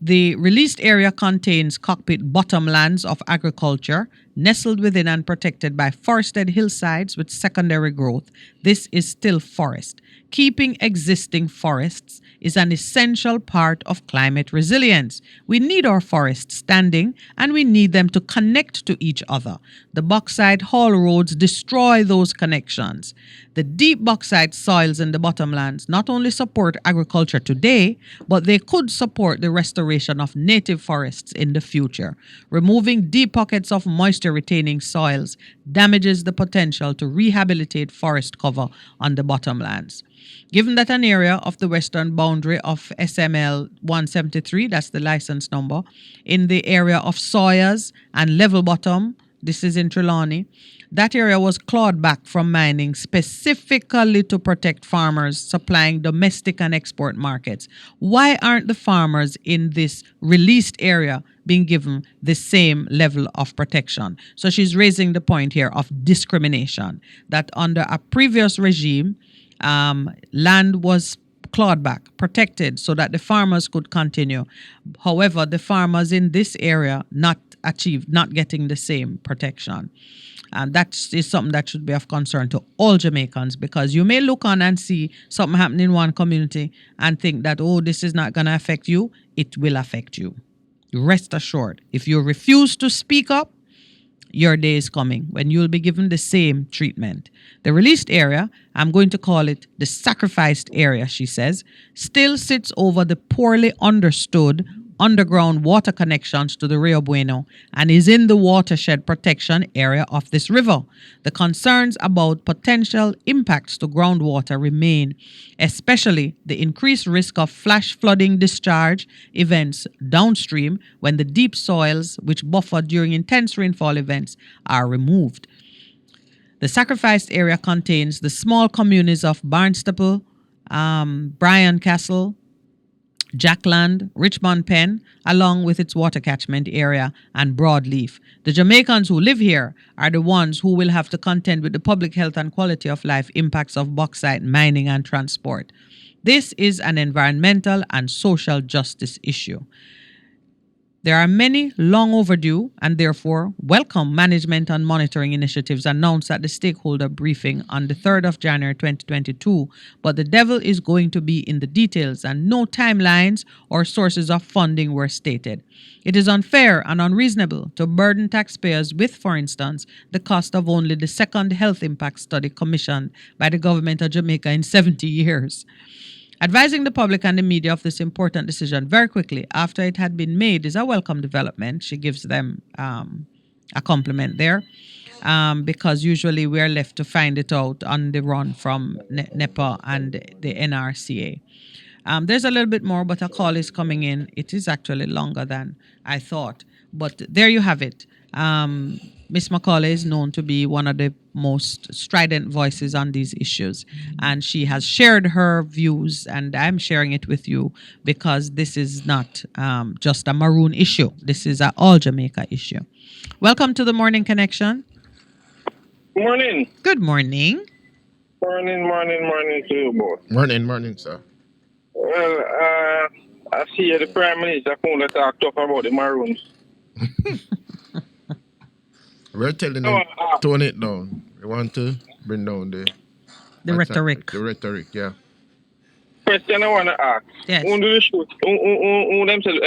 The released area contains cockpit bottomlands of agriculture, nestled within and protected by forested hillsides with secondary growth. This is still forest. Keeping existing forests is an essential part of climate resilience. We need our forests standing, and we need them to connect to each other. The bauxite haul roads destroy those connections. The deep bauxite soils in the bottomlands not only support agriculture today, but they could support the restoration of native forests in the future. Removing deep pockets of moisture-retaining soils damages the potential to rehabilitate forest cover on the bottomlands. Given that an area of the western boundary of SML 173, that's the license number, in the area of Sawyers and Level Bottom, this is in Trelawney, that area was clawed back from mining specifically to protect farmers supplying domestic and export markets. Why aren't the farmers in this released area being given the same level of protection? So she's raising the point here of discrimination, that under a previous regime, land was clawed back, protected so that the farmers could continue. However, the farmers in this area not getting the same protection. And that is something that should be of concern to all Jamaicans, because you may look on and see something happening in one community and think that, oh, this is not going to affect you. it will affect you. Rest assured, if you refuse to speak up, your day is coming when you'll be given the same treatment. The released area, I'm going to call it the sacrificed area, she says, still sits over the poorly understood underground water connections to the Rio Bueno and is in the watershed protection area of this river. The concerns about potential impacts to groundwater remain, especially the increased risk of flash flooding discharge events downstream when the deep soils which buffer during intense rainfall events are removed. The sacrificed area contains the small communities of Barnstaple, Bryan Castle, Jackland, Richmond Pen, along with its water catchment area and Broadleaf. The Jamaicans who live here are the ones who will have to contend with the public health and quality of life impacts of bauxite mining and transport. This is an environmental and social justice issue. There are many long overdue and therefore welcome management and monitoring initiatives announced at the stakeholder briefing on the 3rd of January 2022, but the devil is going to be in the details and no timelines or sources of funding were stated. It is unfair and unreasonable to burden taxpayers with, for instance, the cost of only the second health impact study commissioned by the government of Jamaica in 70 years. Advising the public and the media of this important decision very quickly after it had been made is a welcome development. She gives them a compliment there because usually we are left to find it out on the run from NEPA and the NRCA. There's a little bit more, but a call is coming in. It is actually longer than I thought. But there you have it. Miss Macaulay is known to be one of the most strident voices on these issues. And she has shared her views, and I'm sharing it with you because this is not just a Maroon issue. This is an all Jamaica issue. Welcome to the Morning Connection. Morning. Good morning. Morning to you both. Morning, sir. Well, I see the Prime Minister going to talk tough about the Maroons. We're telling them tone it down. We want to bring down the rhetoric. The rhetoric, yeah. Question I want to ask. Yes. Who do the shoot? Who themselves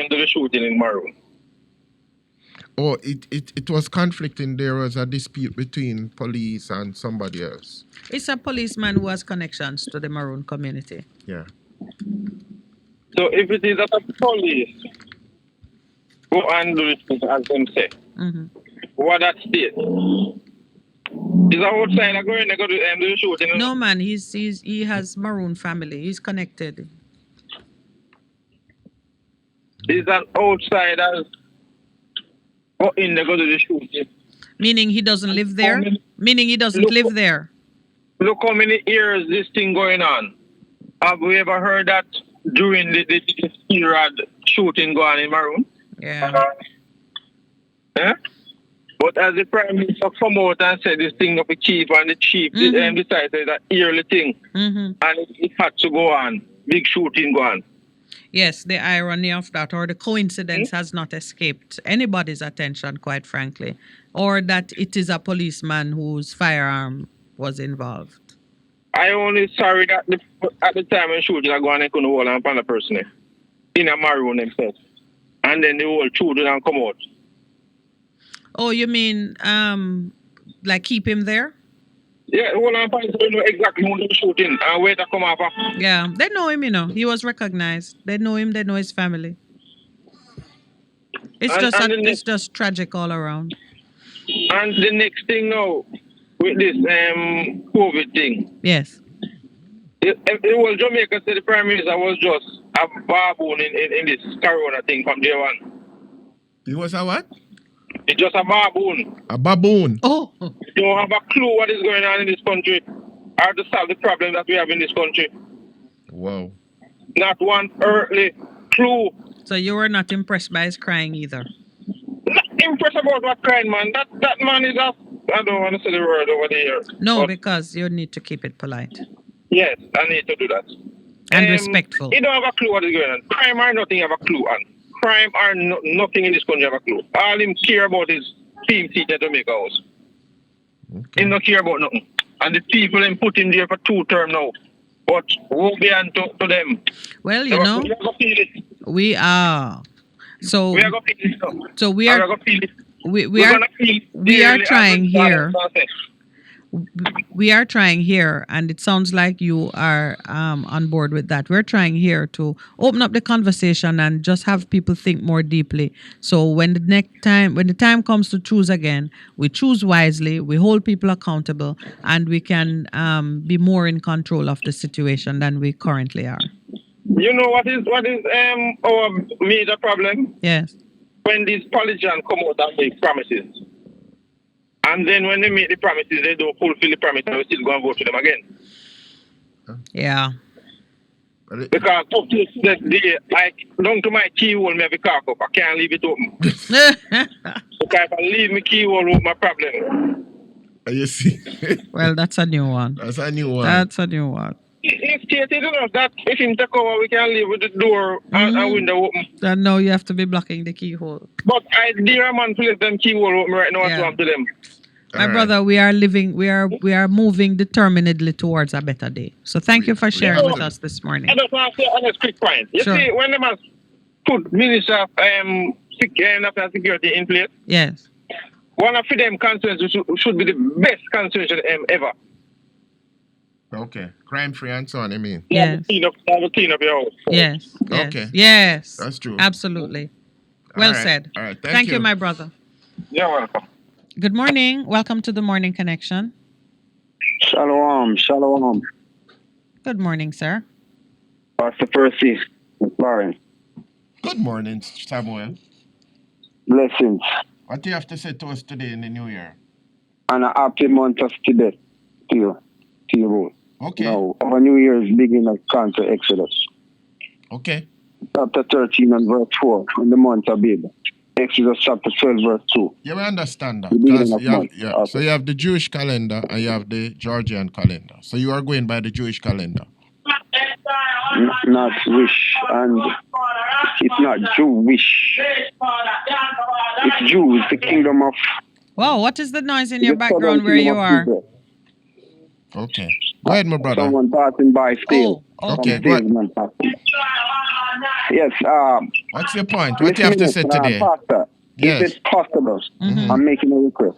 do the shooting in Maroon? Oh, it was conflicting. There was a dispute between police and somebody else. It's a policeman who has connections to the Maroon community. Yeah. So if it is a police, go and do it as them say. Mm-hmm. What that state? Is that outside going to go to do the shooting? No man, he has Maroon family. He's connected. Is that outsiders go in to go to the shooting? Meaning he doesn't live there? Meaning he doesn't live there. Look how many years this thing going on. Have we ever heard that during the Irad shooting going on in Maroon? Yeah. But as the Prime Minister come out and said this thing of the chief, and the chief decided that yearly thing, and it had to go on. Big shooting go on. Yes, the irony of that, or the coincidence has not escaped anybody's attention, quite frankly, or that it is a policeman whose firearm was involved. I only sorry that at the time when shooting I go on and couldn't hold on upon the person in a Maroon themselves. And then the whole children and come out. Oh, you mean like keep him there? Yeah, hold on upon they know exactly who they're shooting and where to come off. Yeah, they know him, He was recognized. They know him, they know his family. It's just tragic all around. And the next thing now, with this COVID thing. Yes. It was Jamaica said the Prime Minister was just a baboon in this corona thing from day one. He was a what? It's just a baboon. A baboon? Oh. You don't have a clue what is going on in this country or to solve the problem that we have in this country. Wow. Not one earthly clue. So you were not impressed by his crying either? Not impressed about what crying, man. That man is a... I don't want to say the word over there. No, because you need to keep it polite. Yes, I need to do that. And respectful. He don't have a clue what is going on. Crime or nothing have a clue on. Crime or nothing in this country have a clue. All him care about is TMC to make a house. Okay. He don't care about nothing. And the people him put in there for 2 terms now. But won't be on to them. Well, We you are know, going to feel it. we are. So We are going to feel it. so we We are are going to feel it. we We're are going to feel it. we are Dearly trying as here. we We are trying here, and it sounds like you are on board with that. We're trying here to open up the conversation and just have people think more deeply. So when the time comes to choose again, we choose wisely, we hold people accountable, and we can be more in control of the situation than we currently are. You know what is our major problem? Yes. When these politicians come out and make promises. And then when they make the promises, they don't fulfill the promise, and we still go and vote for them again. Yeah. Because up to the day, like, down to my keyhole, me have a cock up. I can't leave it open. Because if I leave my keyhole open, my problem. You see? Well, that's a new one. That's a new one. That's a new one. It's stated enough that if him take over, we can leave with the door and window open. And now you have to be blocking the keyhole. But I dare a man to let them keyhole open right now. Yeah. What to them. My brother, we are moving determinedly towards a better day. So thank you for sharing with us this morning. I just want to say a quick point. You see, when the man put Minister of National Security in place, yes, one of them concerns should be the best concern ever. Okay. Crime free and so on, I mean. Yes. Clean up your house. Yes. Okay. Yes. That's true. Absolutely. Well said. All right. Thank you, my brother. You're welcome. Good morning. Welcome to the Morning Connection. Shalom. Good morning, sir. Pastor Percy, Maroon. Good morning, Samuel. Blessings. What do you have to say to us today in the new year? And a happy month of Tibet to you both. Okay. Now, our New Year's begin at Cancer Exodus. Okay. Chapter 13 and verse 4 in the month of Abib. Exodus chapter 12 verse 2. Yeah, we understand that. The beginning of month. Okay. So you have the Jewish calendar and you have the Georgian calendar. So you are going by the Jewish calendar. Not wish, and it's not Jewish. It's Jews, the kingdom of... Wow, what is the noise in your background where you are? Okay. Go ahead, my brother. Someone passing by still. Okay, go ahead. Yes. What's your point? What do you have to say today? Pastor, yes. Is it possible? I'm making a request.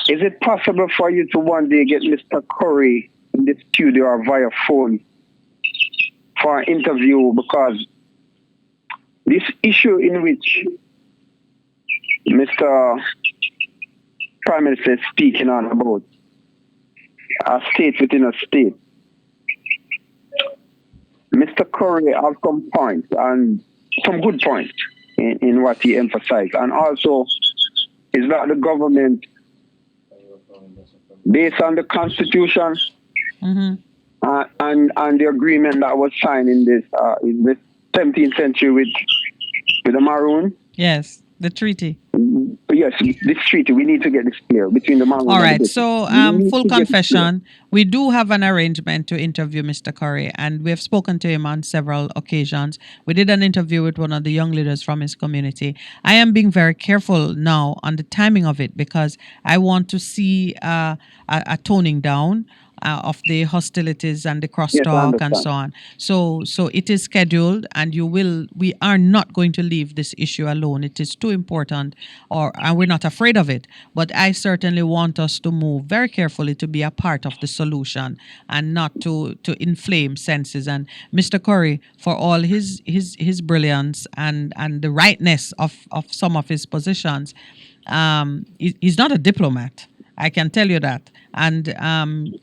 Is it possible for you to one day get Mr. Curry in the studio or via phone for an interview? Because this issue in which Mr. Prime Minister is speaking on about a state within a state. Mr. Curry has some points and some good points in what he emphasized. And also, is that the government, based on the Constitution and the agreement that was signed in the 17th century with the Maroon? Yes, the treaty. Yes, this treaty, we need to get this clear between the Maroon. All right, so full confession, we do have an arrangement to interview Mr. Curry, and we have spoken to him on several occasions. We did an interview with one of the young leaders from his community. I am being very careful now on the timing of it because I want to see a toning down of the hostilities and the crosstalk and so on. So it is scheduled, and we are not going to leave this issue alone. It is too important, and we're not afraid of it. But I certainly want us to move very carefully to be a part of the solution and not to inflame senses. And Mr. Curry, for all his brilliance and the rightness of some of his positions, he's not a diplomat. I can tell you that. And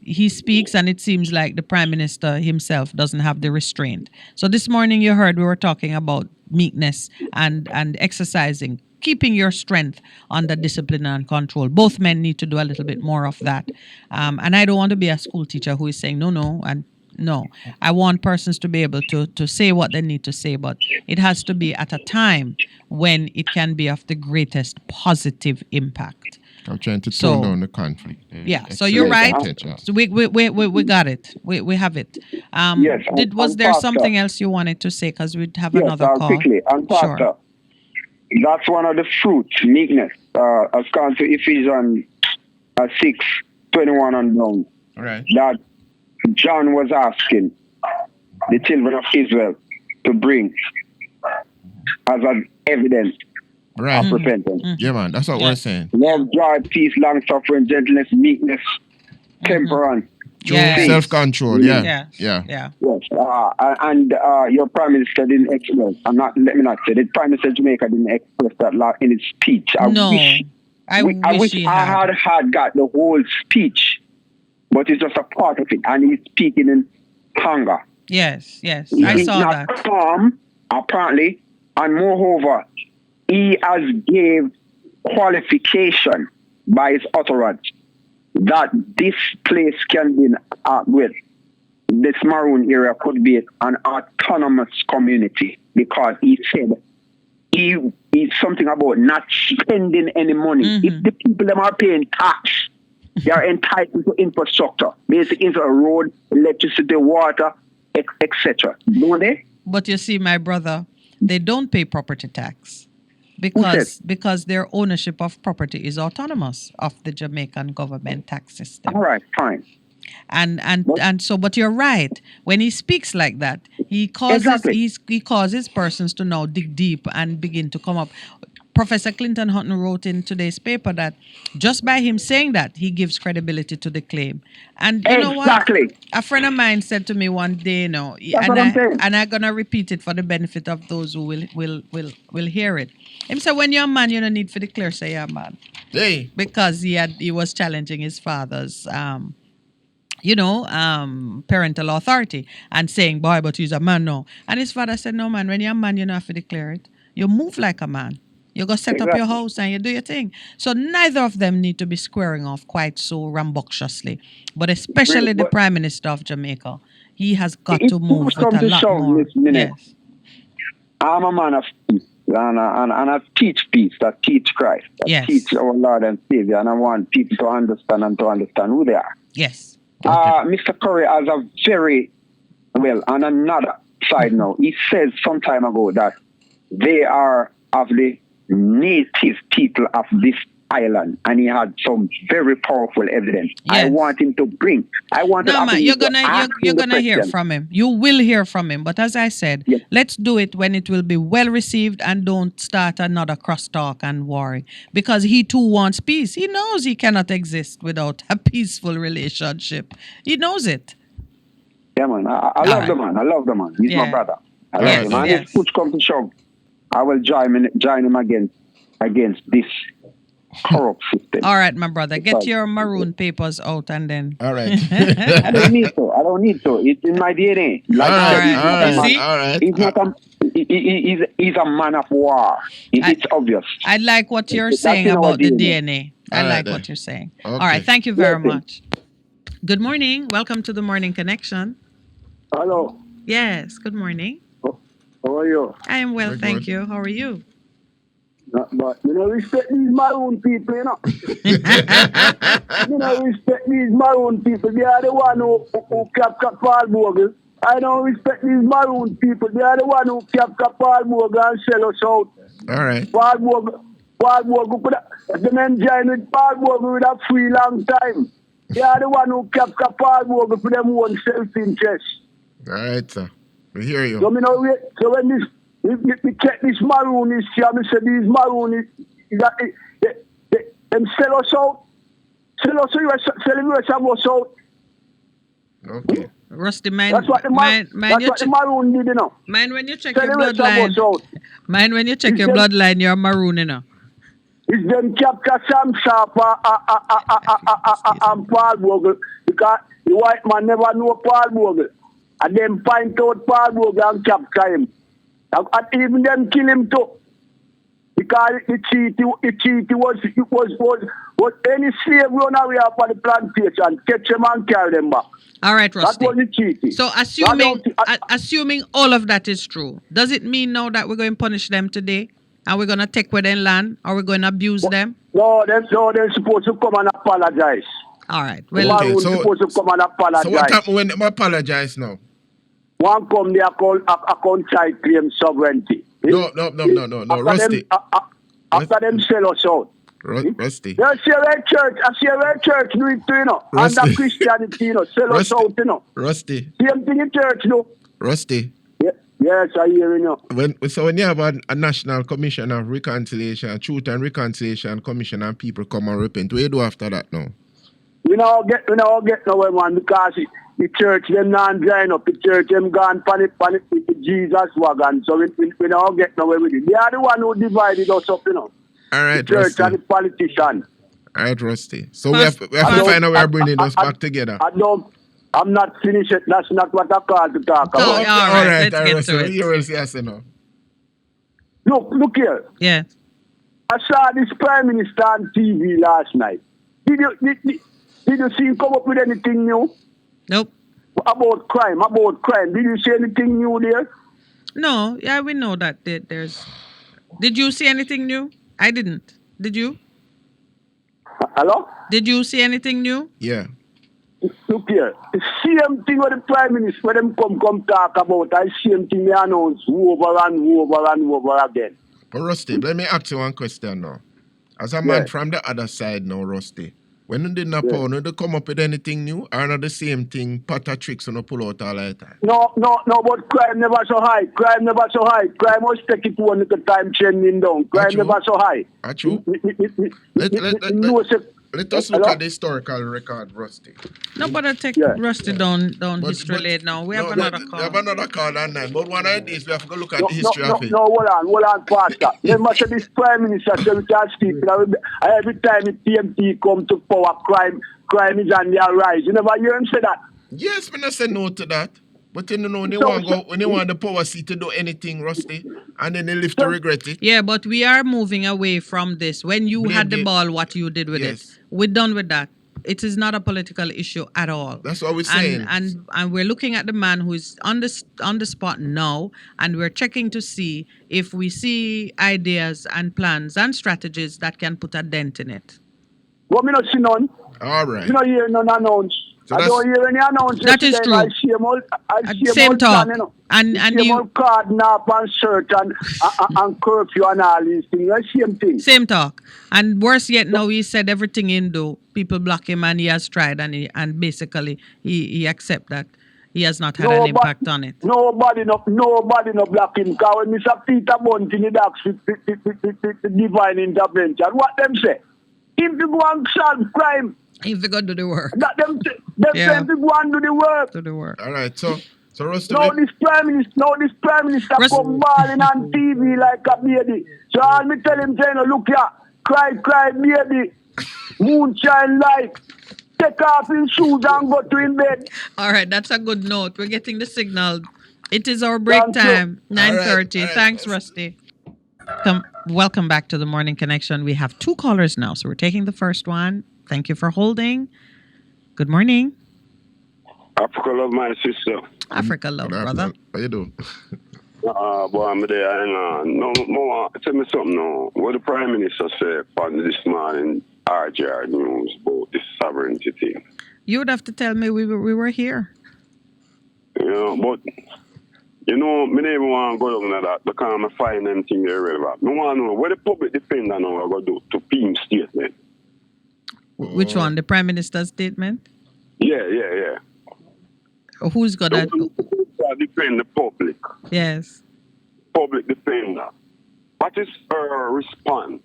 he speaks, and it seems like the Prime Minister himself doesn't have the restraint. So this morning you heard we were talking about meekness and exercising, keeping your strength under discipline and control. Both men need to do a little bit more of that. And I don't want to be a school teacher who is saying no, and no. I want persons to be able to say what they need to say, but it has to be at a time when it can be of the greatest positive impact. I'm trying to tone down the conflict. Yeah, so you're right. So we got it. We have it. Yes, was there something else you wanted to say? Because we'd have another call. Quickly. And Pastor, sure. That's one of the fruits, meekness, as gone to Ephesians 6:21 and down. All right. That John was asking the children of Israel to bring as an evidence of repentance. Yeah, man, that's what we're saying. Love, joy, peace, long suffering, gentleness, meekness, temperance. Self-control, Yeah. Yes. And your Prime Minister didn't express. Let me not say the Prime Minister of Jamaica didn't express that in his speech. I wish I had got the whole speech, but it's just a part of it, and he's speaking in hunger. Yes. He's not calm, apparently, and moreover, he has gave qualification by his utterance that this place can be with this Maroon area could be an autonomous community, because he said he's something about not spending any money. If the people them are paying tax, they are entitled to infrastructure, basic infrastructure, road, electricity, water, etc. Don't they? But you see, my brother, they don't pay property tax because their ownership of property is autonomous of the Jamaican government tax system. All right, fine. And so, but you're right. When he speaks like that, he causes persons to now dig deep and begin to come up. Professor Clinton Hutton wrote in today's paper that just by him saying that, he gives credibility to the claim. And you know what? A friend of mine said to me one day, and I'm gonna repeat it for the benefit of those who will hear it. He said, when you're a man, you don't need to declare say you're a man. Hey. Because he was challenging his father's parental authority and saying, boy, but he's a man now. And his father said, no, man, when you're a man, you don't have to declare it. You move like a man. You go set up your house and you do your thing. So neither of them need to be squaring off quite so rambunctiously. But especially the Prime Minister of Jamaica. He has got to move with a lot more. Yes. I'm a man of peace. And I teach peace. I teach Christ. I teach our Lord and Savior. And I want people to understand who they are. Yes. Mr. Curry has a very, on another side now, he said some time ago that they are of the native people of this island, and he had some very powerful evidence. Yes. I want him to bring. You're gonna hear from him. You will hear from him. But as I said, let's do it when it will be well received, and don't start another crosstalk and worry, because he too wants peace. He knows he cannot exist without a peaceful relationship. He knows it. Yeah, man. I love the man. I love the man. He's my brother. I love him. And if push comes to shove, I will join him against this corrupt system. All right, my brother. Get your Maroon papers out and then. All right. I don't need to. It's in my DNA. All right. He's a man of war. It's obvious. I like what you're saying about the DNA. I like what you're saying. Okay. All right. Thank you very much. Good morning. Welcome to the Morning Connection. Hello. Yes. Good morning. How are you? I am well, thank you. How are you? But you know, respect these Maroon people, you know. Respect these Maroon people. They are the one who capture Paul Bogle. I don't respect these Maroon people. They are the one who capture Paul Bogle and sell us out. All right. Paul Bogle could have the men join with Paul Bogle with a free long time. They are the one who capture Paul Bogle for them own self-interest. All right, sir. We hear you. So, so when we check this Maroon is here, I say these Maroon them sell us out. Sell us out. Okay. Rusty, man. That's what the Maroon did, you know. Man, when you check your bloodline. Man, when you check your bloodline, you're Maroon, you know. It's them capture Sam Sharp and Paul Bogle, because the white man never know Paul Bogle. And then find out Paul Bogle and capture him. And even them kill him too. Because the treaty was any slave run away up on the plantation, catch them and carry them back. All right, Rusty. That was the treaty. So assuming all of that is true, does it mean now that we're going to punish them today? And we're going to take with their land? Or we're going to abuse them? No, they're supposed to come and apologize. All right. Well, so supposed to come and apologize. So what happened when they apologize now? One come there called child claim sovereignty. No, Rusty. After them sell us out. Rusty. You see where church do it too, you know. Rusty. Under Christianity, you know. Sell us out, you know. Rusty. Same thing in church, you know. Rusty. Yeah. Yes, I hear you know. When you have a National Commission of Reconciliation, Truth and Reconciliation Commission and people come and repent, what do you do after that now? We now get nowhere, man, because the church them not join up. The church them gone panic with the Jesus wagon. So we now get nowhere with it. They are the one who divided us up, you know. All right, the church Rusty. and the politician. All right, Rusty. So we have to find a way of bringing us back together. I'm not finished yet. That's not what I call to talk about. All right, let's get to it. You will see us now. Look here. Yeah. I saw this Prime Minister on TV last night. Did you see him come up with anything new? Nope. About crime. Did you see anything new there? No, yeah, we know that there's... Did you see anything new? I didn't. Did you? Hello? Did you see anything new? Yeah. Look here. The same thing with the Prime Minister, when them come talk about, the same thing they announce over and over again. But Rusty, let me ask you one question now. As a man from the other side now, Rusty, when you did not come up with anything new, or not the same thing, patter tricks and pull out all the time? No, but crime never so high. Crime must take it one little time trending down. Crime never so high. True. Let us look at the historical record, Rusty. No, but I take Rusty down history late now. We have another call. We have another call on that. But one of these, we have to go look at the history of it. No, hold on, Pastor. Remember, this Prime Minister said we can speak. Every time the TMC come to power, crime is on the rise. You never hear him say that? Yes, I say no to that. But you know, when they want the power seat to do anything, Rusty, and then they live to regret it. Yeah, but we are moving away from this. When you had the ball, what you did with it. We're done with that. It is not a political issue at all. That's what we're saying. And we're looking at the man who is on the spot now, and we're checking to see if we see ideas and plans and strategies that can put a dent in it. What me not see none? All right. You don't hear none announced. So I don't hear any announcements. That is true. I see them all. Same talk. Plan, you know. And you all card nap and shirt and curfew and all these things. Same thing. Same talk. And worse yet, now he said everything in though. People block him and he has tried and basically he accept that he has not had an impact on it. Nobody no block him. Because when Mr. Peter Bunting he asks the divine intervention, what them say? If you go and solve crime, if you go do the work. That them say go and do the work. Do the work. All right, so Rusty. Now this Prime Minister come balling on TV like a baby. So all me tell him, say, no, look here, cry, baby, moonshine light. Take off his shoes and go to his bed. All right, that's a good note. We're getting the signal. It is our break time, 9:30. Right. Thanks, Rusty. Welcome back to the Morning Connection. We have 2 callers now, so we're taking the first one. Thank you for holding. Good morning. Africa love, my sister. Africa love, brother. How you doing? Boy, I'm there. Hang on. No, tell me something now. What the Prime Minister said on this morning, RJR News, about this sovereignty thing. You would have to tell me we were here. You know, but, you know, me never want to go down to that because I find them things irrelevant. I want to know what the public defender now are going to do to Pim statement. Which one? The Prime Minister's statement? Yeah. Who's got that? Defend the public. Yes. Public defender. What is her response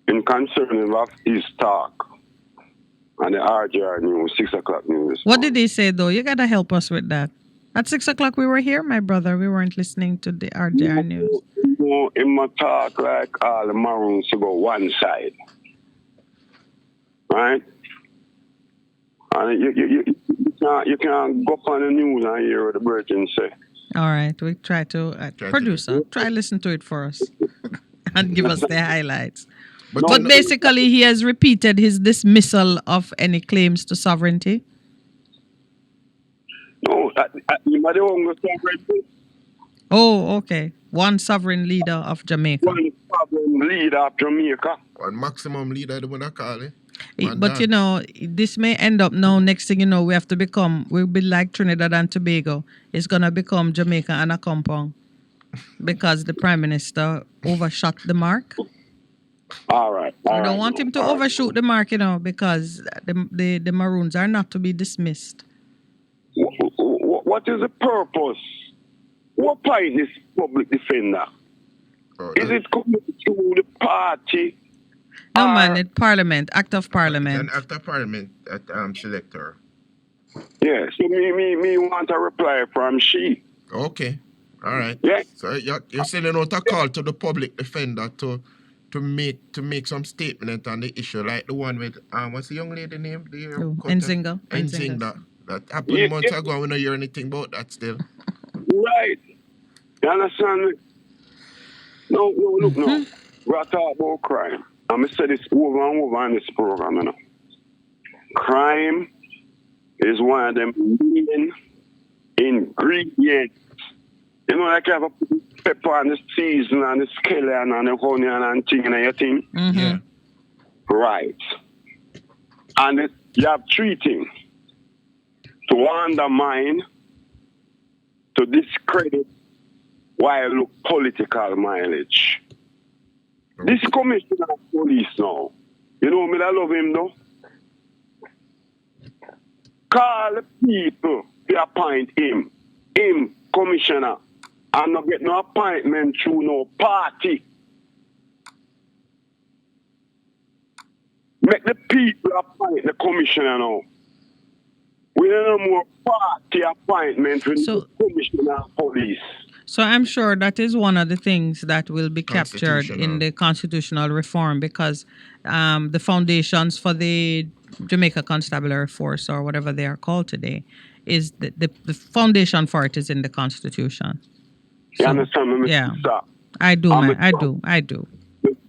in concerning of his talk on the RJR News, 6 o'clock news? What did he say, though? You got to help us with that. At 6 o'clock, we were here, my brother. We weren't listening to the RJR News. No, in my talk, like all the Maroons to go one side. Right? And you can't go on the news and hear what the virgin say. All right. We try to... producer, try listen to it for us. And give us the highlights. But basically, he has repeated his dismissal of any claims to sovereignty. No, you might want to sovereignty. Oh, okay. One sovereign leader of Jamaica. One sovereign leader of Jamaica. One maximum leader, they want to call it. But, you know, this may end up now, next thing you know, we'll be like Trinidad and Tobago. It's going to become Jamaica and Accompong because the Prime Minister overshot the mark. All right. We don't want him to overshoot the mark, because the Maroons are not to be dismissed. What is the purpose? What point is public defender? Is it coming through the party? No, man, it's Parliament, Act of Parliament. It's an Act of Parliament at selector. Yes, so me want a reply from she. Okay, all right. Yeah. So you're sending out a call to the public defender to make some statement on the issue, like the one with what's the young lady name? Nzinga. Nzinga. That happened months ago. We don't hear anything about that still. Right. You understand me? No, look, no. We're talking about crime. I'm going to say this over and over on this program, Crime is one of them main ingredients. Like you have a pepper and the season and the scallion and the onion and thing and everything. Mm-hmm. Yeah. Right. And you have three things. To undermine, to discredit, while look political mileage. This commissioner of police now, me I love him though. Call the people to appoint him, commissioner, and not get no appointment through no party. Make the people appoint the commissioner now. We don't have more party appointment with the commissioner of police. So I'm sure that is one of the things that will be captured in the constitutional reform, because the foundations for the Jamaica Constabulary Force, or whatever they are called today, is the foundation for it is in the Constitution. You understand me? Yeah. I do, man. I do.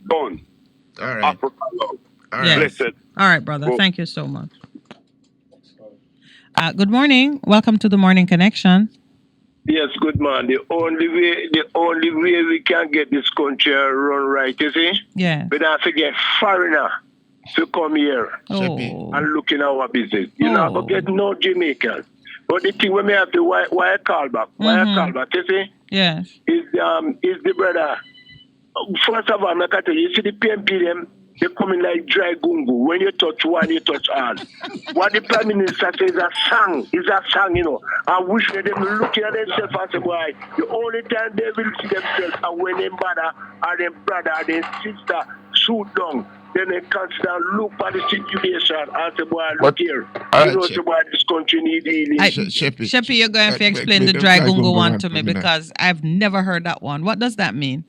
Done. All right. Africa love. All right. Yes. Blessed. All right, brother. Thank you so much. Good morning. Welcome to the Morning Connection. Yes, good man. The only way we can get this country run right, you see? Yeah. We have to get foreigner to come here and look in our business. You know, forget no Jamaican. But the thing when we have the wire callback, you see? Yes. Is the brother. First of all, I can tell you, see the PMP them, they coming like dry gungu. When you touch one, you touch all. What the Prime Minister says is a song, I wish them looking at themselves and say, boy, the only time they will see themselves are when their mother or their brother or their sister shoot down. Then they consider look at the situation and say, boy, look here. Say, boy, this country need healing. Sheppy, you're going to explain the dry gungu one to me, because I've never heard that one. What does that mean?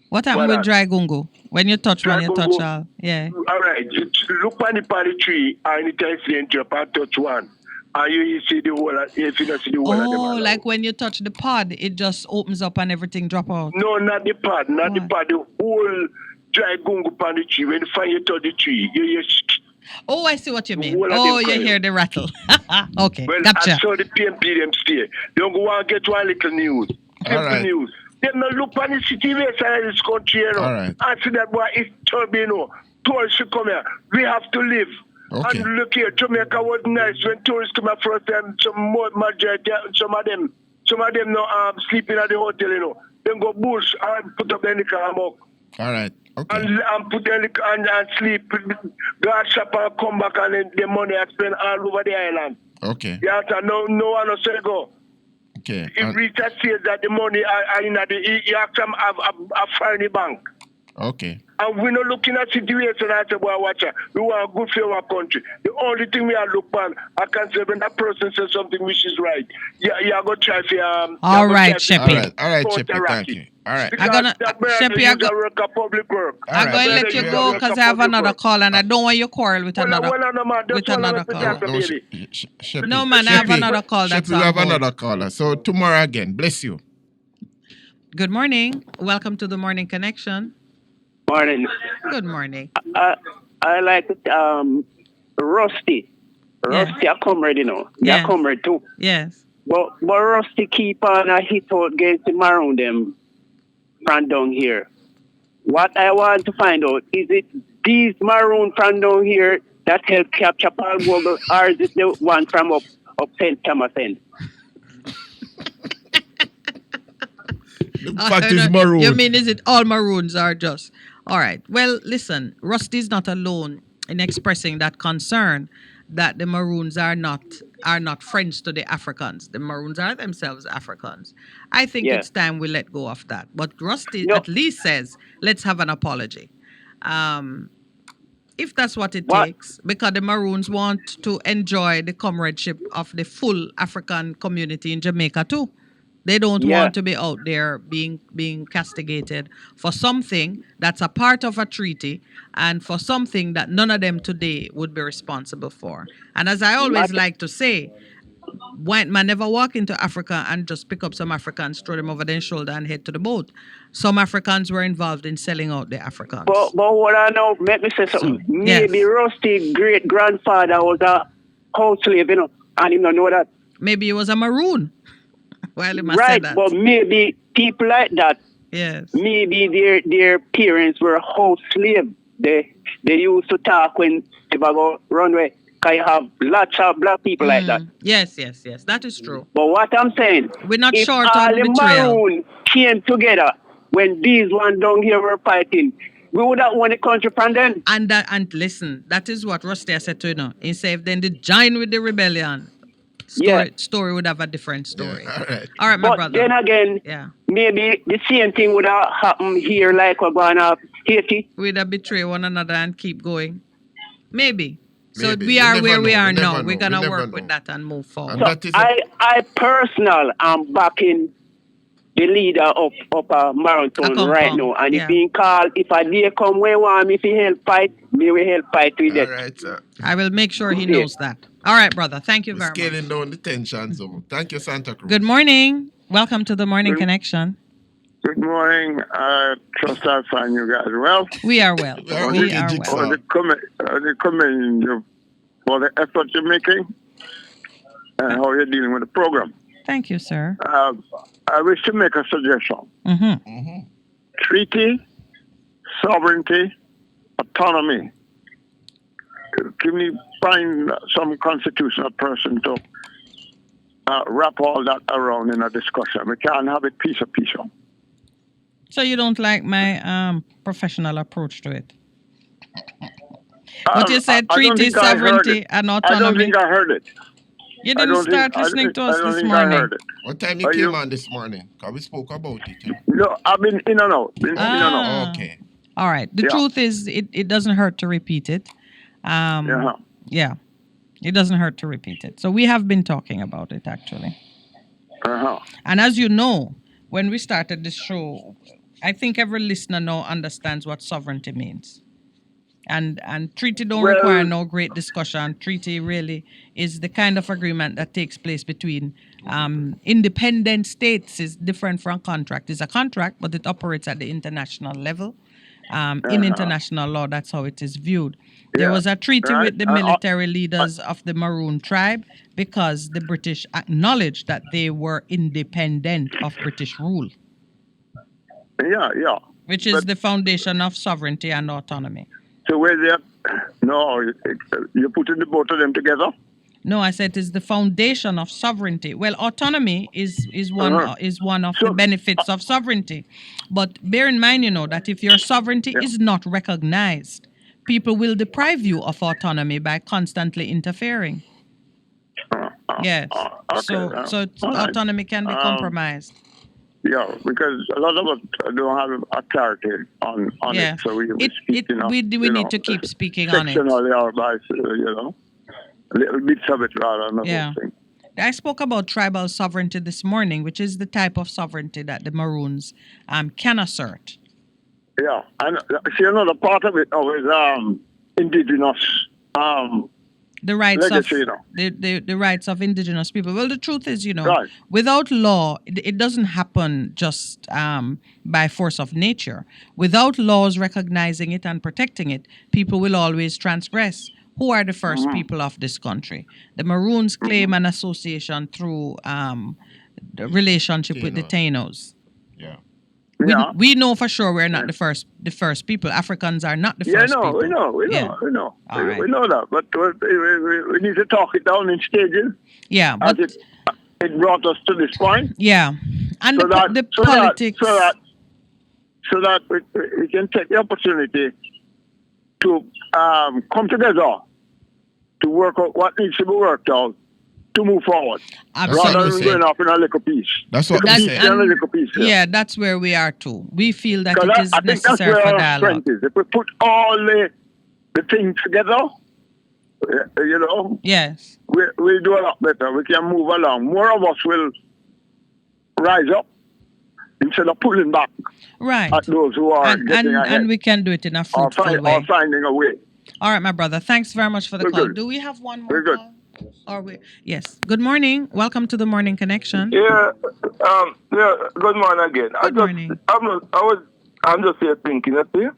What happened with dry gungu? When you touch one, you touch all. Yeah. All right. You look on the palm tree and it tells you drop and touch one. And you see the whole, if you don't see the whole of them. Oh, like when you touch the pod, it just opens up and everything drop out. No, not the pod. The pod. The whole dry gungu on the tree. When you find you touch the tree, you Oh, I see what you mean. Oh, you hear the rattle. Okay, well, gotcha. I saw the PMP them stay. Don't go and get one little news. Simple news. They not look on the situation of this country, All right. And see that boy is turbine, tourists should come here. We have to live. Okay. And look here, Jamaica was nice when tourists come here first time. Some of them no sleeping at the hotel, Then go bush and put up any car. All right. Okay. And put them and sleep. Go and shop and come back, and then the money I spend all over the island. Okay. Yeah, no one will say go. Okay. If Richard says that the money are in he have some have foreign bank. Okay. And we're not looking at situation and say, well, watch out. We want good for our country. The only thing we are looking at, I can say when that person says something which is right. You are going to try for all right, Sheppy. All right, Sheppy. Thank you. All right. I'm going to work a public work. I'm going to let you go because I have another call and I don't want you quarrel with another call. No, man, I have another call. That's Sheppy, we have another caller. So tomorrow again. Bless you. Good morning. Welcome to the Morning Connection. Morning. Good morning. I like Rusty. Rusty, a comrade, Yeah, comrade too. Yes. But Rusty keep on a hit out against the Maroon them from down here. What I want to find out, is it these Maroon from down here that help capture Paul Vogel, or is it the one from up St. Thomas End? The fact is Maroon. You mean is it all Maroons or just All right. Well, listen, Rusty's not alone in expressing that concern that the Maroons are not friends to the Africans. The Maroons are themselves Africans. I think Yeah. it's time we let go of that. But Rusty No. at least says, let's have an apology. If that's what it What? takes, because the Maroons want to enjoy the comradeship of the full African community in Jamaica too. They don't Yeah. want to be out there being castigated for something that's a part of a treaty and for something that none of them today would be responsible for. And as I always like to say, white man never walk into Africa and just pick up some Africans, throw them over their shoulder and head to the boat. Some Africans were involved in selling out the Africans. But what I know, let me say something. yes. Maybe Rusty great grandfather was a house slave, and him not know that. Maybe he was a Maroon. While he must say Right, that. but maybe people like that. Yes. Maybe their parents were house slave. They used to talk when they go runway. Cause you have lots of black people like that. Yes. That is true. But what I'm saying, we're not if short all on the betrayal. Maroon came together when these one down here were fighting, we would have won the country from them. And listen, that is what Rusty said to you. He said if then they join with the rebellion, story would have a different story. Yeah, all right, my but brother. Then again, maybe the same thing would have happened here like we're going to Haiti. We'd have betray one another and keep going. Maybe. So Maybe. we You are never where know. we are We now. never We're know. going We to never work with know. that and move forward. So I personal am backing the leader of Marathon right now. And if he call, if a day come where want me to help fight, me will help fight with it. All right, sir. I will make sure he knows that. All right, brother. Thank you We're very much. scaling down the tension zone. Thank you, Santa Cruz. Good morning. Welcome to the Morning Connection. Good morning. Trust I find you guys well. We are well. We are well. I commend you for the effort you're making and how you're dealing with the program. Thank you, sir. I wish to make a suggestion. Treaty, sovereignty, autonomy. Can we find some constitutional person to wrap all that around in a discussion? We can't have it piece of piece. So you don't like my professional approach to it? But you said treaty, sovereignty, and autonomy. I don't think I heard it. You didn't start listening to us this morning. What time you came on this morning? Because we spoke about it. No, I've been in and out. Okay. All right. The truth is, it doesn't hurt to repeat it. Yeah. It doesn't hurt to repeat it. So we have been talking about it, actually. And as you know, when we started this show, I think every listener now understands what sovereignty means. And treaty don't require no great discussion. Treaty really is the kind of agreement that takes place between independent states. Is different from contract. It's a contract, but it operates at the international level. In international law, that's how it is viewed. There was a treaty with the military leaders of the Maroon tribe because the British acknowledged that they were independent of British rule. Which is the foundation of sovereignty and autonomy. So where's that? No, you're putting the both of them together? No, I said it's the foundation of sovereignty. Well, autonomy is one of the benefits of sovereignty. But bear in mind, that if your sovereignty is not recognized, people will deprive you of autonomy by constantly interfering. Yes. So autonomy can be compromised. Yeah, because a lot of us don't have a clarity on it. So we need to keep speaking on it. Little bits of it rather than the whole thing. I spoke about tribal sovereignty this morning, which is the type of sovereignty that the Maroons can assert. Yeah, and see another part of it is indigenous. The rights legacy, of the rights of indigenous people. Well, the truth is, without law, it doesn't happen just by force of nature. Without laws recognizing it and protecting it, people will always transgress. Who are the first people of this country? The Maroons claim an association through the relationship with the Tainos. Yeah. We know for sure we're not the first people. Africans are not the first people. We know. All right. We know that, but we need to talk it down in stages. Yeah, but it brought us to this point. Yeah, and the politics. so that we can take the opportunity to come together to work out what needs to be worked out to move forward. Absolutely. Rather than going off in a little piece. That's what That's, we say. yeah, that's where we are too. We feel that it is I think that's necessary where for our dialogue. strength is. If we put all the things together, yes, we'll do a lot better. We can move along. More of us will rise up instead of pulling back at those who are getting ahead. And we can do it in a fruitful way. Or finding a way. All right, my brother. Thanks very much for the call. Do we have one more call? Yes. Good morning. Welcome to the Morning Connection. Yeah. Good morning again. Good morning. I'm just here thinking that here.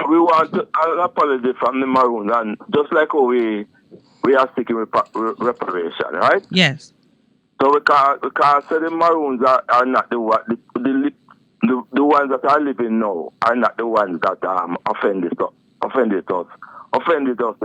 We want an apology from the Maroons, and just like how we are seeking reparation, right? Yes. So we can't say the Maroons are not the ones that are living now are not the ones that offended us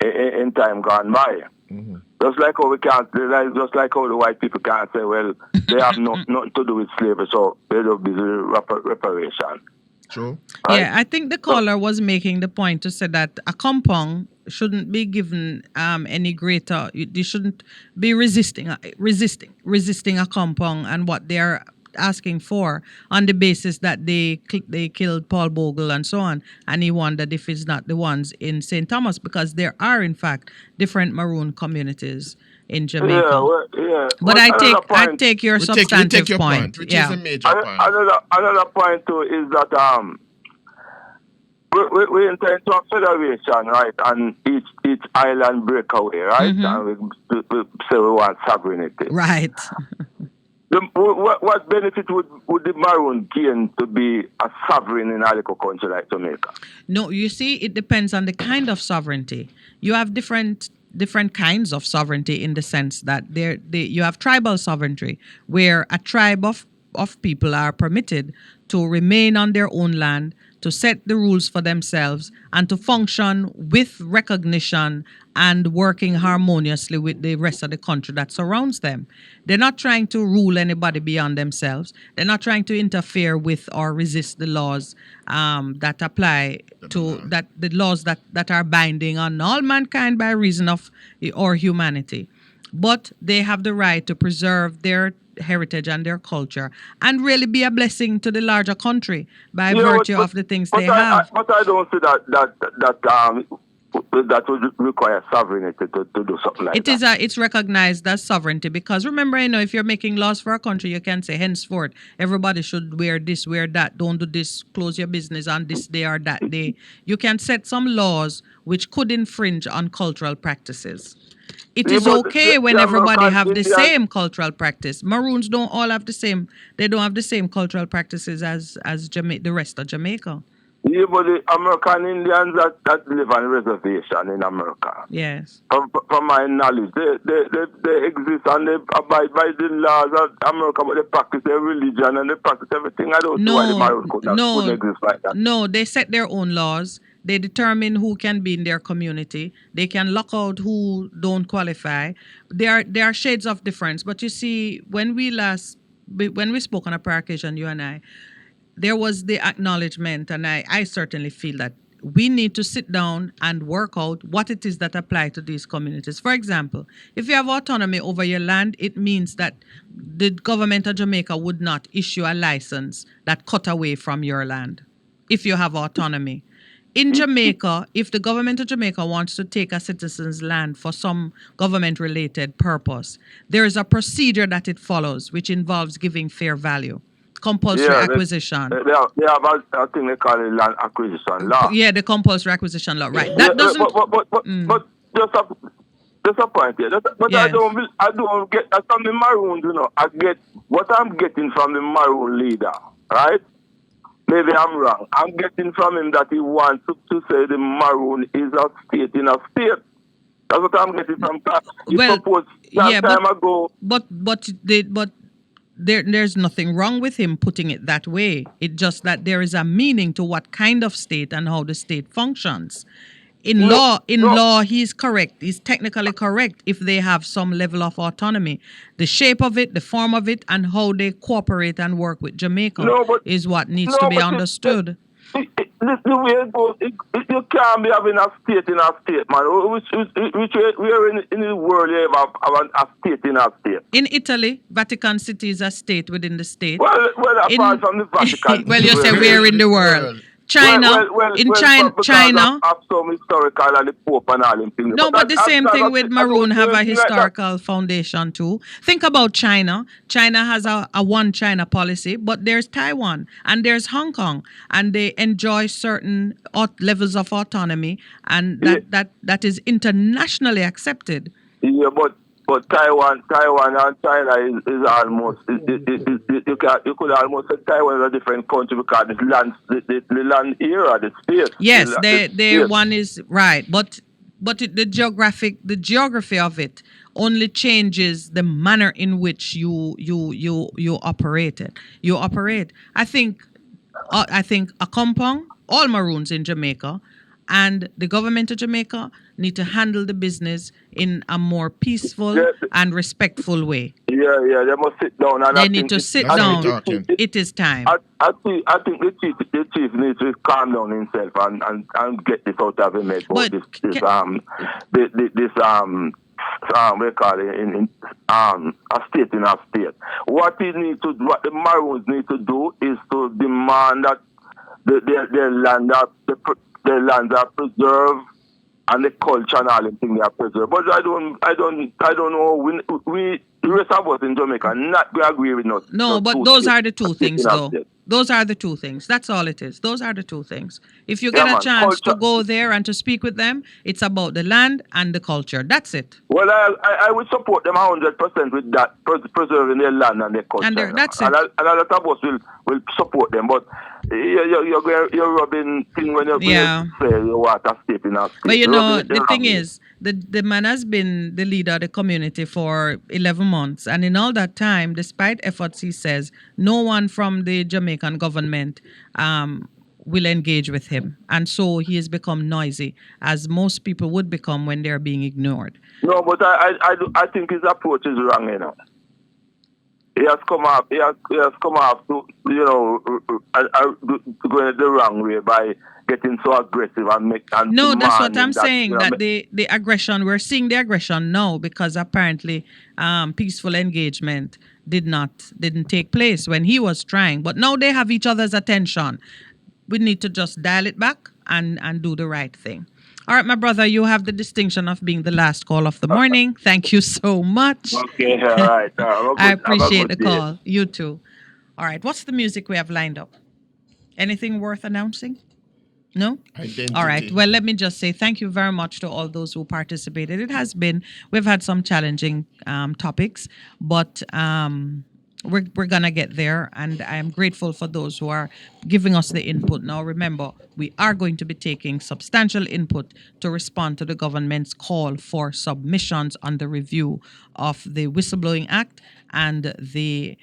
in time gone by. Mm-hmm. Just like how just like how the white people can't say, well, they have nothing to do with slavery, so they don't be reparation. True. Right? Yeah, I think the caller was making the point to say that Accompong shouldn't be given any greater. They shouldn't be resisting Accompong and what they are asking for on the basis that they killed Paul Bogle and so on, and he wondered if it's not the ones in St. Thomas, because there are in fact different Maroon communities in Jamaica. But I take your substantive point. Which is a major point. Another point too is that we intend to have federation, right, and each island break away, right, and we say we want sovereignty, right. What benefit would the Maroon gain to be a sovereign in a little country like Jamaica? No, you see, it depends on the kind of sovereignty. You have different kinds of sovereignty in the sense that you have tribal sovereignty, where a tribe of people are permitted to remain on their own land, to set the rules for themselves, and to function with recognition and working harmoniously with the rest of the country that surrounds them. They're not trying to rule anybody beyond themselves. They're not trying to interfere with or resist the laws that apply the laws that are binding on all mankind by reason of or humanity. But they have the right to preserve their heritage and their culture and really be a blessing to the larger country by virtue of the things they have. But I don't see that would require sovereignty to do something like that. It's recognized as sovereignty because remember, if you're making laws for a country, you can say henceforth everybody should wear this, wear that, don't do this, close your business on this day or that day. You can set some laws which could infringe on cultural practices. It is okay when everybody have the same cultural practice. Maroons don't all have the same. They don't have the same cultural practices as the rest of Jamaica. Yeah, but the American Indians that live on reservation in America. Yes. From my knowledge, they exist and they abide by the laws of America, but they practice their religion and they practice everything. I don't know why the Maroons couldn't exist like that. No, they set their own laws. They determine who can be in their community. They can lock out who don't qualify. There are shades of difference. But you see, when we spoke on a prior occasion, you and I, there was the acknowledgement, and I certainly feel that we need to sit down and work out what it is that apply to these communities. For example, if you have autonomy over your land, it means that the government of Jamaica would not issue a license that cut away from your land if you have autonomy. In Jamaica, if the government of Jamaica wants to take a citizen's land for some government-related purpose, there is a procedure that it follows, which involves giving fair value, compulsory acquisition. They have a thing they call it land acquisition law. Yeah, the compulsory acquisition law, right? That doesn't. But just a point here. I don't get that from the Maroons. I get what I'm getting from the Maroon leader, right? Maybe I'm wrong. I'm getting from him that he wants to say the Maroon is a state in a state. That's what I'm getting from that. Time ago. But there's nothing wrong with him putting it that way. It's just that there is a meaning to what kind of state and how the state functions. In law, he's correct. He's technically correct if they have some level of autonomy. The shape of it, the form of it, and how they cooperate and work with Jamaica is what needs to be understood. The way it goes, you can't be having a state in a state, man. We are in the world, you have a state in a state. In Italy, Vatican City is a state within the state. Well, apart from the Vatican. Well, you say we're in the world. China, China have some historical and the Pope and all them things. No, but the same thing with Maroon have a historical foundation too. Think about China. China has a one China policy, but there's Taiwan and there's Hong Kong, and they enjoy certain levels of autonomy, and that is internationally accepted. Yeah, but Taiwan and China is almost you could almost say Taiwan is a different country because the land era, the space. Yes, one is right, but the geography of it only changes the manner in which you operate it. You operate. I think Accompong, all Maroons in Jamaica, and the government of Jamaica need to handle the business in a more peaceful and respectful way. Yeah, they must sit down. And they need to sit down. It is time. I think the chief needs to calm down himself and get this out of him. We call it a state in a state. What the Maroons need to do is to demand that their lands are preserved and the culture and all them things they are preserved. But I don't know. We the rest of us in Jamaica not we agree with us. No, but those are the two things though. Those are the two things. That's all it is. Those are the two things. If you get a chance to go there and to speak with them, it's about the land and the culture. That's it. Well, I would support them 100% with that, preserving their land and their culture. And that's it. And a lot of us will support them. But you're rubbing thing when you say you want a step in a state. But you know, the thing is, the man has been the leader of the community for 11 months. And in all that time, despite efforts, he says, no one from the Jamaican government will engage with him. And so he has become noisy, as most people would become when they're being ignored. No, but I think his approach is wrong, you know. He has come off to, going the wrong way by getting so aggressive and no, that's what I'm saying. That the aggression, we're seeing the aggression now because apparently peaceful engagement didn't take place when he was trying. But now they have each other's attention. We need to just dial it back and do the right thing. All right, my brother, you have the distinction of being the last call of the morning. Thank you so much. Okay, all right. I appreciate the call. You too. All right, what's the music we have lined up? Anything worth announcing? No? Identity. All right. Well, let me just say thank you very much to all those who participated. We've had some challenging topics, but we're going to get there. And I am grateful for those who are giving us the input. Now, remember, we are going to be taking substantial input to respond to the government's call for submissions on the review of the Whistleblowing Act and the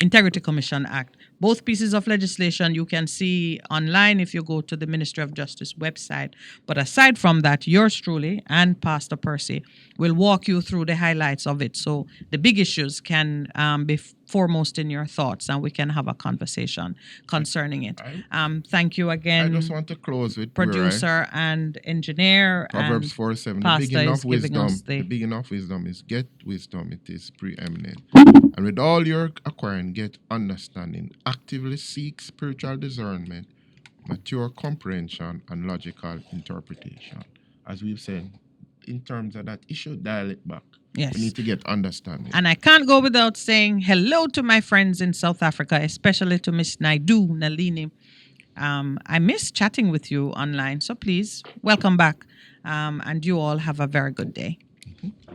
Integrity Commission Act. Both pieces of legislation you can see online if you go to the Ministry of Justice website. But aside from that, yours truly and Pastor Percy will walk you through the highlights of it. So the big issues can be foremost in your thoughts and we can have a conversation concerning it. Thank you again. I just want to close with producer and engineer. Proverbs 4:7. The beginning of wisdom is get wisdom. It is preeminent. And with all your acquiring, get understanding. Actively seek spiritual discernment, mature comprehension, and logical interpretation. As we've said, in terms of that, you should dial it back. Yes. We need to get understanding. And I can't go without saying hello to my friends in South Africa, especially to Miss Naidu Nalini. I miss chatting with you online, so please welcome back. And you all have a very good day. Mm-hmm.